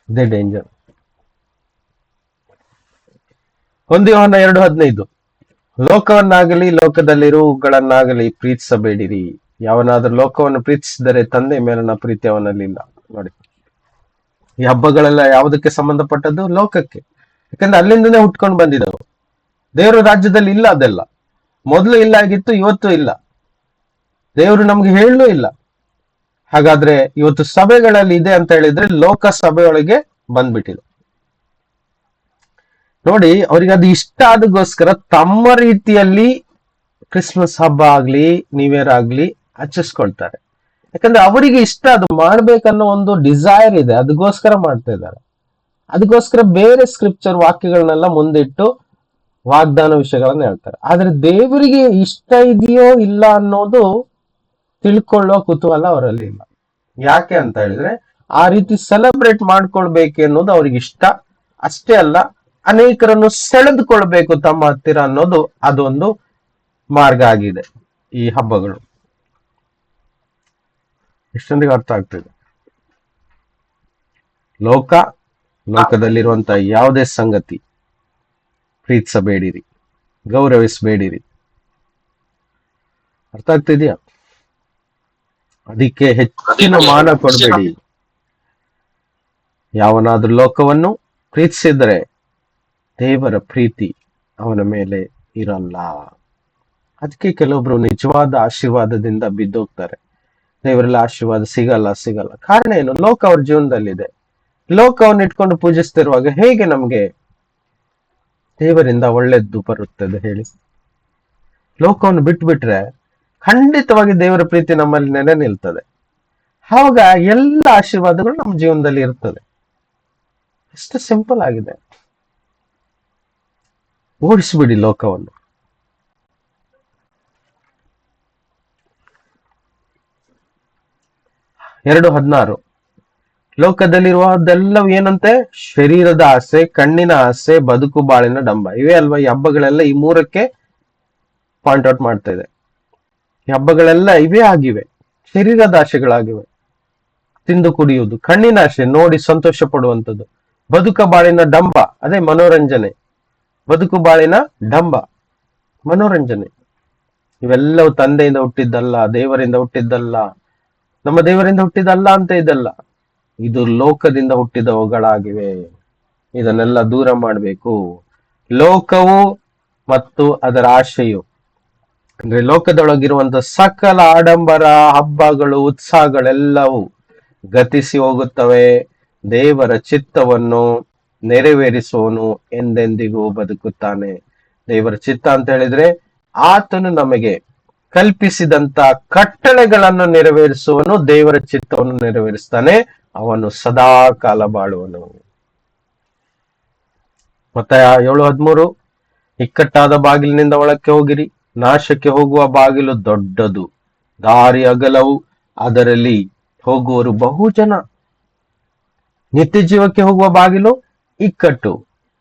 ಇದೇ ಡೇಂಜರ್. 1 ಯೋಹನ 2:15, ಲೋಕವನ್ನಾಗಲಿ ಲೋಕದಲ್ಲಿರುವುಗಳನ್ನಾಗಲಿ ಪ್ರೀತಿಸಬೇಡಿರಿ. ಯಾವನಾದ್ರೂ ಲೋಕವನ್ನು ಪ್ರೀತಿಸಿದರೆ ತಂದೆ ಮೇಲಿನ ಪ್ರೀತಿ ಅವನಲ್ಲಿಲ್ಲ. ನೋಡಿ, ಈ ಹಬ್ಬಗಳೆಲ್ಲ ಯಾವುದಕ್ಕೆ ಸಂಬಂಧಪಟ್ಟದ್ದು? ಲೋಕಕ್ಕೆ. ಯಾಕಂದ್ರೆ ಅಲ್ಲಿಂದನೇ ಹುಟ್ಕೊಂಡು ಬಂದಿದ್ದವು. ದೇವರ ರಾಜ್ಯದಲ್ಲಿ ಇಲ್ಲ ಅದೆಲ್ಲ. ಮೊದಲು ಇಲ್ಲ ಆಗಿತ್ತು, ಇವತ್ತು ಇಲ್ಲ. ದೇವರು ನಮ್ಗೆ ಹೇಳಲೂ ಇಲ್ಲ. ಹಾಗಾದ್ರೆ ಇವತ್ತು ಸಭೆಗಳಲ್ಲಿ ಇದೆ ಅಂತ ಹೇಳಿದ್ರೆ ಲೋಕ ಸಭೆಯೊಳಗೆ ಬಂದ್ಬಿಟ್ಟಿದೆ. ನೋಡಿ, ಅವ್ರಿಗೆ ಅದು ಇಷ್ಟ ಆದಗೋಸ್ಕರ ತಮ್ಮ ರೀತಿಯಲ್ಲಿ ಕ್ರಿಸ್ಮಸ್ ಹಬ್ಬ ಆಗ್ಲಿ ನ್ಯೂ ಇಯರ್ ಆಗ್ಲಿ ಆಚರಿಸ್ಕೊಳ್ತಾರೆ. ಯಾಕಂದ್ರೆ ಅವರಿಗೆ ಇಷ್ಟ ಅದು ಮಾಡ್ಬೇಕನ್ನೋ ಒಂದು ಡಿಸೈರ್ ಇದೆ, ಅದಕ್ಕೋಸ್ಕರ ಮಾಡ್ತಾ ಇದ್ದಾರೆ. ಅದಕ್ಕೋಸ್ಕರ ಬೇರೆ ಸ್ಕ್ರಿಪ್ಚರ್ ವಾಕ್ಯಗಳನ್ನೆಲ್ಲ ಮುಂದಿಟ್ಟು ವಾಗ್ದಾನ ವಿಷಯಗಳನ್ನ ಹೇಳ್ತಾರೆ. ಆದ್ರೆ ದೇವರಿಗೆ ಇಷ್ಟ ಇದೆಯೋ ಇಲ್ಲ ಅನ್ನೋದು ತಿಳ್ಕೊಳ್ಳೋ ಕುತೂಹಲ ಅವರಲ್ಲಿ ಇಲ್ಲ. ಯಾಕೆ ಅಂತ ಹೇಳಿದ್ರೆ ಆ ರೀತಿ ಸೆಲೆಬ್ರೇಟ್ ಮಾಡ್ಕೊಳ್ಬೇಕು ಅನ್ನೋದು ಅವ್ರಿಗೆ ಇಷ್ಟ. ಅಷ್ಟೇ ಅಲ್ಲ, ಅನೇಕರನ್ನು ಸೆಳೆದುಕೊಳ್ಬೇಕು ತಮ್ಮ ಹತ್ತಿರ ಅನ್ನೋದು ಅದೊಂದು ಮಾರ್ಗ ಆಗಿದೆ ಈ ಹಬ್ಬಗಳು. ಎಷ್ಟೊಂದಿಗೆ ಅರ್ಥ ಆಗ್ತಿದೆ? ಲೋಕದಲ್ಲಿರುವಂತ ಯಾವುದೇ ಸಂಗತಿ ಪ್ರೀತಿಸಬೇಡಿರಿ, ಗೌರವಿಸಬೇಡಿರಿ. ಅರ್ಥ ಆಗ್ತಿದ್ಯಾ? ಅದಕ್ಕೆ ಹೆಚ್ಚಿನ ಮಾನ ಕೊಡಬೇಡಿ. ಯಾವನಾದ್ರೂ ಲೋಕವನ್ನು ಪ್ರೀತಿಸಿದರೆ ದೇವರ ಪ್ರೀತಿ ಅವನ ಮೇಲೆ ಇರಲ್ಲ. ಅದಕ್ಕೆ ಕೆಲವೊಬ್ರು ನಿಜವಾದ ಆಶೀರ್ವಾದದಿಂದ ಬಿದ್ದೋಗ್ತಾರೆ. ದೇವರೆಲ್ಲ ಆಶೀರ್ವಾದ ಸಿಗಲ್ಲ. ಕಾರಣ ಏನು? ಲೋಕ ಅವ್ರ ಜೀವನದಲ್ಲಿದೆ. ಲೋಕವನ್ನು ಇಟ್ಕೊಂಡು ಪೂಜಿಸ್ತಿರುವಾಗ ಹೇಗೆ ನಮ್ಗೆ ದೇವರಿಂದ ಒಳ್ಳೆದ್ದು ಬರುತ್ತದೆ ಹೇಳಿ? ಲೋಕವನ್ನು ಬಿಟ್ಬಿಟ್ರೆ ಖಂಡಿತವಾಗಿ ದೇವರ ಪ್ರೀತಿ ನಮ್ಮಲ್ಲಿ ನೆಲೆ ನಿಲ್ತದೆ. ಆವಾಗ ಎಲ್ಲ ಆಶೀರ್ವಾದಗಳು ನಮ್ಮ ಜೀವನದಲ್ಲಿ ಇರ್ತದೆ. ಎಷ್ಟು ಸಿಂಪಲ್ ಆಗಿದೆ. ಓಡಿಸ್ಬಿಡಿ ಲೋಕವನ್ನು. ಎರಡು 16 ಲೋಕದಲ್ಲಿರುವುದೆಲ್ಲವೂ ಏನಂತೆ? ಶರೀರದ ಆಸೆ, ಕಣ್ಣಿನ ಆಸೆ, ಬದುಕು ಬಾಳಿನ ಡಂಬ. ಇವೇ ಅಲ್ವಾ ಈ ಹಬ್ಬಗಳೆಲ್ಲ? ಈ ಮೂರಕ್ಕೆ ಪಾಯಿಂಟ್ ಔಟ್ ಮಾಡ್ತಾ ಇದೆ. ಈ ಹಬ್ಬಗಳೆಲ್ಲ ಇವೇ ಆಗಿವೆ, ಶರೀರದ ಆಸೆಗಳಾಗಿವೆ. ತಿಂದು ಕುಡಿಯುವುದು, ಕಣ್ಣಿನ ಆಸೆ ನೋಡಿ ಸಂತೋಷ ಪಡುವಂಥದ್ದು, ಬದುಕ ಬಾಳಿನ ಡಂಬ ಅದೇ ಮನೋರಂಜನೆ. ಬದುಕು ಬಾಳಿನ ಡಂಬ ಮನೋರಂಜನೆ. ಇವೆಲ್ಲವೂ ತಂದೆಯಿಂದ ಹುಟ್ಟಿದ್ದಲ್ಲ, ದೇವರಿಂದ ಹುಟ್ಟಿದ್ದಲ್ಲ, ನಮ್ಮ ದೇವರಿಂದ ಹುಟ್ಟಿದಲ್ಲ ಅಂತ ಇದಲ್ಲ. ಇದು ಲೋಕದಿಂದ ಹುಟ್ಟಿದವುಗಳಾಗಿವೆ. ಇದನ್ನೆಲ್ಲ ದೂರ ಮಾಡಬೇಕು. ಲೋಕವು ಮತ್ತು ಅದರ ಆಶೆಯು ಅಂದ್ರೆ ಲೋಕದೊಳಗಿರುವಂತ ಸಕಲ ಆಡಂಬರ, ಹಬ್ಬಗಳು, ಉತ್ಸಾಹಗಳೆಲ್ಲವೂ ಗತಿಸಿ ಹೋಗುತ್ತವೆ. ದೇವರ ಚಿತ್ತವನ್ನು ನೆರವೇರಿಸುವವನು ಎಂದೆಂದಿಗೂ ಬದುಕುತ್ತಾನೆ. ದೇವರ ಚಿತ್ತ ಅಂತ ಹೇಳಿದ್ರೆ ಆತನು ನಮಗೆ ಕಲ್ಪಿಸಿದಂತ ಕಟ್ಟಳೆಗಳನ್ನು ನೆರವೇರಿಸುವನು. ದೇವರ ಚಿತ್ತವನ್ನು ನೆರವೇರಿಸ್ತಾನೆ. ಅವನು ಸದಾ ಕಾಲ ಬಾಳುವನು. ಮತ್ತೆ 7:13 ಇಕ್ಕಟ್ಟಾದ ಬಾಗಿಲಿನಿಂದ ಒಳಕ್ಕೆ ಹೋಗಿರಿ. ನಾಶಕ್ಕೆ ಹೋಗುವ ಬಾಗಿಲು ದೊಡ್ಡದು, ದಾರಿ ಅಗಲವು, ಅದರಲ್ಲಿ ಹೋಗುವರು ಬಹು ಜನ. ನಿತ್ಯ ಜೀವಕ್ಕೆ ಹೋಗುವ ಬಾಗಿಲು ಇಕ್ಕಟ್ಟು,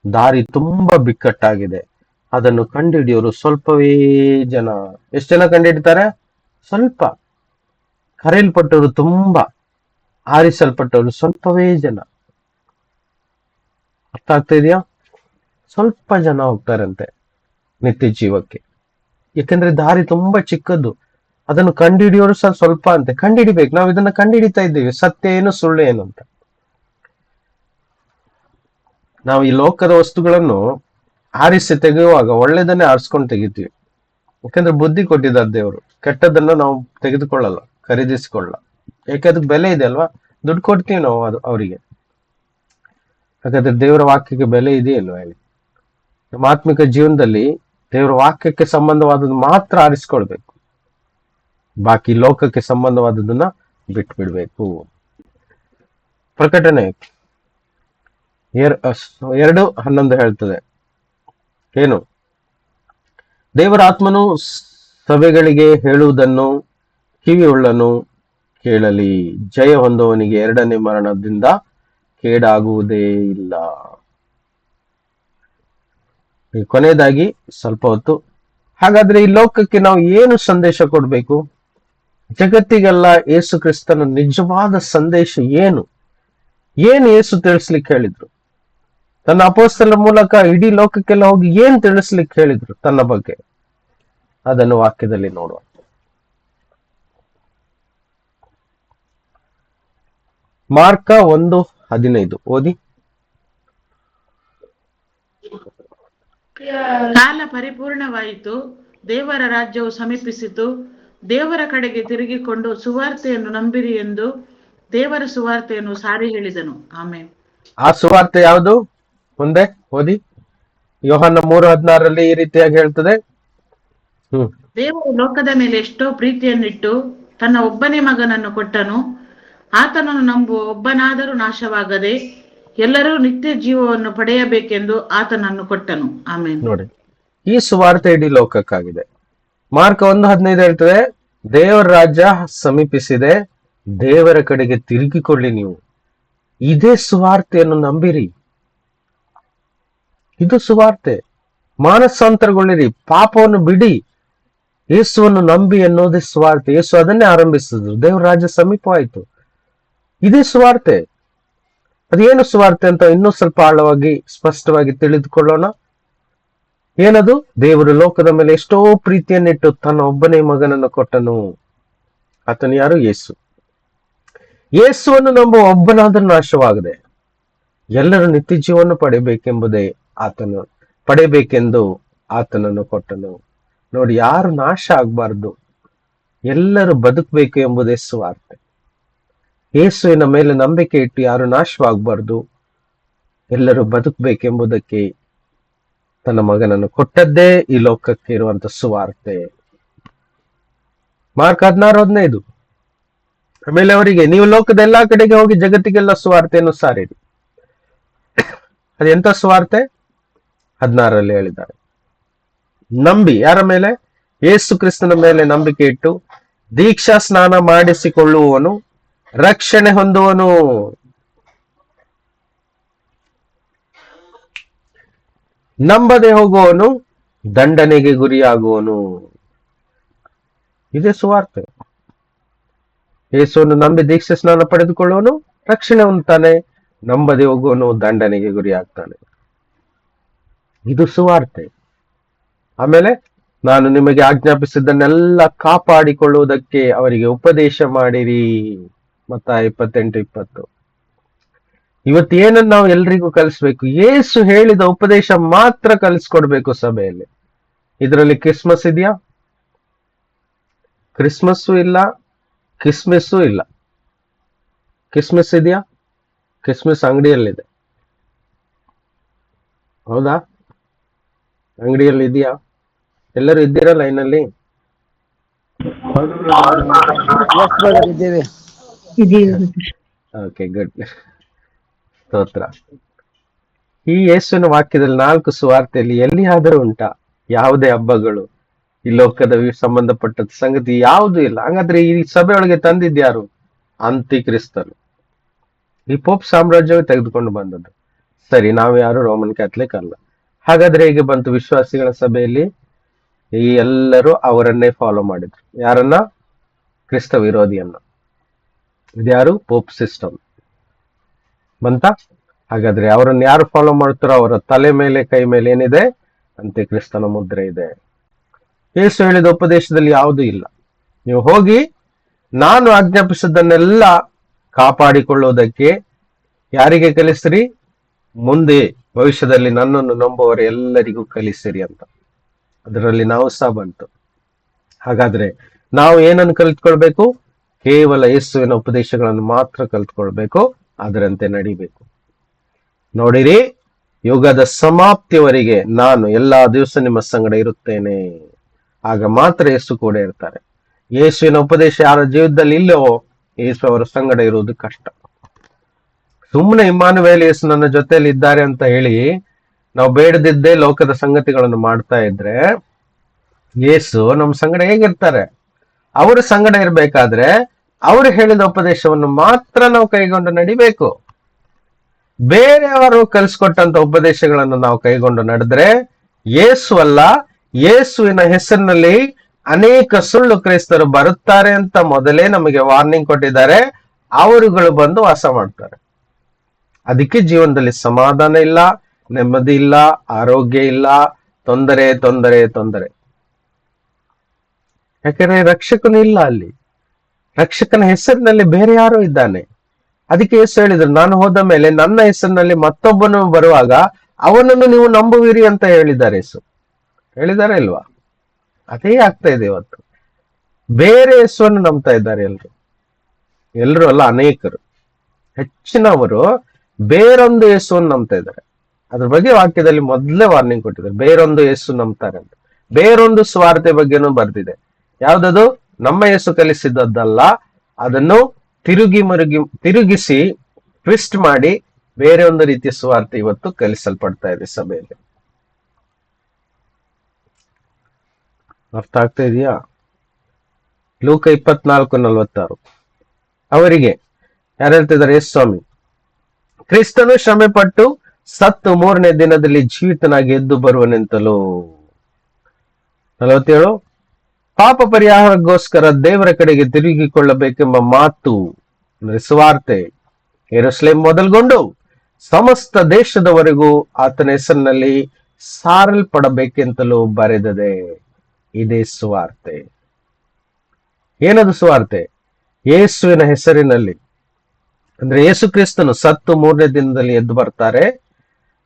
ದಾರಿ ತುಂಬಾ ಬಿಕ್ಕಟ್ಟಾಗಿದೆ, ಅದನ್ನು ಕಂಡುಹಿಡಿಯೋರು ಸ್ವಲ್ಪವೇ ಜನ. ಎಷ್ಟು ಜನ ಕಂಡುಹಿಡಿತಾರೆ? ಸ್ವಲ್ಪ. ಕರೆಯಲ್ಪಟ್ಟವರು ತುಂಬಾ, ಆರಿಸಲ್ಪಟ್ಟವರು ಸ್ವಲ್ಪವೇ ಜನ. ಅರ್ಥ ಆಗ್ತಾ ಇದೆಯಾ? ಸ್ವಲ್ಪ ಜನ ಹೋಗ್ತಾರಂತೆ ನಿತ್ಯ ಜೀವಕ್ಕೆ. ಯಾಕಂದ್ರೆ ದಾರಿ ತುಂಬಾ ಚಿಕ್ಕದ್ದು, ಅದನ್ನು ಕಂಡುಹಿಡಿಯೋರು ಸ್ವಲ್ಪ ಅಂತೆ. ಕಂಡುಹಿಡಿಬೇಕು. ನಾವು ಇದನ್ನ ಕಂಡುಹಿಡಿತಾ ಇದ್ದೇವೆ, ಸತ್ಯ ಏನು ಸುಳ್ಳು ಏನು ಅಂತ. ನಾವು ಈ ಲೋಕದ ವಸ್ತುಗಳನ್ನು ಆರಿಸಿ ತೆಗೆಯುವಾಗ ಒಳ್ಳೆದನ್ನೇ ಆರಿಸ್ಕೊಂಡು ತೆಗಿತೀವಿ. ಯಾಕಂದ್ರೆ ಬುದ್ಧಿ ಕೊಟ್ಟಿದ್ದಾರೆ ದೇವರು. ಕೆಟ್ಟದನ್ನ ನಾವು ತೆಗೆದುಕೊಳ್ಳಲ್ಲ, ಖರೀದಿಸಿಕೊಳ್ಳಲ್ಲ. ಯಾಕೆ? ಅದಕ್ಕೆ ಬೆಲೆ ಇದೆ ಅಲ್ವಾ? ದುಡ್ಡು ಕೊಡ್ತೀವಿ ನಾವು ಅವರಿಗೆ. ಹಾಗಾದ್ರೆ ದೇವರ ವಾಕ್ಯಕ್ಕೆ ಬೆಲೆ ಇದೆಯಲ್ವಾ ಹೇಳಿ? ನಮ್ಮ ಆತ್ಮಿಕ ಜೀವನದಲ್ಲಿ ದೇವರ ವಾಕ್ಯಕ್ಕೆ ಸಂಬಂಧವಾದದ್ದು ಮಾತ್ರ ಆರಿಸ್ಕೊಳ್ಬೇಕು, ಬಾಕಿ ಲೋಕಕ್ಕೆ ಸಂಬಂಧವಾದದನ್ನ ಬಿಟ್ಬಿಡ್ಬೇಕು. ಪ್ರಕಟಣೆ 2:11 ಹೇಳ್ತದೆ ಏನು? ದೇವರ ಆತ್ಮನು ಸಭೆಗಳಿಗೆ ಹೇಳುವುದನ್ನು ಕಿವಿಯುಳ್ಳನು ಕೇಳಲಿ. ಜಯ ಹೊಂದುವವನಿಗೆ ಎರಡನೇ ಮರಣದಿಂದ ಕೇಡಾಗುವುದೇ ಇಲ್ಲ. ಕೊನೆಯದಾಗಿ ಸ್ವಲ್ಪ ಹೊತ್ತು, ಹಾಗಾದ್ರೆ ಈ ಲೋಕಕ್ಕೆ ನಾವು ಏನು ಸಂದೇಶ ಕೊಡ್ಬೇಕು? ಜಗತ್ತಿಗೆಲ್ಲ ಯೇಸು ಕ್ರಿಸ್ತನ ನಿಜವಾದ ಸಂದೇಶ ಏನು? ಏಸು ತಿಳಿಸ್ಲಿಕ್ಕೆ ಹೇಳಿದ್ರು? ತನ್ನ ಅಪೋಸ್ತಲರ ಮೂಲಕ ಇಡೀ ಲೋಕಕ್ಕೆಲ್ಲ ಹೋಗಿ ಏನ್ ತಿಳಿಸ್ಲಿಕ್ಕೆ ಹೇಳಿದ್ರು ತನ್ನ ಬಗ್ಗೆ, ಅದನ್ನು ವಾಕ್ಯದಲ್ಲಿ ನೋಡುವ. ಮಾರ್ಕ 1:15 ಓದಿ.
ಕಾಲ ಪರಿಪೂರ್ಣವಾಯಿತು, ದೇವರ ರಾಜ್ಯವು ಸಮೀಪಿಸಿತು, ದೇವರ ಕಡೆಗೆ ತಿರುಗಿಕೊಂಡು ಸುವಾರ್ತೆಯನ್ನು ನಂಬಿರಿ ಎಂದು ದೇವರ ಸುವಾರ್ತೆಯನ್ನು ಸಾರಿ ಹೇಳಿದನು. ಆಮೇಲೆ
ಆ ಸುವಾರ್ತೆ ಯಾವುದು? ಮುಂದೆ ಓದಿ. ಯೋಹಾನ 3:16 ಈ ರೀತಿಯಾಗಿ ಹೇಳ್ತದೆ.
ದೇವರು ಲೋಕದ ಮೇಲೆ ಎಷ್ಟೋ ಪ್ರೀತಿಯನ್ನಿಟ್ಟು ತನ್ನ ಒಬ್ಬನೇ ಮಗನನ್ನು ಕೊಟ್ಟನು, ಆತನನ್ನು ನಂಬುವ ಒಬ್ಬನಾದರೂ ನಾಶವಾಗದೆ ಎಲ್ಲರೂ ನಿತ್ಯ ಜೀವವನ್ನು ಪಡೆಯಬೇಕೆಂದು ಆತನನ್ನು ಕೊಟ್ಟನು. ಆಮೇಲೆ
ನೋಡಿ, ಈ ಸುವಾರ್ತೆ ಇಡೀ ಲೋಕಕ್ಕಾಗಿದೆ. ಮಾರ್ಕ 1:15 ಹೇಳ್ತದೆ, ದೇವರ ರಾಜ್ಯ ಸಮೀಪಿಸಿದೆ, ದೇವರ ಕಡೆಗೆ ತಿರುಗಿಕೊಳ್ಳಿ, ನೀವು ಇದೇ ಸುವಾರ್ತೆಯನ್ನು ನಂಬಿರಿ. ಇದು ಸುವಾರ್ತೆ. ಮಾನಸಾಂತರಗೊಳ್ಳಿರಿ, ಪಾಪವನ್ನು ಬಿಡಿ, ಯೇಸುವನ್ನು ನಂಬಿ ಅನ್ನೋದೇ ಸುವಾರ್ತೆ. ಯೇಸು ಅದನ್ನೇ ಆರಂಭಿಸಿದ್ರು. ದೇವರ ರಾಜ್ಯ ಸಮೀಪವಾಯಿತು, ಇದೇ ಸುವಾರ್ತೆ. ಅದೇನು ಸುವಾರ್ತೆ ಅಂತ ಇನ್ನೂ ಸ್ವಲ್ಪ ಆಳವಾಗಿ ಸ್ಪಷ್ಟವಾಗಿ ತಿಳಿದುಕೊಳ್ಳೋಣ. ಏನದು? ದೇವರು ಲೋಕದ ಮೇಲೆ ಎಷ್ಟೋ ಪ್ರೀತಿಯನ್ನಿಟ್ಟು ತನ್ನ ಒಬ್ಬನೇ ಮಗನನ್ನು ಕೊಟ್ಟನು. ಆತನು ಯಾರು? ಯೇಸು. ಯೇಸುವನ್ನು ನಂಬುವ ಒಬ್ಬನಾದರೂ ನಾಶವಾಗದೆ ಎಲ್ಲರೂ ನಿತ್ಯ ಜೀವವನ್ನು ಪಡೆಯಬೇಕೆಂದು ಆತನನ್ನು ಕೊಟ್ಟನು. ನೋಡಿ, ಯಾರು ನಾಶ ಆಗ್ಬಾರ್ದು, ಎಲ್ಲರೂ ಬದುಕಬೇಕು ಎಂಬುದೇ ಸುವಾರ್ತೆ. ಯೇಸುವಿನ ಮೇಲೆ ನಂಬಿಕೆ ಇಟ್ಟು ಯಾರು ನಾಶವಾಗಬಾರ್ದು, ಎಲ್ಲರೂ ಬದುಕಬೇಕೆಂಬುದಕ್ಕೆ ತನ್ನ ಮಗನನ್ನು ಕೊಟ್ಟದ್ದೇ ಈ ಲೋಕಕ್ಕೆ ಇರುವಂತ ಸುವಾರ್ತೆ. ಮಾರ್ಕ್ 16:15. ಆಮೇಲೆ ಅವರಿಗೆ, ನೀವು ಲೋಕದ ಎಲ್ಲಾ ಕಡೆಗೆ ಹೋಗಿ ಜಗತ್ತಿಗೆಲ್ಲ ಸುವಾರ್ತೆಯನ್ನು ಸಾರಿರಿ. ಅದೆಂತ ಸುವಾರ್ತೆ? 16 ಹೇಳಿದ್ದಾರೆ. ನಂಬಿ, ಯಾರ ಮೇಲೆ? ಯೇಸು ಕ್ರಿಸ್ತನ ಮೇಲೆ ನಂಬಿಕೆ ಇಟ್ಟು ದೀಕ್ಷಾ ಸ್ನಾನ ಮಾಡಿಸಿಕೊಳ್ಳುವವನು ರಕ್ಷಣೆ ಹೊಂದುವನು. ನಂಬದೆ ಹೋಗುವವನು ದಂಡನೆಗೆ ಗುರಿಯಾಗುವನು. ಇದೇ ಸುವಾರ್ತೆ. ಯೇಸುವನ್ನು ನಂಬಿ ದೀಕ್ಷಾ ಸ್ನಾನ ಪಡೆದುಕೊಳ್ಳುವನು ರಕ್ಷಣೆ ಹೊಂದುತ್ತಾನೆ, ನಂಬದೆ ಹೋಗುವನು ದಂಡನೆಗೆ ಗುರಿಯಾಗ್ತಾನೆ. ಇದು ಸುವಾರ್ತೆ. ಆಮೇಲೆ, ನಾನು ನಿಮಗೆ ಆಜ್ಞಾಪಿಸಿದ್ದನ್ನೆಲ್ಲ ಕಾಪಾಡಿಕೊಳ್ಳುವುದಕ್ಕೆ ಅವರಿಗೆ ಉಪದೇಶ ಮಾಡಿರಿ. ಮತ್ತಾಯ 28:20. ಇವತ್ತು ಏನನ್ನು ನಾವು ಎಲ್ರಿಗೂ ಕಲಿಸ್ಬೇಕು? ಯೇಸು ಹೇಳಿದ ಉಪದೇಶ ಮಾತ್ರ ಕಲಿಸ್ಕೊಡ್ಬೇಕು ಸಭೆಯಲ್ಲಿ. ಇದರಲ್ಲಿ ಕ್ರಿಸ್ಮಸ್ ಇದೆಯಾ? ಕ್ರಿಸ್ಮಸ್ಸು ಇಲ್ಲ, ಕಿಸ್ಮಿಸ್ಸು ಇಲ್ಲ. ಕ್ರಿಸ್ಮಸ್ ಇದೆಯಾ? ಕ್ರಿಸ್ಮಸ್ ಅಂಗಡಿಯಲ್ಲಿದೆ. ಹೌದಾ? ಅಂಗಡಿಯಲ್ಲಿ ಇದೆಯಾ? ಎಲ್ಲರೂ ಇದ್ದೀರಾ ಲೈನಲ್ಲಿ?
ಇದ್ದೇವೆ.
ಓಕೆ, ಗುಡ್, ಸ್ತೋತ್ರ. ಈ ಯೇಸುವಿನ ವಾಕ್ಯದಲ್ಲಿ 4 ಸುವಾರ್ತೆಯಲ್ಲಿ ಎಲ್ಲಿಯಾದರೂ ಉಂಟಾ ಯಾವುದೇ ಹಬ್ಬಗಳು, ಈ ಲೋಕದ ಸಂಬಂಧಪಟ್ಟ ಸಂಗತಿ ಯಾವುದೂ ಇಲ್ಲ? ಹಾಗಾದ್ರೆ ಈ ಸಭೆಯೊಳಗೆ ತಂದಿದ್ಯಾರು? ಅಂತ್ಯಕ್ರಿಸ್ತನು. ಈ ಪೋಪ್ ಸಾಮ್ರಾಜ್ಯವೇ ತೆಗೆದುಕೊಂಡು ಬಂದದ್ದು. ಸರಿ, ನಾವು ಯಾರು ರೋಮನ್ ಕ್ಯಾಥಲಿಕ್ ಅಲ್ಲ. ಹಾಗಾದ್ರೆ ಹೇಗೆ ಬಂತು ವಿಶ್ವಾಸಿಗಳ ಸಭೆಯಲ್ಲಿ? ಈ ಎಲ್ಲರೂ ಅವರನ್ನೇ ಫಾಲೋ ಮಾಡಿದ್ರು. ಯಾರನ್ನ? ಕ್ರಿಸ್ತ ವಿರೋಧಿಯನ್ನ. ಇದ್ಯಾರು? ಪೋಪ್ ಸಿಸ್ಟಮ್ ಬಂತ. ಹಾಗಾದ್ರೆ ಅವರನ್ನು ಯಾರು ಫಾಲೋ ಮಾಡ್ತಾರೋ ಅವರ ತಲೆ ಮೇಲೆ ಕೈ ಮೇಲೆ ಏನಿದೆ? ಅಂತ್ಯಕ್ರಿಸ್ತನ ಮುದ್ರೆ ಇದೆ. ಯೇಸು ಹೇಳಿದ ಉಪದೇಶದಲ್ಲಿ ಯಾವುದೂ ಇಲ್ಲ. ನೀವು ಹೋಗಿ ನಾನು ಆಜ್ಞಾಪಿಸಿದ್ದನ್ನೆಲ್ಲ ಕಾಪಾಡಿಕೊಳ್ಳುವುದಕ್ಕೆ ಯಾರಿಗೆ ಕಲಿಸ್ರಿ? ಮುಂದೆ ಭವಿಷ್ಯದಲ್ಲಿ ನನ್ನನ್ನು ನಂಬುವವರು ಎಲ್ಲರಿಗೂ ಕಲಿಸಿರಿ ಅಂತ. ಅದರಲ್ಲಿ ನಾವು ಸಹ ಬಂತು. ಹಾಗಾದ್ರೆ ನಾವು ಏನನ್ನು ಕಲಿತ್ಕೊಳ್ಬೇಕು? ಕೇವಲ ಯೇಸುವಿನ ಉಪದೇಶಗಳನ್ನು ಮಾತ್ರ ಕಲಿತ್ಕೊಳ್ಬೇಕು, ಅದರಂತೆ ನಡಿಬೇಕು. ನೋಡಿರಿ, ಯುಗದ ಸಮಾಪ್ತಿಯವರೆಗೆ ನಾನು ಎಲ್ಲಾ ದಿವಸ ನಿಮ್ಮ ಸಂಗಡ ಇರುತ್ತೇನೆ. ಆಗ ಮಾತ್ರ ಯೇಸು ಕೂಡ ಇರ್ತಾರೆ. ಯೇಸುವಿನ ಉಪದೇಶ ಯಾರ ಜೀವಿತದಲ್ಲಿ ಇಲ್ಲವೋ ಯೇಸು ಅವರ ಸಂಗಡ ಇರುವುದು ಕಷ್ಟ. ಸುಮ್ಮನೆ ಇಮ್ಮಾನುವೇಲ್ ಯೇಸು ನನ್ನ ಜೊತೆಯಲ್ಲಿ ಇದ್ದಾರೆ ಅಂತ ಹೇಳಿ ನಾವು ಬೇಡದಿದ್ದೇ ಲೋಕದ ಸಂಗತಿಗಳನ್ನು ಮಾಡ್ತಾ ಇದ್ರೆ ಯೇಸು ನಮ್ಮ ಸಂಗಡ ಹೇಗಿರ್ತಾರೆ? ಅವರ ಸಂಗಡ ಇರ್ಬೇಕಾದ್ರೆ ಅವರು ಹೇಳಿದ ಉಪದೇಶವನ್ನು ಮಾತ್ರ ನಾವು ಕೈಗೊಂಡು ನಡಿಬೇಕು. ಬೇರೆಯವರು ಕಲಿಸ್ಕೊಟ್ಟಂತ ಉಪದೇಶಗಳನ್ನು ನಾವು ಕೈಗೊಂಡು ನಡೆದ್ರೆ ಯೇಸು ಅಲ್ಲ, ಯೇಸುವಿನ ಹೆಸರಿನಲ್ಲಿ ಅನೇಕ ಸುಳ್ಳು ಕ್ರೈಸ್ತರು ಬರುತ್ತಾರೆ ಅಂತ ಮೊದಲೇ ನಮಗೆ ವಾರ್ನಿಂಗ್ ಕೊಟ್ಟಿದ್ದಾರೆ. ಅವರುಗಳು ಬಂದು ವಾಸ ಮಾಡ್ತಾರೆ. ಅದಕ್ಕೆ ಜೀವನದಲ್ಲಿ ಸಮಾಧಾನ ಇಲ್ಲ, ನೆಮ್ಮದಿ ಇಲ್ಲ, ಆರೋಗ್ಯ ಇಲ್ಲ, ತೊಂದರೆ ತೊಂದರೆ ತೊಂದರೆ. ಯಾಕಂದ್ರೆ ರಕ್ಷಕನು ಇಲ್ಲ ಅಲ್ಲಿ. ರಕ್ಷಕನ ಹೆಸರಿನಲ್ಲಿ ಬೇರೆ ಯಾರೋ ಇದ್ದಾನೆ. ಅದಕ್ಕೆ ಯೇಸು ಹೇಳಿದ್ರು, ನಾನು ಹೋದ ಮೇಲೆ ನನ್ನ ಹೆಸರಿನಲ್ಲಿ ಮತ್ತೊಬ್ಬನು ಬರುವಾಗ ಅವನನ್ನು ನೀವು ನಂಬುವಿರಿ ಅಂತ ಹೇಳಿದ್ದಾರೆ. ಯೇಸು ಹೇಳಿದಾರೆ ಇಲ್ವಾ? ಅದೇ ಆಗ್ತಾ ಇದೆ ಇವತ್ತು. ಬೇರೆ ಯೇಸುವನ್ನು ನಂಬ್ತಾ ಇದ್ದಾರೆ ಎಲ್ರು. ಎಲ್ರು ಅಲ್ಲ, ಅನೇಕರು, ಹೆಚ್ಚಿನವರು ಬೇರೊಂದು ಯೇಸುವನ್ನು ನಂಬ್ತಾ ಇದ್ದಾರೆ. ಅದ್ರ ಬಗ್ಗೆ ವಾಕ್ಯದಲ್ಲಿ ಮೊದಲೇ ವಾರ್ನಿಂಗ್ ಕೊಟ್ಟಿದ್ದಾರೆ. ಬೇರೊಂದು ಯೇಸು ನಂಬ್ತಾರೆ ಅಂತ. ಬೇರೊಂದು ಸ್ವಾರ್ಥ ಬಗ್ಗೆನೂ ಬರ್ದಿದೆ. ಯಾವ್ದದು? ನಮ್ಮ ಯೇಸು ಕಲಿಸಿದ್ದಲ್ಲ, ಅದನ್ನು ತಿರುಗಿಸಿ ಟ್ವಿಸ್ಟ್ ಮಾಡಿ ಬೇರೆ ಒಂದು ರೀತಿಯ ಸ್ವಾರ್ಥ ಇವತ್ತು ಕಲಿಸಲ್ಪಡ್ತಾ ಇದೆ ಸಭೆಯಲ್ಲಿ. ಅರ್ಥ ಆಗ್ತಾ ಇದೆಯಾ? ಲೂಕ 24:46. ಅವರಿಗೆ ಯಾರು ಹೇಳ್ತಿದ್ದಾರೆ? ಯೇಸು ಸ್ವಾಮಿ, ಕ್ರಿಸ್ತನು ಶ್ರಮೆ ಪಟ್ಟು ಸತ್ತು 3ನೇ ದಿನದಲ್ಲಿ ಜೀವಿತನಾಗಿ ಎದ್ದು ಬರುವನೆಂತಲೂ. 47, ಪಾಪ ಪರಿಹಾರಕ್ಕೋಸ್ಕರ ದೇವರ ಕಡೆಗೆ ತಿರುಗಿಕೊಳ್ಳಬೇಕೆಂಬ ಮಾತು ಅಂದ್ರೆ ಸುವಾರ್ತೆ ಯೆರೂಸಲೇಮ್ ಮೊದಲುಗೊಂಡು ಸಮಸ್ತ ದೇಶದವರೆಗೂ ಆತನ ಹೆಸರಿನಲ್ಲಿ ಸಾರಲ್ಪಡಬೇಕೆಂತಲೂ ಬರೆದದೆ. ಇದೇ ಸುವಾರ್ತೆ. ಏನದು ಸುವಾರ್ತೆ? ಯೇಸುವಿನ ಹೆಸರಿನಲ್ಲಿ, ಅಂದ್ರೆ ಯೇಸು ಕ್ರಿಸ್ತನು ಸತ್ತು 3ನೇ ದಿನದಲ್ಲಿ ಎದ್ದು ಬರ್ತಾರೆ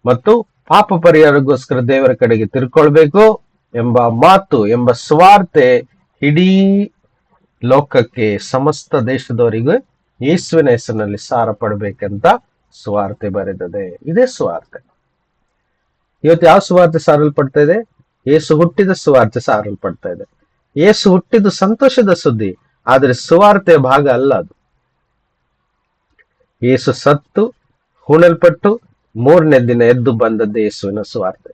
ಮತ್ತು ಪಾಪ ಪರಿಹಾರಕ್ಕೋಸ್ಕರ ದೇವರ ಕಡೆಗೆ ತಿರ್ಕೊಳ್ಬೇಕು ಎಂಬ ಮಾತು, ಎಂಬ ಸುವಾರ್ತೆ ಇಡೀ ಲೋಕಕ್ಕೆ, ಸಮಸ್ತ ದೇಶದವರಿಗೂ ಯೇಸುವಿನ ಹೆಸರಿನಲ್ಲಿ ಸಾರ ಪಡಬೇಕಂತ ಸುವಾರ್ತೆ ಬರೆದದೆ. ಇದೇ ಸುವಾರ್ತೆ. ಇವತ್ತು ಯಾವ ಸುವಾರ್ತೆ ಸಾರಲ್ಪಡ್ತಾ ಇದೆ? ಯೇಸು ಹುಟ್ಟಿದ ಸುವಾರ್ತೆ ಸಾರಲ್ಪಡ್ತಾ ಇದೆ. ಯೇಸು ಹುಟ್ಟಿದ್ದು ಸಂತೋಷದ ಸುದ್ದಿ, ಆದ್ರೆ ಸುವಾರ್ತೆಯ ಭಾಗ ಅಲ್ಲ ಅದು. ಯೇಸು ಸತ್ತು ಹೂಣಲ್ಪಟ್ಟು 3ನೇ ದಿನ ಎದ್ದು ಬಂದದ್ದೇ ಯೇಸುವಿನ ಸುವಾರ್ತೆ.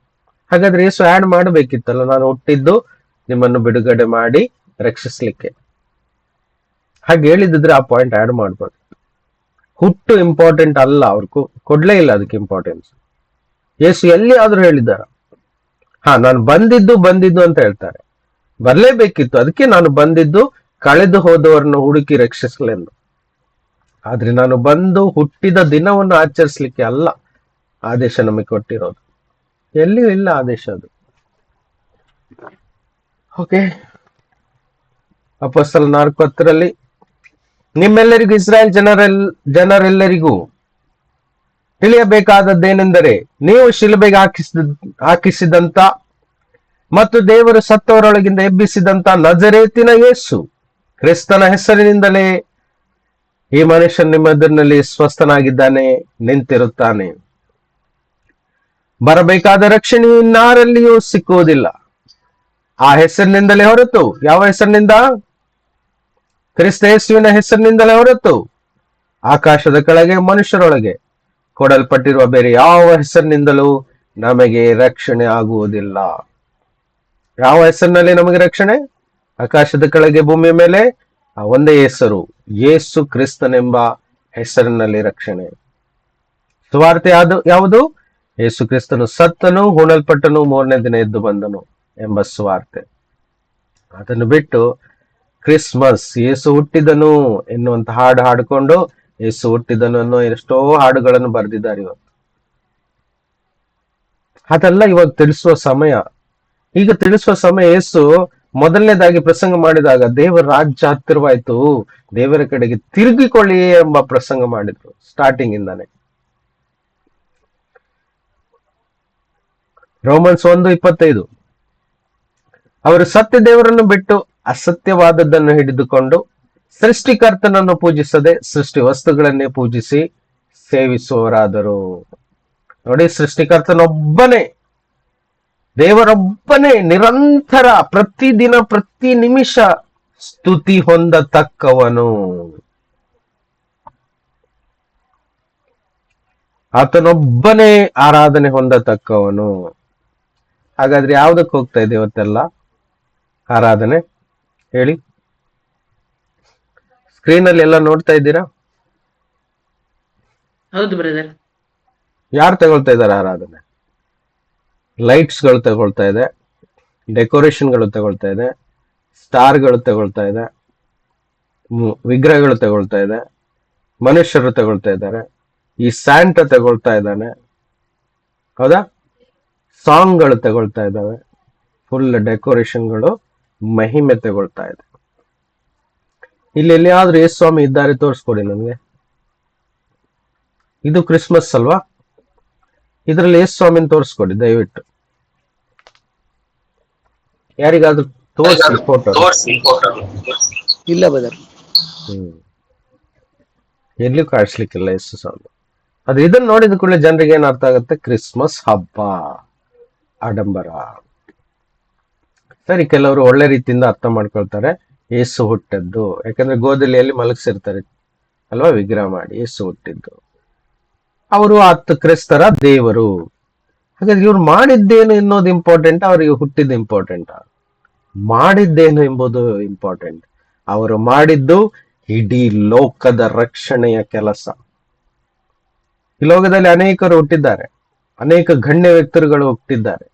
ಹಾಗಾದ್ರೆ ಯೇಸು ಆಡ್ ಮಾಡಬೇಕಿತ್ತಲ್ಲ, ನಾನು ಹುಟ್ಟಿದ್ದು ನಿಮ್ಮನ್ನು ಬಿಡುಗಡೆ ಮಾಡಿ ರಕ್ಷಿಸ್ಲಿಕ್ಕೆ. ಹಾಗೆ ಹೇಳಿದ್ರೆ ಆ ಪಾಯಿಂಟ್ ಆಡ್ ಮಾಡ್ಬೋದು. ಹುಟ್ಟು ಇಂಪಾರ್ಟೆಂಟ್ ಅಲ್ಲ, ಅವ್ರು ಕೊಡ್ಲೇ ಇಲ್ಲ ಅದಕ್ಕೆ ಇಂಪಾರ್ಟೆನ್ಸ್. ಯೇಸು ಎಲ್ಲಿ ಆದ್ರೂ ಹೇಳಿದಾರ? ನಾನು ಬಂದಿದ್ದು ಅಂತ ಹೇಳ್ತಾರೆ. ಬರ್ಲೇಬೇಕಿತ್ತು, ಅದಕ್ಕೆ ನಾನು ಬಂದಿದ್ದು ಕಳೆದು ಹೋದವರನ್ನು ಹುಡುಕಿ ರಕ್ಷಿಸಲೆಂದು. ಆದ್ರೆ ನಾನು ಬಂದು ಹುಟ್ಟಿದ ದಿನವನ್ನು ಆಚರಿಸ್ಲಿಕ್ಕೆ ಅಲ್ಲ ಆದೇಶ ನಮಗೆ ಕೊಟ್ಟಿರೋದು. ಎಲ್ಲಿಯೂ ಇಲ್ಲ ಆದೇಶ ಅದು. ಓಕೆ, ಅಪೊಸ್ತಲ 4:10 ನಿಮ್ಮೆಲ್ಲರಿಗೂ ಇಸ್ರಾಯೇಲ್ ಜನರೆಲ್ಲರಿಗೂ ತಿಳಿಯಬೇಕಾದದ್ದೇನೆಂದರೆ, ನೀವು ಶಿಲುಬೆಗೆ ಹಾಕಿಸಿದಂತ ಮತ್ತು ದೇವರು ಸತ್ತವರೊಳಗಿಂದ ಎಬ್ಬಿಸಿದಂತ ನಜರೇತಿನ ಯೇಸು ಕ್ರಿಸ್ತನ ಹೆಸರಿನಿಂದಲೇ ಈ ಮನುಷ್ಯನ ನಿಮ್ಮ ಎದುರಿನಲ್ಲಿ ಸ್ವಸ್ಥನಾಗಿದ್ದಾನೆ, ನಿಂತಿರುತ್ತಾನೆ. ಬರಬೇಕಾದ ರಕ್ಷಣೆಯು ಇನ್ನಾರಲ್ಲಿಯೂ ಸಿಕ್ಕುವುದಿಲ್ಲ. ಆ ಹೆಸರಿನಿಂದಲೇ ಹೊರತು, ಯಾವ ಹೆಸರಿನಿಂದ? ಕ್ರಿಸ್ತ ಯೇಸುವಿನ ಹೆಸರಿನಿಂದಲೇ ಹೊರತು ಆಕಾಶದ ಕೆಳಗೆ ಮನುಷ್ಯರೊಳಗೆ ಕೊಡಲ್ಪಟ್ಟಿರುವ ಬೇರೆ ಯಾವ ಹೆಸರಿನಿಂದಲೂ ನಮಗೆ ರಕ್ಷಣೆ ಆಗುವುದಿಲ್ಲ. ಯಾವ ಹೆಸರಿನಲ್ಲಿ ನಮಗೆ ರಕ್ಷಣೆ? ಆಕಾಶದ ಕೆಳಗೆ ಭೂಮಿಯ ಮೇಲೆ ಆ ಒಂದೇ ಹೆಸರು, ಯೇಸು ಕ್ರಿಸ್ತನೆಂಬ ಹೆಸರಿನಲ್ಲಿ ರಕ್ಷಣೆ. ಸುವಾರ್ತೆ ಯಾವುದು? ಯೇಸು ಕ್ರಿಸ್ತನು ಸತ್ತನು, ಹೂಣಲ್ಪಟ್ಟನು, 3ನೇ ದಿನ ಎದ್ದು ಬಂದನು ಎಂಬ ಸುವಾರ್ತೆ. ಅದನ್ನು ಬಿಟ್ಟು ಕ್ರಿಸ್ಮಸ್, ಯೇಸು ಹುಟ್ಟಿದನು ಎನ್ನುವಂತ ಹಾಡು ಹಾಡಿಕೊಂಡು ಯೇಸು ಹುಟ್ಟಿದನು ಅನ್ನೋ ಎಷ್ಟೋ ಹಾಡುಗಳನ್ನು ಬರೆದಿದ್ದಾರೆ ಇವತ್ತು. ಅದೆಲ್ಲ ಇವಾಗ ತಿಳಿಸುವ ಸಮಯ. ಈಗ ತಿಳಿಸುವ ಸಮಯ. ಯೇಸು ಮೊದಲನೇದಾಗಿ ಪ್ರಸಂಗ ಮಾಡಿದಾಗ ದೇವರ ರಾಜ್ಯ ಹತ್ತಿರವಾಯ್ತು, ದೇವರ ಕಡೆಗೆ ತಿರುಗಿಕೊಳ್ಳಿ ಎಂಬ ಪ್ರಸಂಗ ಮಾಡಿದ್ರು ಸ್ಟಾರ್ಟಿಂಗ್ ಇಂದಾನೆ. ರೋಮನ್ಸ್ 1:25 ಅವರು ಸತ್ಯ ದೇವರನ್ನು ಬಿಟ್ಟು ಅಸತ್ಯವಾದದ್ದನ್ನು ಹಿಡಿದುಕೊಂಡು ಸೃಷ್ಟಿಕರ್ತನನ್ನು ಪೂಜಿಸದೆ ಸೃಷ್ಟಿ ವಸ್ತುಗಳನ್ನೇ ಪೂಜಿಸಿ ಸೇವಿಸುವವರಾದರು. ನೋಡಿ, ಸೃಷ್ಟಿಕರ್ತನೊಬ್ಬನೇ, ದೇವರೊಬ್ಬನೇ ನಿರಂತರ ಪ್ರತಿದಿನ ಪ್ರತಿ ನಿಮಿಷ ಸ್ತುತಿ ಹೊಂದತಕ್ಕವನು. ಆತನೊಬ್ಬನೇ ಆರಾಧನೆ ಹೊಂದತಕ್ಕವನು. ಹಾಗಾದ್ರೆ ಯಾವ್ದಕ್ಕೆ ಹೋಗ್ತಾ ಇದೆ ಇವತ್ತೆಲ್ಲ ಆರಾಧನೆ? ಹೇಳಿ. ಸ್ಕ್ರೀನ್ ಅಲ್ಲಿ ಎಲ್ಲ ನೋಡ್ತಾ ಇದ್ದೀರಾ?
ಹೌದು ಬ್ರದರ್.
ಯಾರು ತಗೊಳ್ತಾ ಇದ್ದಾರೆ ಆರಾಧನೆ? ಲೈಟ್ಸ್ ಗಳು ತಗೊಳ್ತಾ ಇದೆ, ಡೆಕೋರೇಷನ್ ಗಳು ತಗೊಳ್ತಾ ಇದೆ, ಸ್ಟಾರ್ ಗಳು ತಗೊಳ್ತಾ ಇದೆ, ವಿಗ್ರಹಗಳು ತಗೊಳ್ತಾ ಇದೆ, ಮನುಷ್ಯರು ತಗೊಳ್ತಾ ಇದ್ದಾರೆ, ಈ ಸ್ಯಾಂಟ ತಗೊಳ್ತಾ ಇದ್ದಾನೆ, ಹೌದಾ? ಸಾಂಗ್ಗಳು ತಗೊಳ್ತಾ ಇದ್ದಾವೆ, ಫುಲ್ ಡೆಕೋರೇಷನ್ಗಳು ಮಹಿಮೆ ತಗೊಳ್ತಾ ಇದೆ. ಇಲ್ಲಿ ಎಲ್ಲಿಯಾದ್ರೂ ಯೇಸು ಸ್ವಾಮಿ ಇದ್ದಾರೆ ತೋರಿಸ್ಕೊಡಿ ನನಗೆ. ಇದು ಕ್ರಿಸ್ಮಸ್ ಅಲ್ವಾ? ಇದ್ರಲ್ಲಿ ಯೇಸು ಸ್ವಾಮಿನ ತೋರಿಸ್ಕೊಡಿ ದಯವಿಟ್ಟು. ಯಾರಿಗಾದ್ರೂ ತೋರಿಸಿ ಫೋಟೋ.
ಇಲ್ಲ ಬ್ರದರ್.
ಎಲ್ಲಿಯೂ ಕಾಣಿಸ್ಲಿಕ್ಕಿಲ್ಲ ಯೇಸು ಸ್ವಾಮಿ. ಅದು ಇದನ್ನ ನೋಡಿದ ಕೂಡಲೇ ಜನರಿಗೆ ಏನ್ ಅರ್ಥ ಆಗುತ್ತೆ? ಕ್ರಿಸ್ಮಸ್ ಹಬ್ಬ, ಆಡಂಬರ. ಸರಿ, ಕೆಲವರು ಒಳ್ಳೆ ರೀತಿಯಿಂದ ಅರ್ಥ ಮಾಡ್ಕೊಳ್ತಾರೆ, ಯೇಸು ಹುಟ್ಟದ್ದು. ಯಾಕಂದ್ರೆ ಗೋದಲಿಯಲ್ಲಿ ಮಲಗಿಸಿರ್ತಾರೆ ಅಲ್ವಾ, ವಿಗ್ರಹ ಮಾಡಿ ಯೇಸು ಹುಟ್ಟಿದ್ದು. ಅವರು ಕ್ರಿಸ್ತರ ದೇವರು. ಹಾಗಾದ್ರೆ ಇವ್ರು ಮಾಡಿದ್ದೇನು ಎನ್ನುವುದು ಇಂಪಾರ್ಟೆಂಟ್, ಅವರಿಗೆ ಹುಟ್ಟಿದ್ದು ಇಂಪಾರ್ಟೆಂಟ್? ಮಾಡಿದ್ದೇನು ಎಂಬುದು ಇಂಪಾರ್ಟೆಂಟ್. ಅವರು ಮಾಡಿದ್ದು ಇಡೀ ಲೋಕದ ರಕ್ಷಣೆಯ ಕೆಲಸ. ಈ ಲೋಕದಲ್ಲಿ ಅನೇಕರು ಹುಟ್ಟಿದ್ದಾರೆ, ಅನೇಕ ಗಣ್ಯ ವ್ಯಕ್ತಿಗಳು ಹುಟ್ಟಿದ್ದಾರೆ.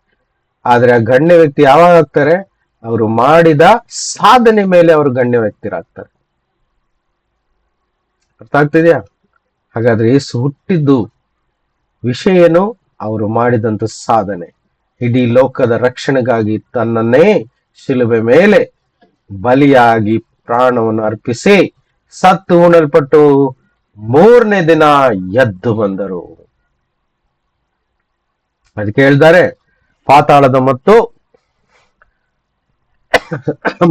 ಆದ್ರೆ ಆ ಗಣ್ಯ ವ್ಯಕ್ತಿ ಯಾವಾಗ ಆಗ್ತಾರೆ? ಅವರು ಮಾಡಿದ ಸಾಧನೆ ಮೇಲೆ ಅವರು ಗಣ್ಯ ವ್ಯಕ್ತಿರಾಗ್ತಾರೆ. ಅರ್ಥ ಆಗ್ತಿದ್ಯಾ? ಹಾಗಾದ್ರೆ ಯೇಸು ಹುಟ್ಟಿದ್ದು ವಿಷಯ ಏನು? ಅವರು ಮಾಡಿದಂತ ಸಾಧನೆ. ಇಡೀ ಲೋಕದ ರಕ್ಷಣೆಗಾಗಿ ತನ್ನನ್ನೇ ಶಿಲುಬೆ ಮೇಲೆ ಬಲಿಯಾಗಿ ಪ್ರಾಣವನ್ನು ಅರ್ಪಿಸಿ ಸತ್ತು ಉಣಲ್ಪಟ್ಟು 3ನೇ ದಿನ ಎದ್ದು ಬಂದರು. ಅದಕ್ಕೆ ಹೇಳ್ತಾರೆ, ಪಾತಾಳದ ಮತ್ತು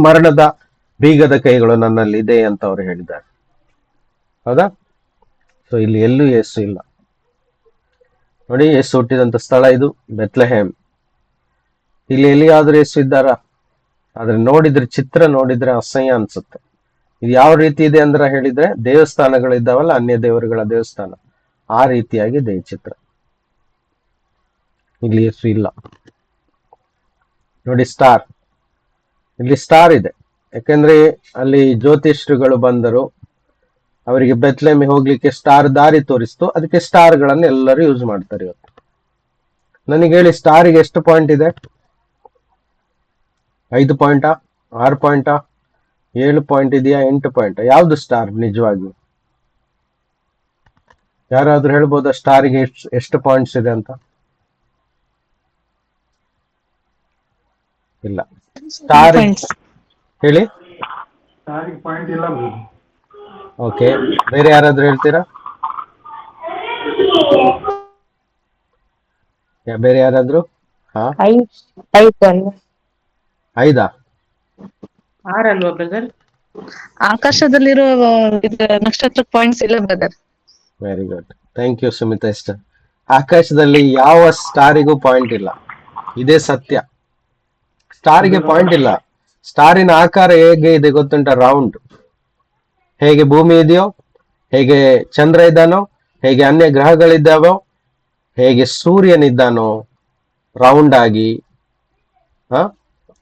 ಮರಣದ ಬೀಗದ ಕೈಗಳು ನನ್ನಲ್ಲಿ ಇದೆ ಅಂತ ಅವರು ಹೇಳಿದ್ದಾರೆ. ಹೌದಾ? ಸೊ ಇಲ್ಲಿ ಎಲ್ಲೂ ಯೇಸು ಇಲ್ಲ ನೋಡಿ. ಯೇಸು ಹುಟ್ಟಿದಂತ ಸ್ಥಳ ಇದು ಬೆತ್ಲೆಹೇಮ್. ಇಲ್ಲಿ ಎಲ್ಲಿಯಾದ್ರೂ ಯೇಸು ಇದ್ದಾರಾ? ಆದ್ರೆ ನೋಡಿದ್ರೆ, ಚಿತ್ರ ನೋಡಿದ್ರೆ ಅಸಹ್ಯ ಅನ್ಸುತ್ತೆ. ಇದು ಯಾವ ರೀತಿ ಇದೆ ಅಂದ್ರೆ ಹೇಳಿದ್ರೆ, ದೇವಸ್ಥಾನಗಳು ಇದ್ದಾವಲ್ಲ, ಅನ್ಯ ದೇವರುಗಳ ದೇವಸ್ಥಾನ, ಆ ರೀತಿಯಾಗಿದೆ ಈ ಚಿತ್ರ. ಇಲ್ಲಿ ಯೇಸು ಇಲ್ಲ ನೋಡಿ. ಸ್ಟಾರ್, ಇಲ್ಲಿ ಸ್ಟಾರ್ ಇದೆ. ಯಾಕಂದ್ರೆ ಅಲ್ಲಿ ಜ್ಯೋತಿಷ್ಯರುಗಳು ಬಂದರು, ಅವರಿಗೆ ಬೆತ್ಲೆಹೇಮ್ ಹೋಗ್ಲಿಕ್ಕೆ ಸ್ಟಾರ್ ದಾರಿ ತೋರಿಸ್ತು. ಅದಕ್ಕೆ ಸ್ಟಾರ್ ಗಳನ್ನ ಎಲ್ಲರೂ ಯೂಸ್ ಮಾಡ್ತಾರೆ ಇವತ್ತು. ನನಗೆ ಹೇಳಿ, ಸ್ಟಾರಿಗೆ ಎಷ್ಟು ಪಾಯಿಂಟ್ ಇದೆ? 5 ಪಾಯಿಂಟಾ, 6 ಪಾಯಿಂಟಾ, 7 ಪಾಯಿಂಟ್ ಇದೆಯಾ, 8 ಪಾಯಿಂಟ್? ಯಾವ್ದು ಸ್ಟಾರ್ ನಿಜವಾಗಿ? ಯಾರಾದ್ರೂ ಹೇಳ್ಬೋದಾ ಸ್ಟಾರಿಗೆ ಎಷ್ಟು ಪಾಯಿಂಟ್ಸ್ ಇದೆ ಅಂತ? ಇಲ್ಲ. ಸ್ಟಾರ್ ಹೇಳಿ. ಓಕೆ, ಬೇರೆ ಯಾರಾದ್ರೂ ಹೇಳ್ತೀರಾ? ಬೇರೆ ಯಾರಾದ್ರೂ? ಹಾ, 5
ಆರಲ್ವಾ ಬ್ರದರ್?
ಆಕಾಶದಲ್ಲಿರುವ ನಕ್ಷತ್ರ ಪಾಯಿಂಟ್ಸ್ ಇಲ್ಲ brother.
Very good, thank you Sumita ಇಷ್ಟ. ಆಕಾಶದಲ್ಲಿ ಯಾವ ಸ್ಟಾರಿಗೂ ಪಾಯಿಂಟ್ ಇಲ್ಲ, ಇದೇ ಸತ್ಯ. ಸ್ಟಾರಿಗೆ ಪಾಯಿಂಟ್ ಇಲ್ಲ. ಸ್ಟಾರಿನ ಆಕಾರ ಹೇಗೆ ಇದೆ ಗೊತ್ತುಂಟ? ರೌಂಡ್. ಹೇಗೆ ಭೂಮಿ ಇದೆಯೋ, ಹೇಗೆ ಚಂದ್ರ ಇದ್ದಾನೋ, ಹೇಗೆ ಅನ್ಯ ಗ್ರಹಗಳಿದ್ದಾವೋ, ಹೇಗೆ ಸೂರ್ಯನಿದ್ದಾನೋ ರೌಂಡ್ ಆಗಿ,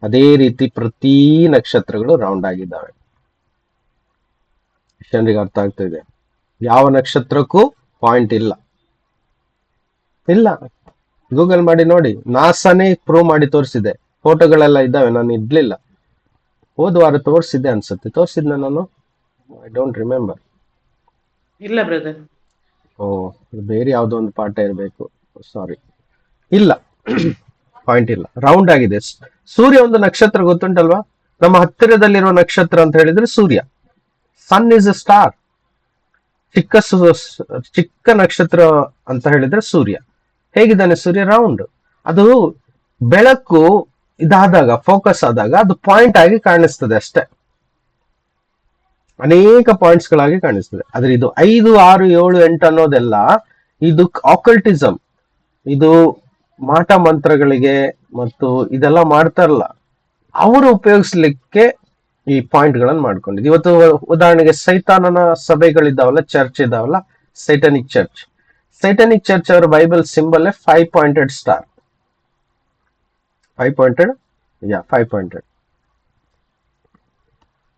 ಅದೇ ರೀತಿ ಪ್ರತಿ ನಕ್ಷತ್ರಗಳು ರೌಂಡ್ ಆಗಿದ್ದಾವೆ. ಜನರಿಗೆ ಅರ್ಥ ಆಗ್ತಾ ಇದೆ? ಯಾವ ನಕ್ಷತ್ರಕ್ಕೂ ಪಾಯಿಂಟ್ ಇಲ್ಲ. ಇಲ್ಲ, ಗೂಗಲ್ ಮಾಡಿ ನೋಡಿ. ನಾಸಾನೇ ಪ್ರೂವ್ ಮಾಡಿ ತೋರಿಸಿದೆ. ಫೋಟೋಗಳೆಲ್ಲ ಇದ್ದಾವೆ, ನಾನು ಇಡ್ಲಿಲ್ಲ. ಹೋದ ವಾರ ತೋರಿಸಿದ್ದೆ ಅನ್ಸುತ್ತೆ. ತೋರಿಸಿದ್ನ ನಾನು? I don't remember.
ಇಲ್ಲ ಬ್ರದರ್.
ಓ, ಬೇರೆ ಯಾವುದೋ ಒಂದು ಪಾಠ ಇರಬೇಕು. ಸಾರಿ, ಇಲ್ಲ, ಪಾಯಿಂಟ್ ಇಲ್ಲ, ರೌಂಡ್ ಆಗಿದೆ. ಸೂರ್ಯ ಒಂದು ನಕ್ಷತ್ರ, ಗೊತ್ತುಂಟಲ್ವಾ? ನಮ್ಮ ಹತ್ತಿರದಲ್ಲಿರುವ ನಕ್ಷತ್ರ ಅಂತ ಹೇಳಿದ್ರೆ ಸೂರ್ಯ. ಸನ್ ಇಸ್ ಅ ಸ್ಟಾರ್. ಚಿಕ್ಕ ನಕ್ಷತ್ರ ಅಂತ ಹೇಳಿದ್ರೆ ಸೂರ್ಯ. ಹೇಗಿದ್ದಾನೆ ಸೂರ್ಯ? ರೌಂಡ್. ಅದು ಬೆಳಕು ಇದಾದಾಗ, ಫೋಕಸ್ ಆದಾಗ ಅದು ಪಾಯಿಂಟ್ ಆಗಿ ಕಾಣಿಸ್ತದೆ ಅಷ್ಟೇ, ಅನೇಕ ಪಾಯಿಂಟ್ಸ್ ಗಳಾಗಿ ಕಾಣಿಸ್ತದೆ. ಆದ್ರೆ ಇದು 5, 6, 7, 8 ಅನ್ನೋದೆಲ್ಲ ಇದು ಆಕಲ್ಟಿಸಮ್. ಇದು ಮಾಟ ಮಂತ್ರಗಳಿಗೆ ಮತ್ತು ಇದೆಲ್ಲ ಮಾಡ್ತಾರಲ್ಲ, ಅವರು ಉಪಯೋಗಿಸ್ಲಿಕ್ಕೆ ಈ ಪಾಯಿಂಟ್ ಗಳನ್ನ ಮಾಡ್ಕೊಂಡಿದ್ದು. ಇವತ್ತು ಉದಾಹರಣೆಗೆ ಸೈತಾನನ ಸಭೆಗಳಿದ್ದಾವಲ್ಲ, ಚರ್ಚ್ ಇದಾವಲ್ಲ, ಸೈಟನಿಕ್ ಚರ್ಚ್. ಸೈಟನಿಕ್ ಚರ್ಚ್ ಅವರ Bible symbol 5 pointed star. 5 pointed, 5 pointed.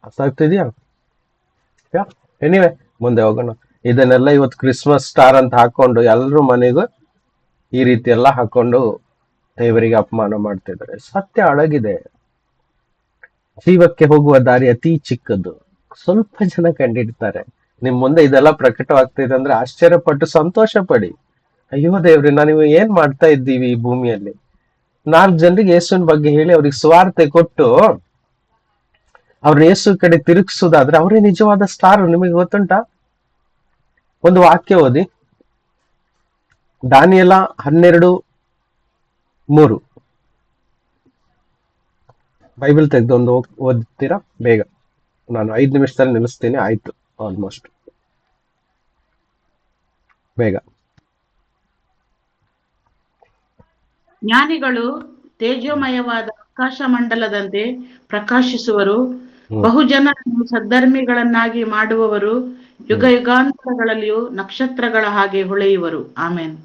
ಅರ್ಥ ಆಗ್ತಿದ್ಯಾ? ಎನಿವೆ, ಮುಂದೆ ಹೋಗೋಣ. ಇದನ್ನೆಲ್ಲ ಇವತ್ತು ಕ್ರಿಸ್ಮಸ್ ಸ್ಟಾರ್ ಅಂತ ಹಾಕೊಂಡು ಎಲ್ಲರೂ ಮನೆಗೂ ಈ ರೀತಿ ಎಲ್ಲ ಹಾಕೊಂಡು ದೇವರಿಗೆ ಅಪಮಾನ ಮಾಡ್ತಿದ್ದಾರೆ. ಸತ್ಯ ಅಡಗಿದೆ. ಜೀವಕ್ಕೆ ಹೋಗುವ ದಾರಿ ಅತಿ ಚಿಕ್ಕದ್ದು, ಸ್ವಲ್ಪ ಜನ ಕಂಡಿಡ್ತಾರೆ. ನಿಮ್ ಮುಂದೆ ಇದೆಲ್ಲ ಪ್ರಕಟವಾಗ್ತಿದೆ ಅಂದ್ರೆ ಆಶ್ಚರ್ಯಪಟ್ಟು ಸಂತೋಷ ಪಡಿ. ಅಯ್ಯೋ ದೇವ್ರಿ, ನಾವು ಏನ್ ಮಾಡ್ತಾ ಇದ್ದೀವಿ ಈ ಭೂಮಿಯಲ್ಲಿ? 4 ಜನರಿಗೆ ಯೇಸುವಿನ ಬಗ್ಗೆ ಹೇಳಿ ಅವ್ರಿಗೆ ಸ್ವಾರ್ಥ ಕೊಟ್ಟು ಅವ್ರನ್ನ ಯೇಸು ಕಡೆ ತಿರುಗಿಸೋದಾದ್ರೆ ಅವರೇ ನಿಜವಾದ ಸ್ಟಾರ್. ನಿಮಗೆ ಗೊತ್ತುಂಟಾ? ಒಂದು ವಾಕ್ಯ ಓದಿ, ದಾನಿಯೇಲ 12:3. ಬೈಬಲ್ ತೆಗೆದು ಒಂದು ಓದ್ತೀರಾ ಬೇಗ? ನಾನು 5 ನಿಮಿಷದಲ್ಲಿ ನಿಲ್ಲಿಸ್ತೀನಿ. ಆಯ್ತು, ಆಲ್ಮೋಸ್ಟ್. ಬೇಗ.
ಜ್ಞಾನಿಗಳು ತೇಜೋಮಯವಾದ ಆಕಾಶ ಮಂಡಲದಂತೆ ಪ್ರಕಾಶಿಸುವರು. ಬಹುಜನರನ್ನು ಸದ್ಧರ್ಮಿಗಳನ್ನಾಗಿ ಮಾಡುವವರು ಯುಗ ಯುಗಾಂತರಗಳಲ್ಲಿಯೂ ನಕ್ಷತ್ರಗಳ ಹಾಗೆ ಹೊಳೆಯುವರು. ಆಮೇನ್.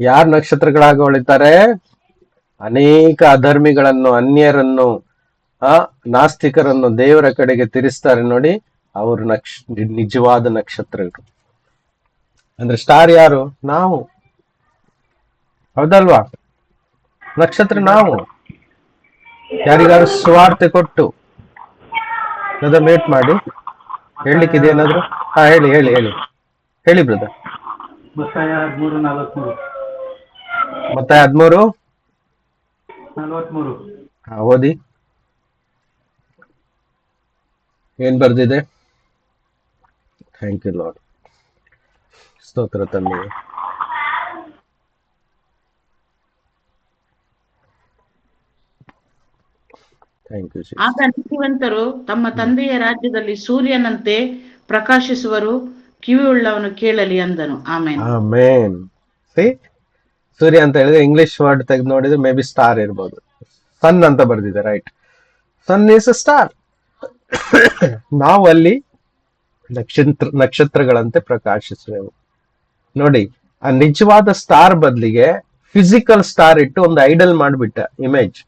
ಯಾರು ನಕ್ಷತ್ರಗಳಾಗಿ ಹೊಳಿತಾರೆ? ಅನೇಕ ಅಧರ್ಮಿಗಳನ್ನು, ಅನ್ಯರನ್ನು, ನಾಸ್ತಿಕರನ್ನು ದೇವರ ಕಡೆಗೆ ತಿರುಗಿಸ್ತಾರೆ ನೋಡಿ, ಅವರು ನಿಜವಾದ ನಕ್ಷತ್ರಗಳು. ಅಂದ್ರೆ ಸ್ಟಾರ್ ಯಾರು? ನಾವು. ಹೌದಲ್ವಾ? ನಕ್ಷತ್ರ ನಾವು. ಯಾರಿಗಾರು ಸ್ವಾರ್ಥ ಕೊಟ್ಟು ಮೇಟ್ ಮಾಡಿ ಹೇಳಲಿಕ್ಕಿದೆ ಏನಾದ್ರು? ಹೇಳಿ ಹೇಳಿ ಹೇಳಿ ಹೇಳಿ ಬ್ರದರ್.
ಮತ್ತಾಯ 13:43.
ಮತ್ತಾಯ
13:43.
ಓದಿ. ಏನ್ ಬರ್ದಿದೆ? Thank you Lord. ಸ್ತೋತ್ರ ತಂದೆ.
ಆಗ ನೀತಿವಂತರು ತಮ್ಮ ತಂದೆಯ ರಾಜ್ಯದಲ್ಲಿ ಸೂರ್ಯನಂತೆ ಪ್ರಕಾಶಿಸುವರು. ಕಿವಿಯುಳ್ಳವನು ಕೇಳಲಿ ಅಂದನು. ಆಮೇನ್.
ಆಮೇನ್. ಸೂರ್ಯ ಅಂತ ಹೇಳಿದ್ರೆ ಇಂಗ್ಲಿಷ್ ವರ್ಡ್ ತೆಗೆದು ನೋಡಿದ್ರೆ ಮೇ ಬಿ ಸ್ಟಾರ್ ಇರ್ಬೋದು. ಸನ್ ಅಂತ ಬರ್ದಿದೆ, right? Sun is a star. ನಾವು ಅಲ್ಲಿ ನಕ್ಷತ್ರಗಳಂತೆ ಪ್ರಕಾಶಿಸುವೆವು. ನೋಡಿ, ಆ ನಿಜವಾದ ಸ್ಟಾರ್ ಬದಲಿಗೆ ಫಿಸಿಕಲ್ ಸ್ಟಾರ್ ಇಟ್ಟು ಒಂದು ಐಡಲ್ ಮಾಡ್ಬಿಟ್ಟ, ಇಮೇಜ್,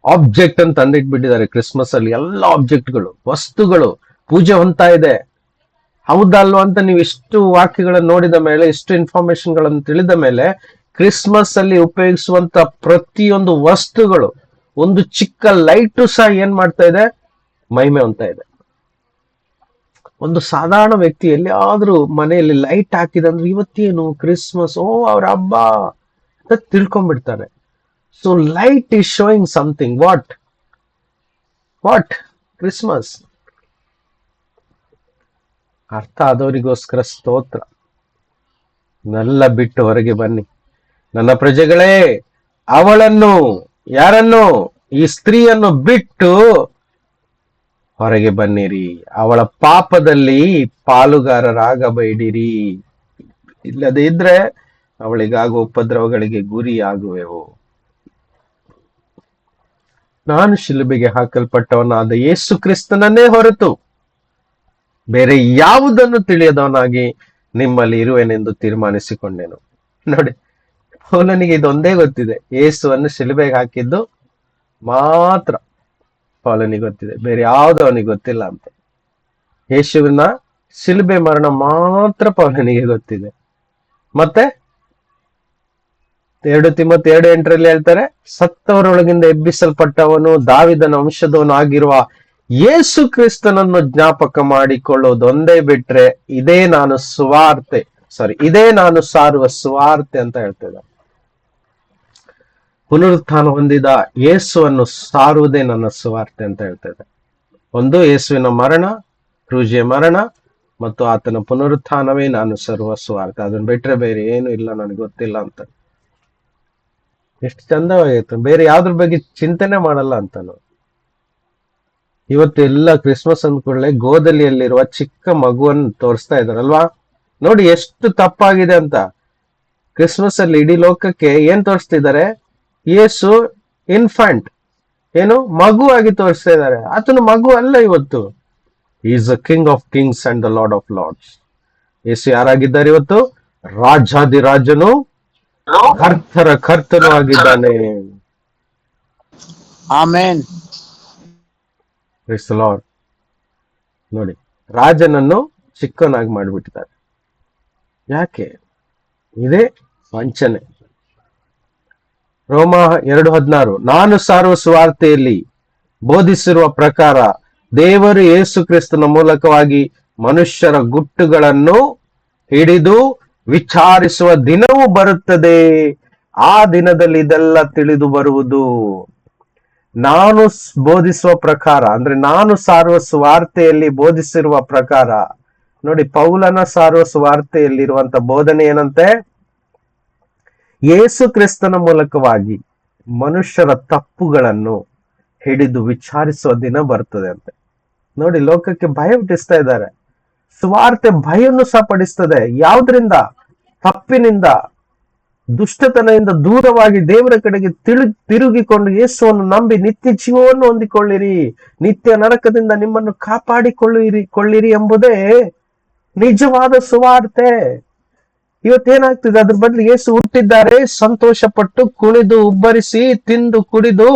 ಆಬ್ಜೆಕ್ಟ್ ಅಂತ ತಂದಿಟ್ಬಿಟ್ಟಿದ್ದಾರೆ. ಕ್ರಿಸ್ಮಸ್ ಅಲ್ಲಿ ಎಲ್ಲ ಆಬ್ಜೆಕ್ಟ್ಗಳು, ವಸ್ತುಗಳು ಪೂಜೆ ಹೊಂತಾ ಇದೆ. ಹೌದಲ್ವಾ ಅಂತ ನೀವು ಇಷ್ಟು ವಾಕ್ಯಗಳನ್ನು ನೋಡಿದ ಮೇಲೆ, ಇಷ್ಟು ಇನ್ಫಾರ್ಮೇಶನ್ ಗಳನ್ನು ತಿಳಿದ ಮೇಲೆ, ಕ್ರಿಸ್ಮಸ್ ಅಲ್ಲಿ ಉಪಯೋಗಿಸುವಂತ ಪ್ರತಿಯೊಂದು ವಸ್ತುಗಳು, ಒಂದು ಚಿಕ್ಕ ಲೈಟು ಸಹ ಏನ್ ಮಾಡ್ತಾ ಇದೆ? ಮಹಿಮೆ ಹೊಂತಾ ಇದೆ. ಒಂದು ಸಾಧಾರಣ ವ್ಯಕ್ತಿ ಎಲ್ಲಿಯಾದ್ರೂ ಮನೆಯಲ್ಲಿ ಲೈಟ್ ಹಾಕಿದಂದ್ರೆ ಇವತ್ತೇನು ಕ್ರಿಸ್ಮಸ್, ಓ ಅವ್ರ ಹಬ್ಬ ಅಂತ ತಿಳ್ಕೊಂಡ್ಬಿಡ್ತಾರೆ. So light is showing something. What? Christmas. ಅರ್ಥ ಆದವರಿಗೋಸ್ಕರ ಸ್ತೋತ್ರ. ನೆಲ್ಲ ಬಿಟ್ಟು ಹೊರಗೆ ಬನ್ನಿ ನನ್ನ ಪ್ರಜೆಗಳೇ, ಅವಳನ್ನು, ಯಾರನ್ನು? ಈ ಸ್ತ್ರೀಯನ್ನು ಬಿಟ್ಟು ಹೊರಗೆ ಬನ್ನಿರಿ, ಅವಳ ಪಾಪದಲ್ಲಿ ಪಾಲುಗಾರರಾಗಬೇಡಿರಿ. ಇಲ್ಲದೆ ಇದ್ರೆ ಅವಳಿಗಾಗುವ ಉಪದ್ರವಗಳಿಗೆ ಗುರಿಯಾಗುವೆವು. ನಾನು ಶಿಲುಬೆಗೆ ಹಾಕಲ್ಪಟ್ಟವನಾದ ಯೇಸು ಕ್ರಿಸ್ತನನ್ನೇ ಹೊರತು ಬೇರೆ ಯಾವುದನ್ನು ತಿಳಿಯದವನಾಗಿ ನಿಮ್ಮಲ್ಲಿ ಇರುವೆನೆಂದು ತೀರ್ಮಾನಿಸಿಕೊಂಡೆನು. ನೋಡಿ, ಪೌಲನಿಗೆ ಇದೊಂದೇ ಗೊತ್ತಿದೆ, ಯೇಸುವನ್ನು ಶಿಲುಬೆಗೆ ಹಾಕಿದ್ದು ಮಾತ್ರ ಪೌಲನಿಗೆ ಗೊತ್ತಿದೆ, ಬೇರೆ ಯಾವುದು ಅವನಿಗೆ ಗೊತ್ತಿಲ್ಲ ಅಂತ. ಯೇಸುವಿನ ಶಿಲುಬೆ ಮರಣ ಮಾತ್ರ ಪೌಲನಿಗೆ ಗೊತ್ತಿದೆ. ಮತ್ತೆ 2 ತಿಮೋಥೆ 2:8 ಹೇಳ್ತಾರೆ, ಸತ್ತವರೊಳಗಿಂದ ಎಬ್ಬಿಸಲ್ಪಟ್ಟವನು, ದಾವಿದನ ವಂಶದವನು ಆಗಿರುವ ಯೇಸು ಕ್ರಿಸ್ತನನ್ನು ಜ್ಞಾಪಕ ಮಾಡಿಕೊಳ್ಳುವುದೊಂದೇ ಬಿಟ್ರೆ ಇದೇ ನಾನು ಸಾರುವ ಸುವಾರ್ತೆ ಅಂತ ಹೇಳ್ತಿದ್ದ. ಪುನರುತ್ಥಾನ ಹೊಂದಿದ ಯೇಸುವನ್ನು ಸಾರುವುದೇ ನನ್ನ ಸುವಾರ್ತೆ ಅಂತ ಹೇಳ್ತಿದ್ದೆ. ಒಂದು ಯೇಸುವಿನ ಮರಣ, ಕ್ರೂಜಿಯ ಮರಣ ಮತ್ತು ಆತನ ಪುನರುತ್ಥಾನವೇ ನಾನು ಸಾರುವ ಸುವಾರ್ತೆ. ಅದನ್ನ ಬಿಟ್ರೆ ಬೇರೆ ಏನು ಇಲ್ಲ, ನನಗೆ ಗೊತ್ತಿಲ್ಲ ಅಂತ. ಎಷ್ಟು ಚಂದವಾಗಿತ್ತು, ಬೇರೆ ಯಾವ್ದ್ರ ಬಗ್ಗೆ ಚಿಂತನೆ ಮಾಡಲ್ಲ ಅಂತಾನು. ಇವತ್ತು ಎಲ್ಲ ಕ್ರಿಸ್ಮಸ್ ಅಂದ್ಕೊಳ್ಳೆ ಗೋದಲಿಯಲ್ಲಿರುವ ಚಿಕ್ಕ ಮಗುವನ್ನು ತೋರಿಸ್ತಾ ಇದಾರಲ್ವಾ? ನೋಡಿ ಎಷ್ಟು ತಪ್ಪಾಗಿದೆ ಅಂತ. ಕ್ರಿಸ್ಮಸ್ ಅಲ್ಲಿ ಇಡೀ ಲೋಕಕ್ಕೆ ಏನ್ ತೋರಿಸ್ತಿದ್ದಾರೆ? ಯೇಸು ಇನ್ಫ್ಯಾಂಟ್, ಏನು ಮಗು ಆಗಿ ತೋರಿಸ್ತಾ ಇದ್ದಾರೆ. ಆತನು ಮಗು ಅಲ್ಲ ಇವತ್ತು. Is a king of kings and the lord of lords. ಯೇಸು ಯಾರಾಗಿದ್ದಾರೆ ಇವತ್ತು? ರಾಜಾದಿರಾಜನು, ಕರ್ತನ ಕರ್ತನು ಆಗಿದ್ದಾನೆ.
ಆಮೆನ್.
Praise the lord. ನೋಡಿ, ರಾಜನನ್ನು ಚಿಕ್ಕವನಾಗಿ ಮಾಡಿಬಿಟ್ಟಿದ್ದಾರೆ. ಯಾಕೆ? ಇದೇ ವಂಚನೆ. ರೋಮ 2:16, ನಾನು ಸಾರುವ ಸುವಾರ್ತೆಯಲ್ಲಿ ಬೋಧಿಸಿರುವ ಪ್ರಕಾರ ದೇವರು ಯೇಸು ಕ್ರಿಸ್ತನ ಮೂಲಕವಾಗಿ ಮನುಷ್ಯರ ಗುಟ್ಟುಗಳನ್ನು ಹಿಡಿದು ವಿಚಾರಿಸುವ ದಿನವೂ ಬರುತ್ತದೆ. ಆ ದಿನದಲ್ಲಿ ಇದೆಲ್ಲ ತಿಳಿದು ಬರುವುದು. ನಾನು ಬೋಧಿಸುವ ಪ್ರಕಾರ, ಅಂದ್ರೆ ನಾನು ಸಾರುವ ಸುವಾರ್ತೆಯಲ್ಲಿ ಬೋಧಿಸಿರುವ ಪ್ರಕಾರ. ನೋಡಿ, ಪೌಲನ ಸಾರುವ ಸುವಾರ್ತೆಯಲ್ಲಿರುವಂತ ಬೋಧನೆ ಏನಂತೆ? ಯೇಸು ಕ್ರಿಸ್ತನ ಮೂಲಕವಾಗಿ ಮನುಷ್ಯರ ತಪ್ಪುಗಳನ್ನು ಹಿಡಿದು ವಿಚಾರಿಸುವ ದಿನ ಬರ್ತದೆ ಅಂತೆ. ನೋಡಿ, ಲೋಕಕ್ಕೆ ಭಯ ಹುಟ್ಟಿಸ್ತಾ ಇದ್ದಾರೆ. ಸುವಾರ್ತೆ ಭಯನ್ನು ಸಹ ಪಡಿಸ್ತದೆ. ಯಾವ್ದ್ರಿಂದ? ತಪ್ಪಿನಿಂದ, ದುಷ್ಟತನದಿಂದ ದೂರವಾಗಿ ದೇವರ ಕಡೆಗೆ ತಿರುಗಿಕೊಂಡು ಯೇಸುವನ್ನು ನಂಬಿ ನಿತ್ಯ ಜೀವವನ್ನು ಹೊಂದಿಕೊಳ್ಳಿರಿ, ನಿತ್ಯ ನರಕದಿಂದ ನಿಮ್ಮನ್ನು ಕೊಳ್ಳಿರಿ ಎಂಬುದೇ ನಿಜವಾದ ಸುವಾರ್ತೆ. ಇವತ್ತೇನಾಗ್ತಿದೆ? ಅದ್ರ ಬದಲು ಯೇಸು ಹುಟ್ಟಿದ್ದಾರೆ, ಸಂತೋಷ ಪಟ್ಟು ಕುಣಿದು ಉಬ್ಬರಿಸಿ ತಿಂದು ಕುಡಿದು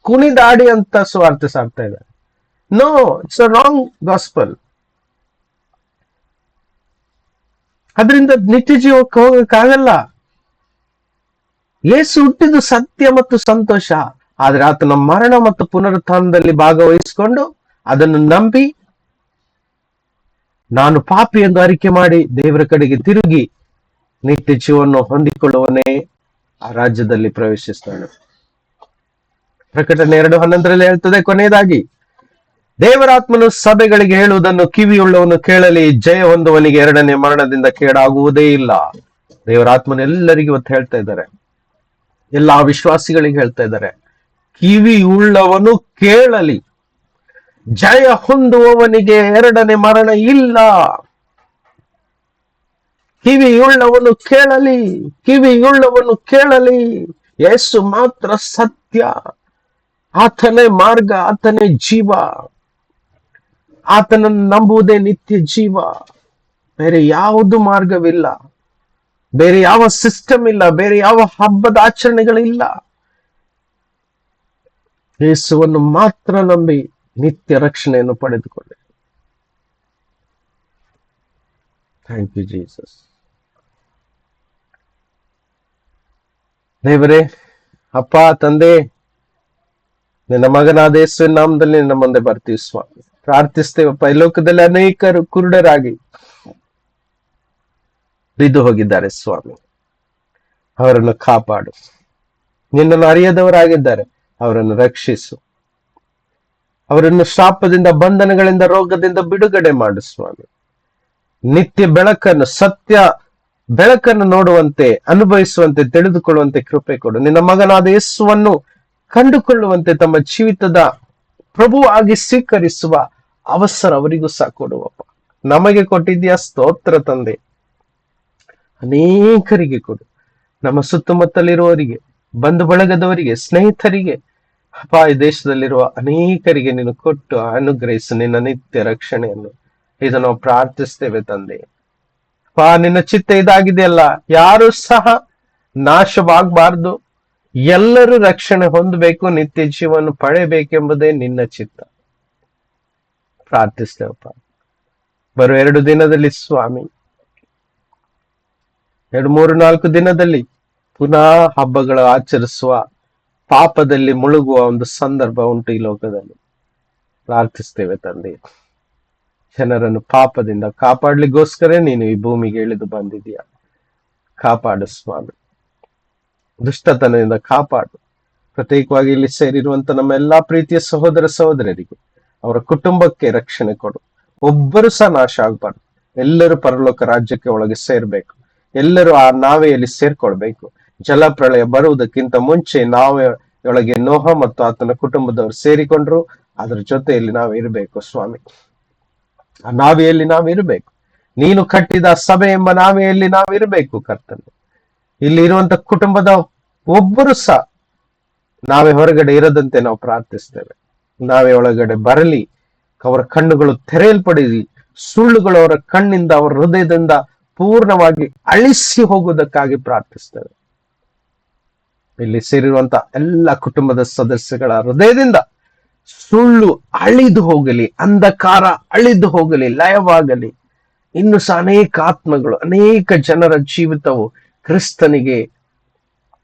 ಕುಣಿದಾಡಿ ಅಂತ ಸುವಾರ್ತೆ ಸಾರ್ತಾ ಇದ್ದಾರೆ. No, it's a wrong gospel. ಅದರಿಂದ ನಿತ್ಯ ಜೀವಕ್ಕೆ ಹೋಗಕ್ಕಾಗಲ್ಲ. ಯೇಸು ಹುಟ್ಟಿದ್ದು ಸತ್ಯ ಮತ್ತು ಸಂತೋಷ, ಆದ್ರೆ ಆತನ ಮರಣ ಮತ್ತು ಪುನರುತ್ಥಾನದಲ್ಲಿ ಭಾಗವಹಿಸಿಕೊಂಡು ಅದನ್ನು ನಂಬಿ ನಾನು ಪಾಪಿ ಎಂದು ಅರಿಕೆ ಮಾಡಿ ದೇವರ ಕಡೆಗೆ ತಿರುಗಿ ನಿತ್ಯ ಜೀವವನ್ನು ಹೊಂದಿಕೊಳ್ಳುವನೇ ಆ ರಾಜ್ಯದಲ್ಲಿ ಪ್ರವೇಶಿಸ್ತಾನೆ. ಪ್ರಕಟಣೆ 2:11 ಹೇಳ್ತದೆ, ಕೊನೆಯದಾಗಿ ದೇವರಾತ್ಮನು ಸಭೆಗಳಿಗೆ ಹೇಳುವುದನ್ನು ಕಿವಿಯುಳ್ಳವನು ಕೇಳಲಿ, ಜಯ ಹೊಂದುವನಿಗೆ ಎರಡನೇ ಮರಣದಿಂದ ಕೇಡಾಗುವುದೇ ಇಲ್ಲ. ದೇವರಾತ್ಮನ ಎಲ್ಲರಿಗೂ ಇವತ್ತು ಹೇಳ್ತಾ ಇದ್ದಾರೆ, ಎಲ್ಲಾ ವಿಶ್ವಾಸಿಗಳಿಗೆ ಹೇಳ್ತಾ ಇದ್ದಾರೆ, ಕಿವಿಯುಳ್ಳವನು ಕೇಳಲಿ, ಜಯ ಹೊಂದುವವನಿಗೆ ಎರಡನೇ ಮರಣ ಇಲ್ಲ. ಕಿವಿಯುಳ್ಳವನು ಕೇಳಲಿ, ಕಿವಿಯುಳ್ಳವನು ಕೇಳಲಿ. ಯೇಸು ಮಾತ್ರ ಸತ್ಯ, ಆತನೇ ಮಾರ್ಗ, ಆತನೇ ಜೀವ. ಆತನನ್ನು ನಂಬುವುದೇ ನಿತ್ಯ ಜೀವ. ಬೇರೆ ಯಾವುದು ಮಾರ್ಗವಿಲ್ಲ, ಬೇರೆ ಯಾವ ಸಿಸ್ಟಮ್ ಇಲ್ಲ, ಬೇರೆ ಯಾವ ಹಬ್ಬದ ಆಚರಣೆಗಳಿಲ್ಲ. ಯೇಸುವನ್ನು ಮಾತ್ರ ನಂಬಿ ನಿತ್ಯ ರಕ್ಷಣೆಯನ್ನು ಪಡೆದುಕೊಳ್ಳಿ. Thank you Jesus. ದೇವರೇ, ಅಪ್ಪ, ತಂದೆ, ನಿನ್ನ ಮಗನಾದ ಯೇಸುವಿನ ನಾಮದಲ್ಲಿ ನಿನ್ನ ಮುಂದೆ ಬರ್ತೀವಿ ಸ್ವಾಮಿ. ಪ್ರಾರ್ಥಿಸ್ತೇವಪ್ಪ, ಈ ಲೋಕದಲ್ಲಿ ಅನೇಕರು ಕುರುಡರಾಗಿ ಬಿದ್ದು ಹೋಗಿದ್ದಾರೆ ಸ್ವಾಮಿ. ಅವರನ್ನು ಕಾಪಾಡು. ನಿನ್ನನ್ನು ಅರಿಯದವರಾಗಿದ್ದಾರೆ, ಅವರನ್ನು ರಕ್ಷಿಸು. ಅವರನ್ನು ಶಾಪದಿಂದ, ಬಂಧನಗಳಿಂದ, ರೋಗದಿಂದ ಬಿಡುಗಡೆ ಮಾಡು ಸ್ವಾಮಿ. ನಿತ್ಯ ಬೆಳಕನ್ನು, ಸತ್ಯ ಬೆಳಕನ್ನು ನೋಡುವಂತೆ, ಅನುಭವಿಸುವಂತೆ, ತಿಳಿದುಕೊಳ್ಳುವಂತೆ ಕೃಪೆ ಕೊಡು. ನಿನ್ನ ಮಗನಾದ ಯೇಸುವನ್ನು ಕಂಡುಕೊಳ್ಳುವಂತೆ ತಮ್ಮ ಜೀವಿತದ ಪ್ರಭುವಾಗಿ ಸ್ವೀಕರಿಸುವ ಅವಸರ ಅವರಿಗೂ ಸಹ ಕೊಡುವಪ್ಪ. ನಮಗೆ ಕೊಟ್ಟಿದ್ಯಾ, ಸ್ತೋತ್ರ ತಂದೆ. ಅನೇಕರಿಗೆ ಕೊಡು. ನಮ್ಮ ಸುತ್ತಮುತ್ತಲಿರುವವರಿಗೆ, ಬಂಧು ಬಳಗದವರಿಗೆ, ಸ್ನೇಹಿತರಿಗೆ, ಅಪ್ಪ, ಈ ದೇಶದಲ್ಲಿರುವ ಅನೇಕರಿಗೆ ನೀನು ಕೊಟ್ಟು ಅನುಗ್ರಹಿಸು ನಿನ್ನ ನಿತ್ಯ ರಕ್ಷಣೆಯನ್ನು. ಇದು ನಾವು ಪ್ರಾರ್ಥಿಸ್ತೇವೆ ತಂದೆ. ಅಪ್ಪ, ನಿನ್ನ ಚಿತ್ತ ಇದಾಗಿದೆಯಲ್ಲ, ಯಾರು ಸಹ ನಾಶವಾಗಬಾರ್ದು, ಎಲ್ಲರೂ ರಕ್ಷಣೆ ಹೊಂದಬೇಕು, ನಿತ್ಯ ಜೀವನ ಪಡೆಯಬೇಕೆಂಬುದೇ ನಿನ್ನ ಚಿತ್ತ. ಪ್ರಾರ್ಥಿಸ್ತೇವಪ್ಪ. ಬರೋ 2 ದಿನದಲ್ಲಿ ಸ್ವಾಮಿ, 3-4 ದಿನದಲ್ಲಿ ಪುನಃ ಹಬ್ಬಗಳು ಆಚರಿಸುವ ಪಾಪದಲ್ಲಿ ಮುಳುಗುವ ಒಂದು ಸಂದರ್ಭ ಉಂಟು ಈ ಲೋಕದಲ್ಲಿ. ಪ್ರಾರ್ಥಿಸ್ತೇವೆ ತಂದೆ, ಜನರನ್ನು ಪಾಪದಿಂದ ಕಾಪಾಡ್ಲಿಕ್ಕೋಸ್ಕರ ನೀನು ಈ ಭೂಮಿಗೆ ಇಳಿದು ಬಂದಿದೀಯ. ಕಾಪಾಡು ಸ್ವಾಮಿ, ದುಷ್ಟತನದಿಂದ ಕಾಪಾಡು. ಪ್ರತ್ಯೇಕವಾಗಿ ಇಲ್ಲಿ ಸೇರಿರುವಂತ ನಮ್ಮ ಎಲ್ಲಾ ಪ್ರೀತಿಯ ಸಹೋದರ ಸಹೋದರರಿಗೂ, ಅವರ ಕುಟುಂಬಕ್ಕೆ ರಕ್ಷಣೆ ಕೊಡು. ಒಬ್ಬರು ಸಹ ನಾಶ ಆಗ್ಬಾರ್ದು. ಎಲ್ಲರೂ ಪರಲೋಕ ರಾಜ್ಯಕ್ಕೆ ಒಳಗೆ ಸೇರ್ಬೇಕು. ಎಲ್ಲರೂ ಆ ನಾವೆಯಲ್ಲಿ ಸೇರ್ಕೊಳ್ಬೇಕು. ಜಲಪ್ರಳಯ ಬರುವುದಕ್ಕಿಂತ ಮುಂಚೆ ನಾವೆಯೊಳಗೆ ನೋಹ ಮತ್ತು ಆತನ ಕುಟುಂಬದವರು ಸೇರಿಕೊಂಡ್ರು. ಅದರ ಜೊತೆಯಲ್ಲಿ ನಾವು ಇರಬೇಕು ಸ್ವಾಮಿ. ಆ ನಾವೆಯಲ್ಲಿ ನಾವು ಇರಬೇಕು. ನೀನು ಕಟ್ಟಿದ ಸಭೆ ಎಂಬ ನಾವೆಯಲ್ಲಿ ನಾವು ಇರಬೇಕು ಕರ್ತನೆ. ಇಲ್ಲಿ ಇರುವಂತ ಕುಟುಂಬದ ಒಬ್ಬರು ಸಹ ನಾವೇ ಹೊರಗಡೆ ಇರದಂತೆ ನಾವು ಪ್ರಾರ್ಥಿಸ್ತೇವೆ. ನಾವೇ ಒಳಗಡೆ ಬರಲಿ, ಅವರ ಕಣ್ಣುಗಳು ತೆರೆಯಲ್ಪಡಿಸಿ, ಸುಳ್ಳುಗಳು ಅವರ ಕಣ್ಣಿಂದ, ಅವರ ಹೃದಯದಿಂದ ಪೂರ್ಣವಾಗಿ ಅಳಿಸಿ ಹೋಗುವುದಕ್ಕಾಗಿ ಪ್ರಾರ್ಥಿಸ್ತೇವೆ. ಇಲ್ಲಿ ಸೇರಿರುವಂತ ಎಲ್ಲ ಕುಟುಂಬದ ಸದಸ್ಯಗಳ ಹೃದಯದಿಂದ ಸುಳ್ಳು ಅಳಿದು ಹೋಗಲಿ, ಅಂಧಕಾರ ಅಳಿದು ಹೋಗಲಿ, ಲಯವಾಗಲಿ. ಇನ್ನು ಸಹ ಅನೇಕ ಆತ್ಮಗಳು, ಅನೇಕ ಜನರ ಜೀವಿತವು ಕ್ರಿಸ್ತನಿಗೆ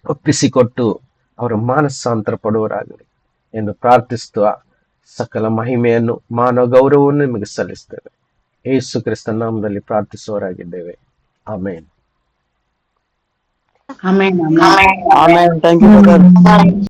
ಒಪ್ಪಿಸಿಕೊಟ್ಟು ಅವರ ಮಾನಸಾಂತರ ಪಡುವರಾಗಲಿ ಎಂದು ಪ್ರಾರ್ಥಿಸುವ ಸಕಲ ಮಹಿಮೆಯನ್ನು, ಮಾನವ ಗೌರವವನ್ನು ನಿಮಗೆ ಸಲ್ಲಿಸ್ತೇವೆ. ಯೇಸು ಕ್ರಿಸ್ತನ ನಾಮದಲ್ಲಿ ಪ್ರಾರ್ಥಿಸುವವರಾಗಿದ್ದೇವೆ. ಆಮೇನ್.
ಆಮೇನ್
ಆಮೇಲೆ ಥ್ಯಾಂಕ್ ಯು ಬ್ರದರ್.